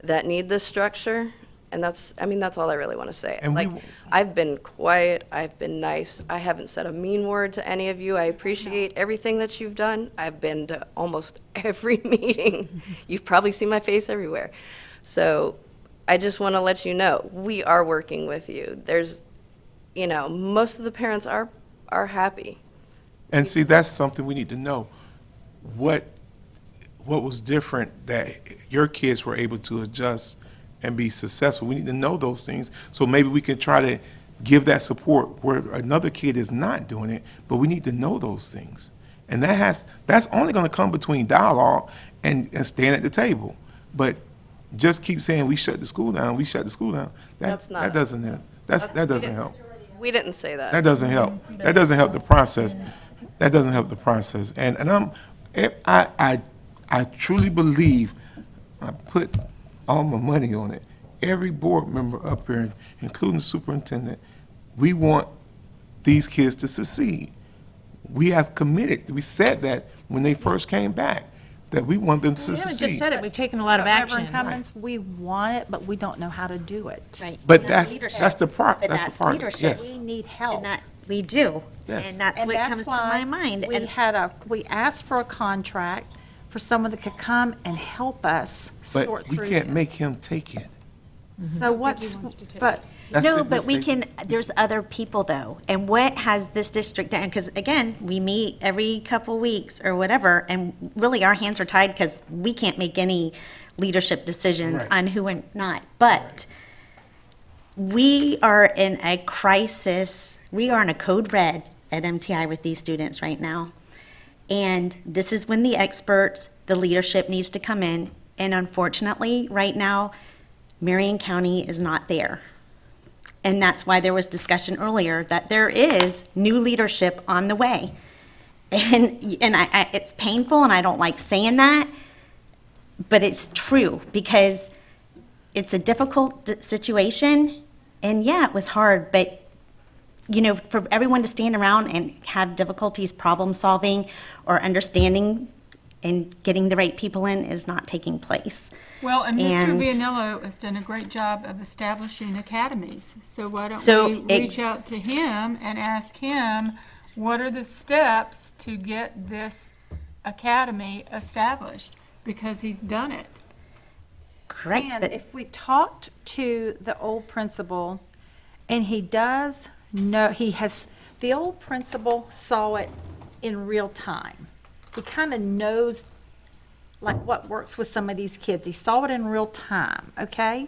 S6: that need this structure, and that's all I really want to say.
S1: And
S6: like, I've been quiet, I've been nice, I haven't said a mean word to any of you. I appreciate everything that you've done. I've been to almost every meeting. You've probably seen my face everywhere. So I just want to let you know, we are working with you. There's, you know, most of the parents are happy.
S1: And see, that's something we need to know. What was different that your kids were able to adjust and be successful? We need to know those things, so maybe we can try to give that support where another kid is not doing it, but we need to know those things. And that's only going to come between dialogue and staying at the table. But just keep saying, we shut the school down, we shut the school down. That doesn't help. That doesn't help.
S6: We didn't say that.
S1: That doesn't help. That doesn't help the process. That doesn't help the process. And I truly believe, I put all my money on it. Every board member up here, including the superintendent, we want these kids to succeed. We have committed. We said that when they first came back, that we want them to
S9: We haven't
S1: succeed.
S9: just said it, we've taken a lot of
S13: Reverend
S9: actions.
S13: Cummins, we want it, but we don't know how to do it.
S2: Right.
S1: But
S2: And
S1: that's the part.
S2: But
S1: That's the part.
S2: leadership.
S1: Yes.
S13: We need help.
S2: And that, we do.
S1: Yes.
S2: And that's what comes to my mind.
S13: We we asked for a contract for someone that could come and help us sort
S1: But
S13: through
S1: we can't
S13: this.
S1: make him take it.
S13: So what's, but
S1: That's
S2: No,
S1: the
S2: but we can,
S1: mistake.
S2: there's other people though. And what has this district done? Because again, we meet every couple weeks or whatever, and really our hands are tied because we can't make any leadership decisions
S1: Right.
S2: on who and not. But we are in a crisis. We are in a code red at MTI with these students right now. And this is when the experts, the leadership needs to come in. And unfortunately, right now, Marion County is not there. And that's why there was discussion earlier that there is new leadership on the way. And it's painful, and I don't like saying that, but it's true because it's a difficult situation. And yeah, it was hard, but you know, for everyone to stand around and have difficulties problem solving or understanding and getting the right people in is not taking place.
S19: Well, and Mr.
S2: And-
S19: Vianello has done a great job of establishing academies. So why don't
S2: So
S19: we reach out to him and ask him, what are the steps to get this academy established? Because he's done it.
S2: Correct.
S13: And
S2: but-
S13: if we talked to the old principal, and he does know, the old principal saw it in real time. He kind of knows like what works with some of these kids. He saw it in real time, okay?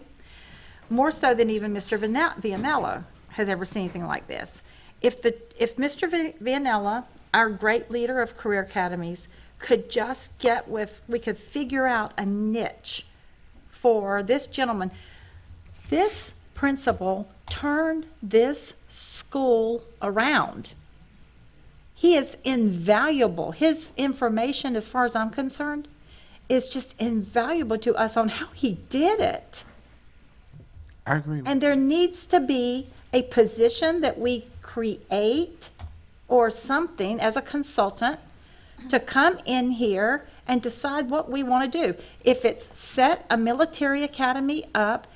S13: More so than even Mr. Vianello has ever seen anything like this. If Mr. Vianella, our great leader of career academies, could just we could figure out a niche for this gentleman. This principal turned this school around. He is invaluable. His information, as far as I'm concerned, is just invaluable to us on how he did it.
S1: I agree.
S13: And there needs to be a position that we create or something as a consultant to come in here and decide what we want to do. If it's set a military academy up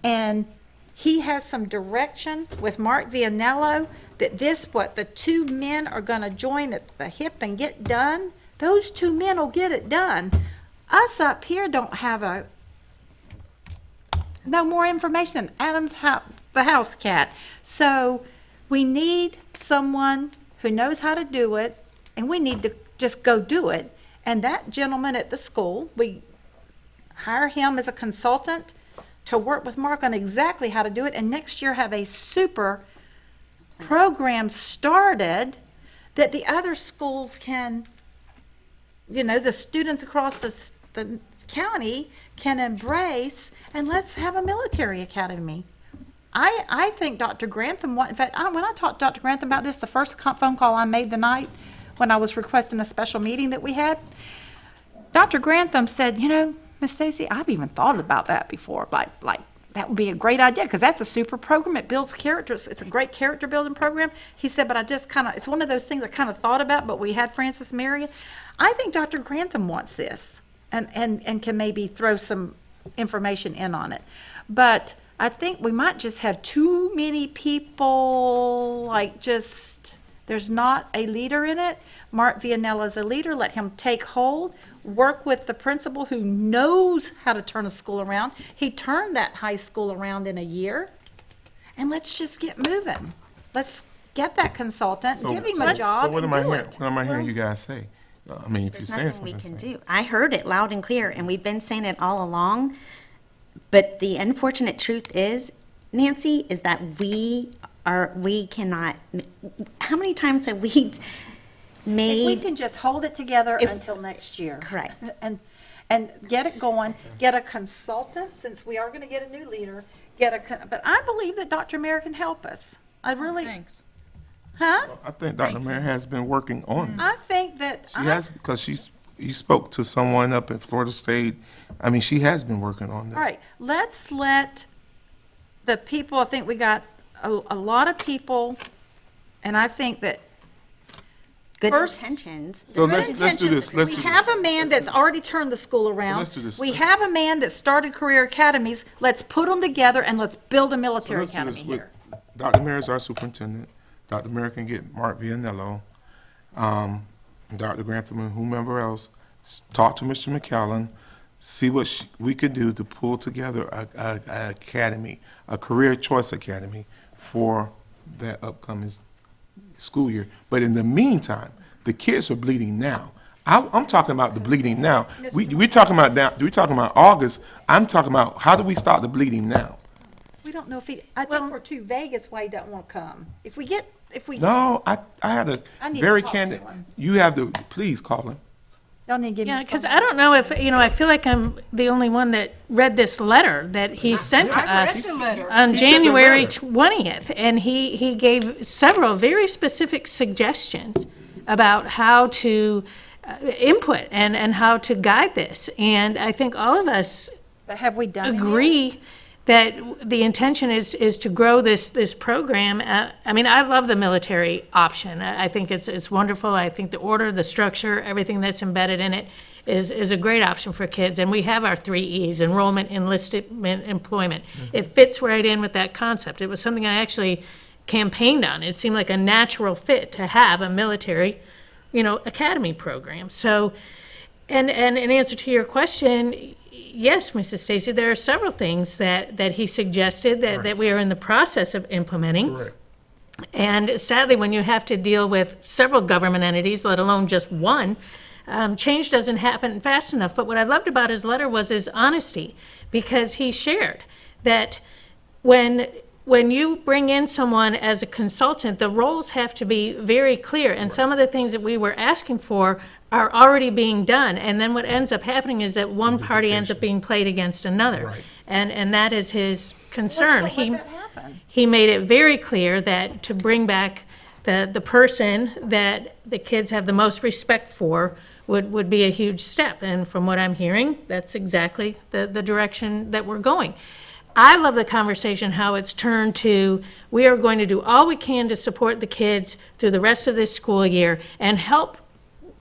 S13: and he has some direction with Mark Vianello that the two men are going to join at the hip and get done, those two men will get it done. Us up here don't have know more information than Adam's the house cat. So we need someone who knows how to do it, and we need to just go do it. And that gentleman at the school, we hire him as a consultant to work with Mark on exactly how to do it, and next year have a super program started that the other schools can, the students across the county can embrace, and let's have a military academy. I think Dr. Grantham, in fact, when I talked to Dr. Grantham about this, the first phone call I made the night when I was requesting a special meeting that we had, Dr. Grantham said, Miss Stacy, I've even thought about that before, like that would be a great idea, because that's a super program. It builds characters. It's a great character building program. He said, but I just it's one of those things I kind of thought about, but we had Francis Marion. I think Dr. Grantham wants this and can maybe throw some information in on it. But I think we might just have too many people, there's not a leader in it. Mark Vianella is a leader. Let him take hold. Work with the principal who knows how to turn a school around. He turned that high school around in a year. And let's just get moving. Let's get that consultant, give him a job,
S1: So what
S13: and
S1: am I
S13: do
S1: hearing,
S13: it.
S1: what am I hearing you guys say? I mean, if you're
S2: There's
S1: saying
S2: nothing we
S1: something,
S2: can
S1: say.
S2: do. I heard it loud and clear, and we've been saying it all along. But the unfortunate truth is, Nancy, is that we cannot, how many times have we
S13: If we
S2: made,
S13: can just hold it together until next year.
S2: Correct.
S13: And get it going, get a consultant, since we are going to get a new leader, but I believe that Dr. Mayer can help us. I really.
S19: Thanks.
S13: Huh?
S1: I think Dr. Mayer has been working on this.
S13: I think that.
S1: She has, because you spoke to someone up in Florida State. I mean, she has been working on this.
S13: All right, let's let the people, I think we got a lot of people, and I think that
S2: good
S13: first-
S2: intentions.
S1: So
S13: good
S1: let's do
S13: intentions.
S1: this. Let's
S13: We
S1: do
S13: have
S1: this.
S13: a man that's already turned the school around.
S1: let's do this.
S13: We
S1: Let's-
S13: have a man that started career academies. Let's put them together and let's build a
S1: So
S13: military
S1: let's do
S13: academy
S1: this with
S13: here.
S1: Dr. Mayer is our superintendent. Dr. Mayer can get Mark Vianello, and Dr. Grantham and whomever else. Talk to Mr. McCallum, see what we could do to pull together an academy, a career choice academy for that upcoming school year. But in the meantime, the kids are bleeding now. I'm talking about the bleeding now. We're talking about August. I'm talking about how do we start the bleeding now?
S13: We don't know if I think we're too vague as why he doesn't want to come. If we.
S1: No, I had a
S13: I need to
S1: very
S13: talk to
S1: candid,
S13: him.
S1: you have to, please call him.
S13: Y'all need to give me.
S9: Yeah, because I don't know if, I feel like I'm the only one that read this letter that he sent to us on
S1: He sent the
S9: January
S1: letter.
S9: 20th, and he gave several very specific suggestions about how to input and how to guide this. And I think all of us
S13: But have we done it yet?
S9: agree that the intention is to grow this program. I mean, I love the military option. I think it's wonderful. I think the order, the structure, everything that's embedded in it is a great option for kids. And we have our 3 E's, enrollment, enlistment, employment. It fits right in with that concept. It was something I actually campaigned on. It seemed like a natural fit to have a military, academy program. So, and in answer to your question, yes, Mrs. Stacy, there are several things that he suggested that we are in the process of implementing.
S1: Correct.
S9: And sadly, when you have to deal with several government entities, let alone just one, change doesn't happen fast enough. But what I loved about his letter was his honesty, because he shared that when you bring in someone as a consultant, the roles have to be very clear. And some of the things that we were asking for are already being done. And then what ends up happening is that one party ends up being played against another.
S1: Right.
S9: And that is his concern.
S13: Let's don't let that happen.
S9: He made it very clear that to bring back the person that the kids have the most respect for would be a huge step. And from what I'm hearing, that's exactly the direction that we're going. I love the conversation, how it's turned to, we are going to do all we can to support the kids through the rest of this school year and help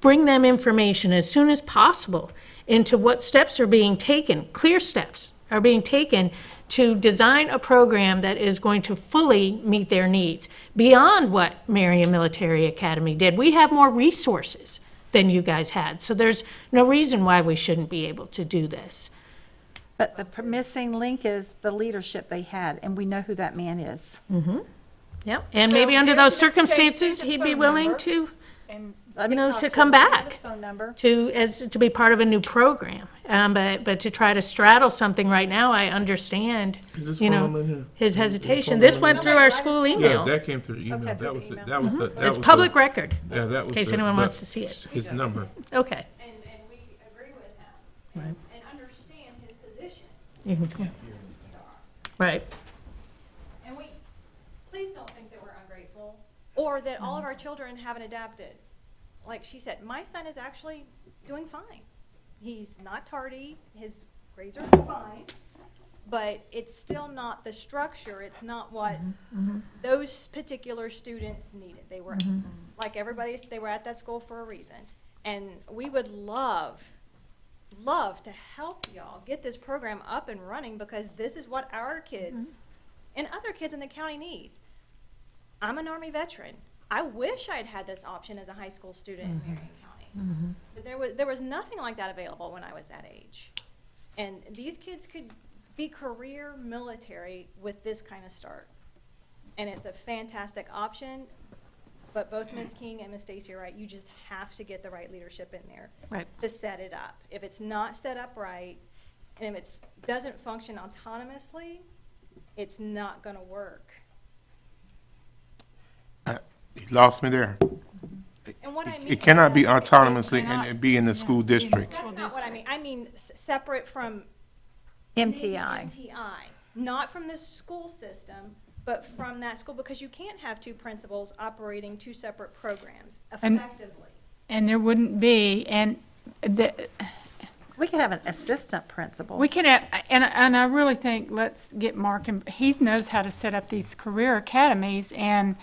S9: bring them information as soon as possible into what steps are being taken, clear steps are being taken to design a program that is going to fully meet their needs beyond what Marion Military Academy did. We have more resources than you guys had, so there's no reason why we shouldn't be able to do this.
S13: But the missing link is the leadership they had, and we know who that man is.
S9: Yep, and
S13: So
S9: maybe under
S13: there's
S9: those
S13: the state
S9: circumstances,
S13: state
S9: he'd be
S13: phone
S9: willing
S13: number.
S9: to,
S13: And
S9: to come back.
S13: Phone number.
S9: To be part of a new program. But to try to straddle something right now, I understand,
S1: Is this
S9: you
S1: phone
S9: know,
S1: number in here?
S9: his
S1: Is this
S9: hesitation.
S1: phone
S9: This
S1: number
S9: went
S1: in
S9: through
S1: here?
S9: our school
S1: Yeah,
S9: email.
S1: that came through email.
S13: Okay,
S1: That was
S13: through
S1: it.
S13: email.
S1: That was the. that
S9: It's
S1: was
S9: public
S1: the-
S9: record,
S1: Yeah, that was
S9: in case
S1: the-
S9: anyone
S1: that-
S9: wants to see it.
S1: His number.
S9: Okay.
S5: And we agree with him
S9: Right.
S5: and understand his position.
S9: Mhm. Right.
S5: And please don't think that we're ungrateful or that all of our children haven't adapted. Like she said, my son is actually doing fine. He's not tardy, his grades are fine, but it's still not the structure, it's not what those particular students needed. They were, like everybody, they were at that school for a reason. And we would love to help y'all get this program up and running because this is what our kids and other kids in the county needs. I'm an Army veteran. I wish I'd had this option as a high school student in Marion County. But there was nothing like that available when I was that age. And these kids could be career military with this kind of start. And it's a fantastic option, but both Ms. King and Ms. Stacy are right. You just have to get the right leadership in there
S9: Right.
S5: to set it up. If it's not set up right, and if it doesn't function autonomously, it's not gonna work.
S1: He lost me there.
S5: And what I mean.
S1: It cannot be
S5: by that-
S1: autonomously and be in the school district.
S5: That's not what I mean. I mean separate from
S13: MTI.
S5: MTI, not from the school system, but from that school, because you can't have two principals operating two separate programs
S19: And-
S5: effectively.
S19: And there wouldn't be, and
S13: We could have an assistant principal.
S19: we can, and I really think, let's get Mark, and he knows how to set up these career academies, and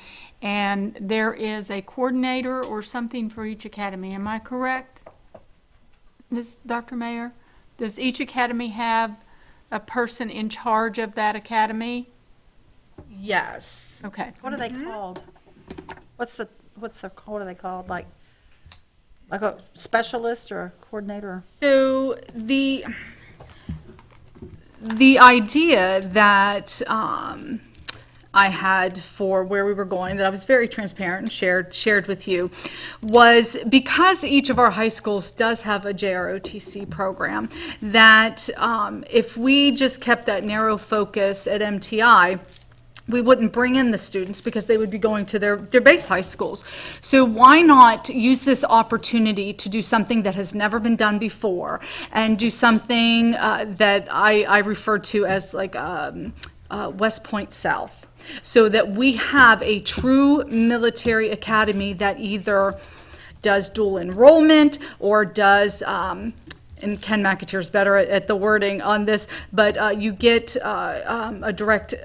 S19: there is a coordinator or something for each academy. Am I correct, Dr. Mayor? Does each academy have a person in charge of that academy?
S12: Yes.
S19: Okay.
S13: What are they called? What are they called? Like a specialist or a coordinator?
S4: So the idea that I had for where we were going, that I was very transparent and shared with you, was because each of our high schools does have a JROTC program, that if we just kept that narrow focus at MTI, we wouldn't bring in the students because they would be going to their base high schools. So why not use this opportunity to do something that has never been done before and do something that I refer to as like West Point South, so that we have a true military academy that either does dual enrollment or does, and Ken McAteer's better at the wording on this, but you get a direct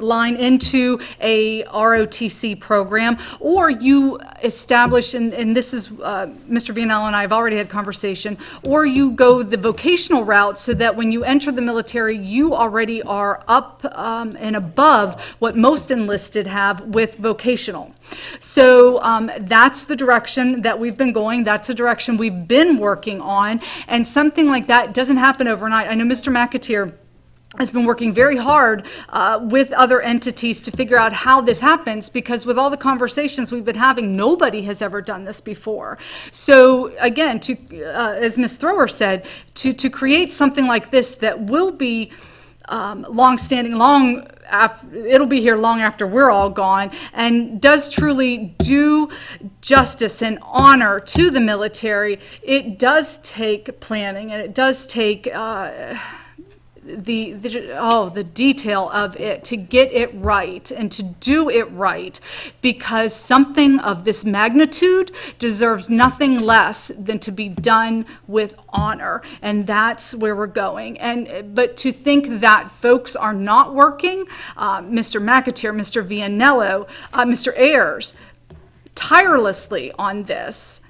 S4: line into a ROTC program, or you establish, and this is, Mr. Vianello and I have already had conversation, or you go the vocational route so that when you enter the military, you already are up and above what most enlisted have with vocational. So that's the direction that we've been going. That's the direction we've been working on. And something like that doesn't happen overnight. I know Mr. McAteer has been working very hard with other entities to figure out how this happens, because with all the conversations we've been having, nobody has ever done this before. So again, as Ms. Thrower said, to create something like this that will be long-standing, it'll be here long after we're all gone, and does truly do justice and honor to the military, it does take planning, and it does take the detail of it to get it right and to do it right, because something of this magnitude deserves nothing less than to be done with honor, and that's where we're going. But to think that folks are not working, Mr. McAteer, Mr. Vianello, Mr. Ayers, tirelessly on this,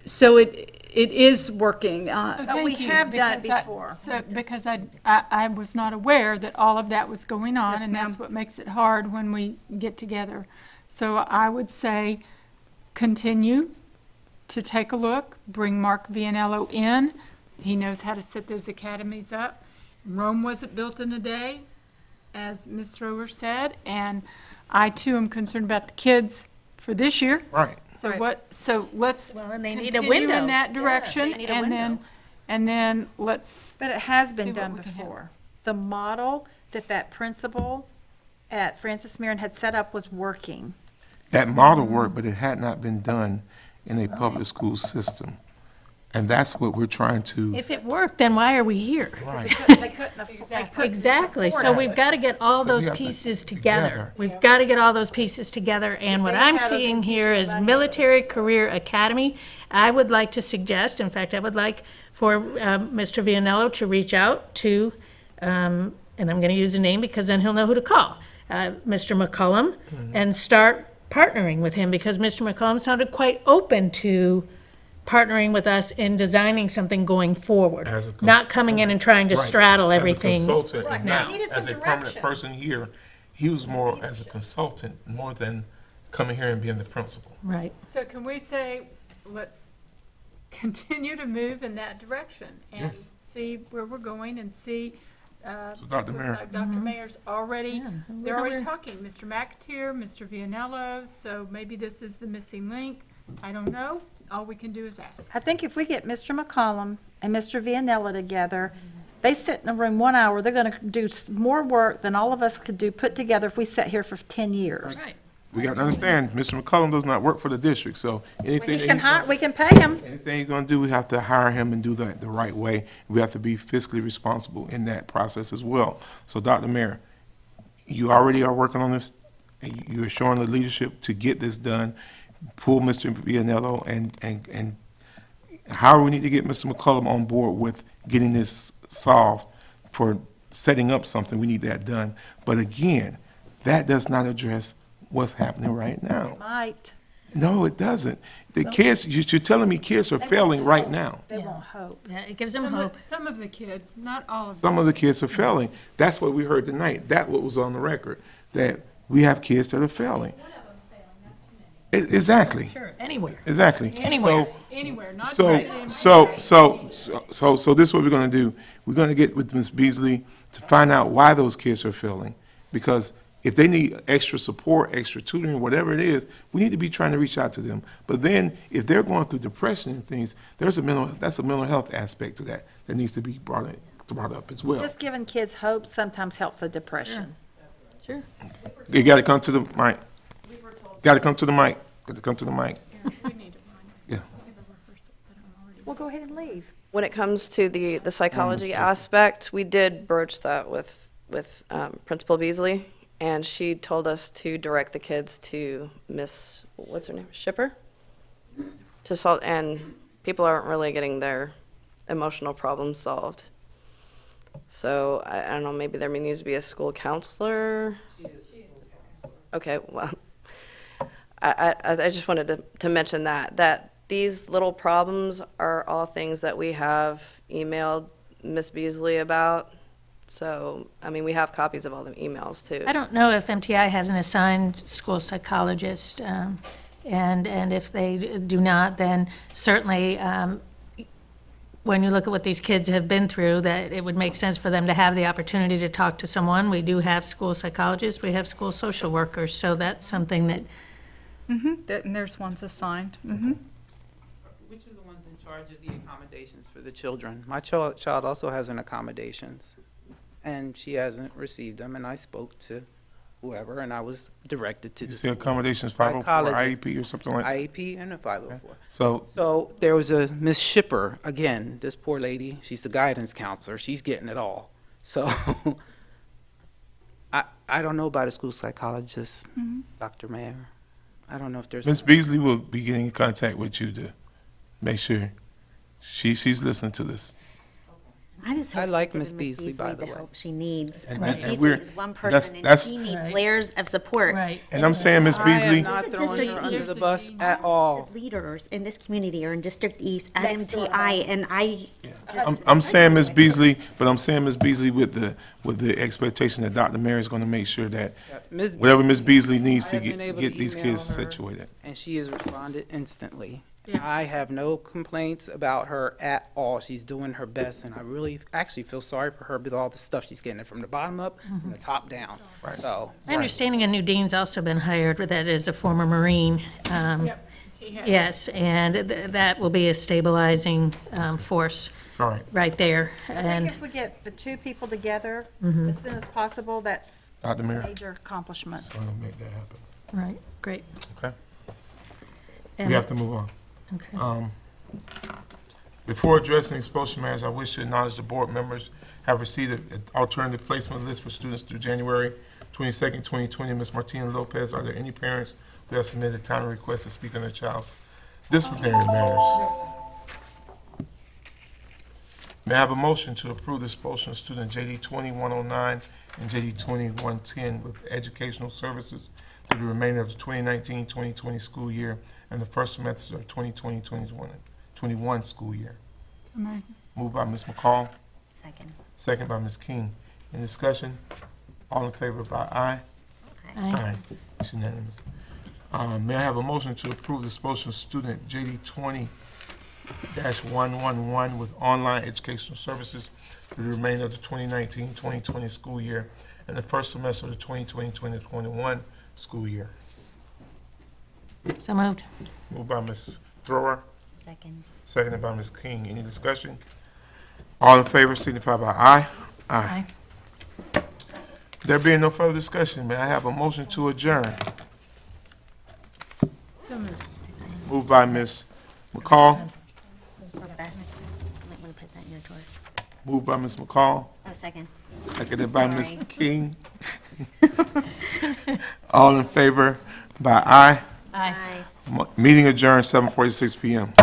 S4: so it is working.
S13: But we have done it before.
S19: Because I was not aware that all of that was going on,
S4: Yes,
S19: and that's
S4: ma'am.
S19: what makes it hard when we get together. So I would say, continue to take a look, bring Mark Vianello in. He knows how to set those academies up. Rome wasn't built in a day, as Ms. Thrower said, and I too am concerned about the kids for this year.
S1: Right.
S19: So let's
S9: Well, and they need a
S19: continue
S9: window.
S19: in that
S9: Yeah,
S19: direction,
S9: they need a
S19: and
S9: window.
S19: then let's.
S13: But it has
S19: See
S13: been
S19: what
S13: done
S19: we can have.
S13: before. The model that principal at Francis Marion had set up was working.
S1: That model worked, but it had not been done in a public school system. And that's what we're trying to,
S9: If it worked, then why are we here?
S1: right.
S13: They couldn't afford.
S9: Exactly, so we've got to get all
S1: So
S9: those
S1: we have to
S9: pieces
S1: together.
S9: together. We've got to get all those pieces together, and what
S13: They
S9: I'm
S13: had a
S9: seeing here is
S13: money.
S9: Military Career Academy. I would like to suggest, in fact, I would like for Mr. Vianello to reach out to, and I'm going to use a name because then he'll know who to call, Mr. McCullum, and start partnering with him, because Mr. McCullum sounded quite open to partnering with us in designing something going forward,
S1: As a
S9: not coming in and trying to
S1: Right.
S9: straddle
S1: As a
S9: everything.
S1: consultant, and
S9: now.
S1: now,
S13: Needed
S1: as
S13: some
S1: a permanent
S13: direction.
S1: person here, he was more as a consultant, more than coming here and being the principal.
S9: Right.
S19: So can we say, let's continue to move in that direction and
S1: Yes.
S19: see where we're going and see.
S1: So, Dr.
S19: looks
S1: Mayor.
S19: like Dr. Mayer's already, they're already
S9: we're-
S19: talking, Mr. McAteer, Mr. Vianello, so maybe this is the missing link. I don't know. All we can do is ask.
S13: I think if we get Mr. McCollum and Mr. Vianella together, they sit in a room 1 hour, they're gonna do more work than all of us could do put together if we sat here for 10 years.
S1: We got to understand, Mr. McCullum does not work for the district, so anything that he's gonna-
S13: We can pay him.
S1: anything he's gonna do, we have to hire him and do that the right way. We have to be fiscally responsible in that process as well. So, Dr. Mayor, you already are working on this, and you're showing the leadership to get this done. Pull Mr. Vianello and how we need to get Mr. McCullum on board with getting this solved for setting up something, we need that done. But again, that does not address what's happening right now.
S13: Might.
S1: No, it doesn't. The kids, you're telling me kids are failing right now.
S13: They won't hope.
S9: Yeah, it gives them hope.
S19: Some of the kids, not all of them.
S1: Some of the kids are failing. That's what we heard tonight. That what was on the record, that we have kids that are failing. Exactly,
S9: Sure, anywhere.
S1: exactly.
S9: Anywhere.
S19: Anywhere, not
S1: So,
S19: directly in-
S1: so this is what we're gonna do. We're gonna get with Ms. Beasley to find out why those kids are failing. Because if they need extra support, extra tutoring, whatever it is, we need to be trying to reach out to them. But then, if they're going through depression and things, that's a mental health aspect to that needs to be brought up as well.
S13: Just giving kids hope sometimes helps the depression.
S9: Sure.
S1: You gotta come to the mic. Gotta come to the mic. Gotta come to the mic. Yeah.
S13: Well, go ahead and leave.
S6: When it comes to the psychology aspect, we did broach that with Principal Beasley, and she told us to direct the kids to Miss, what's her name, Shipper? To solve, and people aren't really getting their emotional problems solved. So, I don't know, maybe there needs to be a school counselor? Okay, well, I just wanted to mention that these little problems are all things that we have emailed Miss Beasley about. So, I mean, we have copies of all the emails too.
S9: I don't know if MTI has an assigned school psychologist, and if they do not, then certainly, when you look at what these kids have been through, that it would make sense for them to have the opportunity to talk to someone. We do have school psychologists, we have school social workers, so that's something that,
S4: And there's ones assigned.
S10: Which are the ones in charge of the accommodations for the children? My child also has an accommodations, and she hasn't received them, and I spoke to whoever, and I was directed to
S1: You
S10: the
S1: say accommodations 504
S10: psychologist.
S1: IEP or something like that?
S10: IEP and a 504.
S1: So,
S10: There was a Miss Shipper, again, this poor lady, she's the guidance counselor, she's getting it all. So, I don't know about a school psychologist, Dr. Mayer. I don't know if there's.
S1: Ms. Beasley will be getting in contact with you to make sure she's listening to this.
S2: I just hope
S10: I like
S2: we
S10: Miss
S2: give
S10: Beasley, by the
S2: the
S10: way.
S2: help she needs.
S1: And-
S2: Miss
S1: and
S2: Beasley
S1: we're-
S2: is one
S1: that's-
S2: person, and
S1: that's-
S2: she needs
S9: Right.
S2: layers of support.
S9: right.
S1: And I'm saying, Ms.
S10: I
S1: Beasley,
S10: am not
S2: This is
S10: throwing
S2: District
S10: her under
S2: East.
S10: the bus at all.
S2: The leaders in this community are in District East at
S13: Next door.
S2: MTI, and I
S1: I'm saying Ms. Beasley, but I'm saying Ms. Beasley with the expectation that Dr. Mary is gonna make sure that
S10: Ms.
S1: whatever Ms. Beasley needs
S10: I
S1: to
S10: have been able
S1: get
S10: to
S1: these
S10: email
S1: kids
S10: her,
S1: situated.
S10: And she has responded instantly. I have no complaints about her at all. She's doing her best, and I really actually feel sorry for her with all the stuff she's getting from the bottom up and the top down.
S1: Right.
S10: So,
S9: My understanding a new dean's also been hired, but that is a former Marine. Yes, and that will be a stabilizing force
S1: All right.
S9: right there.
S13: I
S9: And
S13: think if we get the two people together as soon as possible, that's
S1: Dr.
S13: a
S1: Mayor?
S13: major accomplishment.
S1: So I'll make that happen.
S9: Right, great.
S1: Okay?
S9: And-
S1: We have to move on.
S9: Okay.
S1: Before addressing expulsion matters, I wish to acknowledge the board members have received an alternative placement list for students through January 22nd, 2020. Ms. Martina Lopez, are there any parents who have submitted timely requests to speak on their child's disciplinary matters? May I have a motion to approve the expulsion of student JD 2109 and JD 2110 with educational services through the remainder of the 2019-2020 school year and the first semester of 2020-2021 school year? Moved by Ms. McCall,
S2: Second.
S1: second by Ms. King. In discussion, all in favor by aye?
S9: Aye.
S1: It's unanimous. May I have a motion to approve the expulsion of student JD 20-111 with online educational services through the remainder of the 2019-2020 school year and the first semester of the 2020-2021 school year?
S9: So moved.
S1: Moved by Ms. Thrower,
S2: Second.
S1: seconded by Ms. King. Any discussion? All in favor signify by aye.
S9: Aye.
S1: There being no further discussion, may I have a motion to adjourn?
S19: So moved.
S1: Moved by Ms. McCall,
S2: I might want to put that in your drawer.
S1: moved by Ms. McCall,
S2: Oh, second.
S1: seconded by Ms.
S2: Sorry.
S1: King. All in favor by aye.
S9: Aye.
S1: Meeting adjourned 7:46 PM.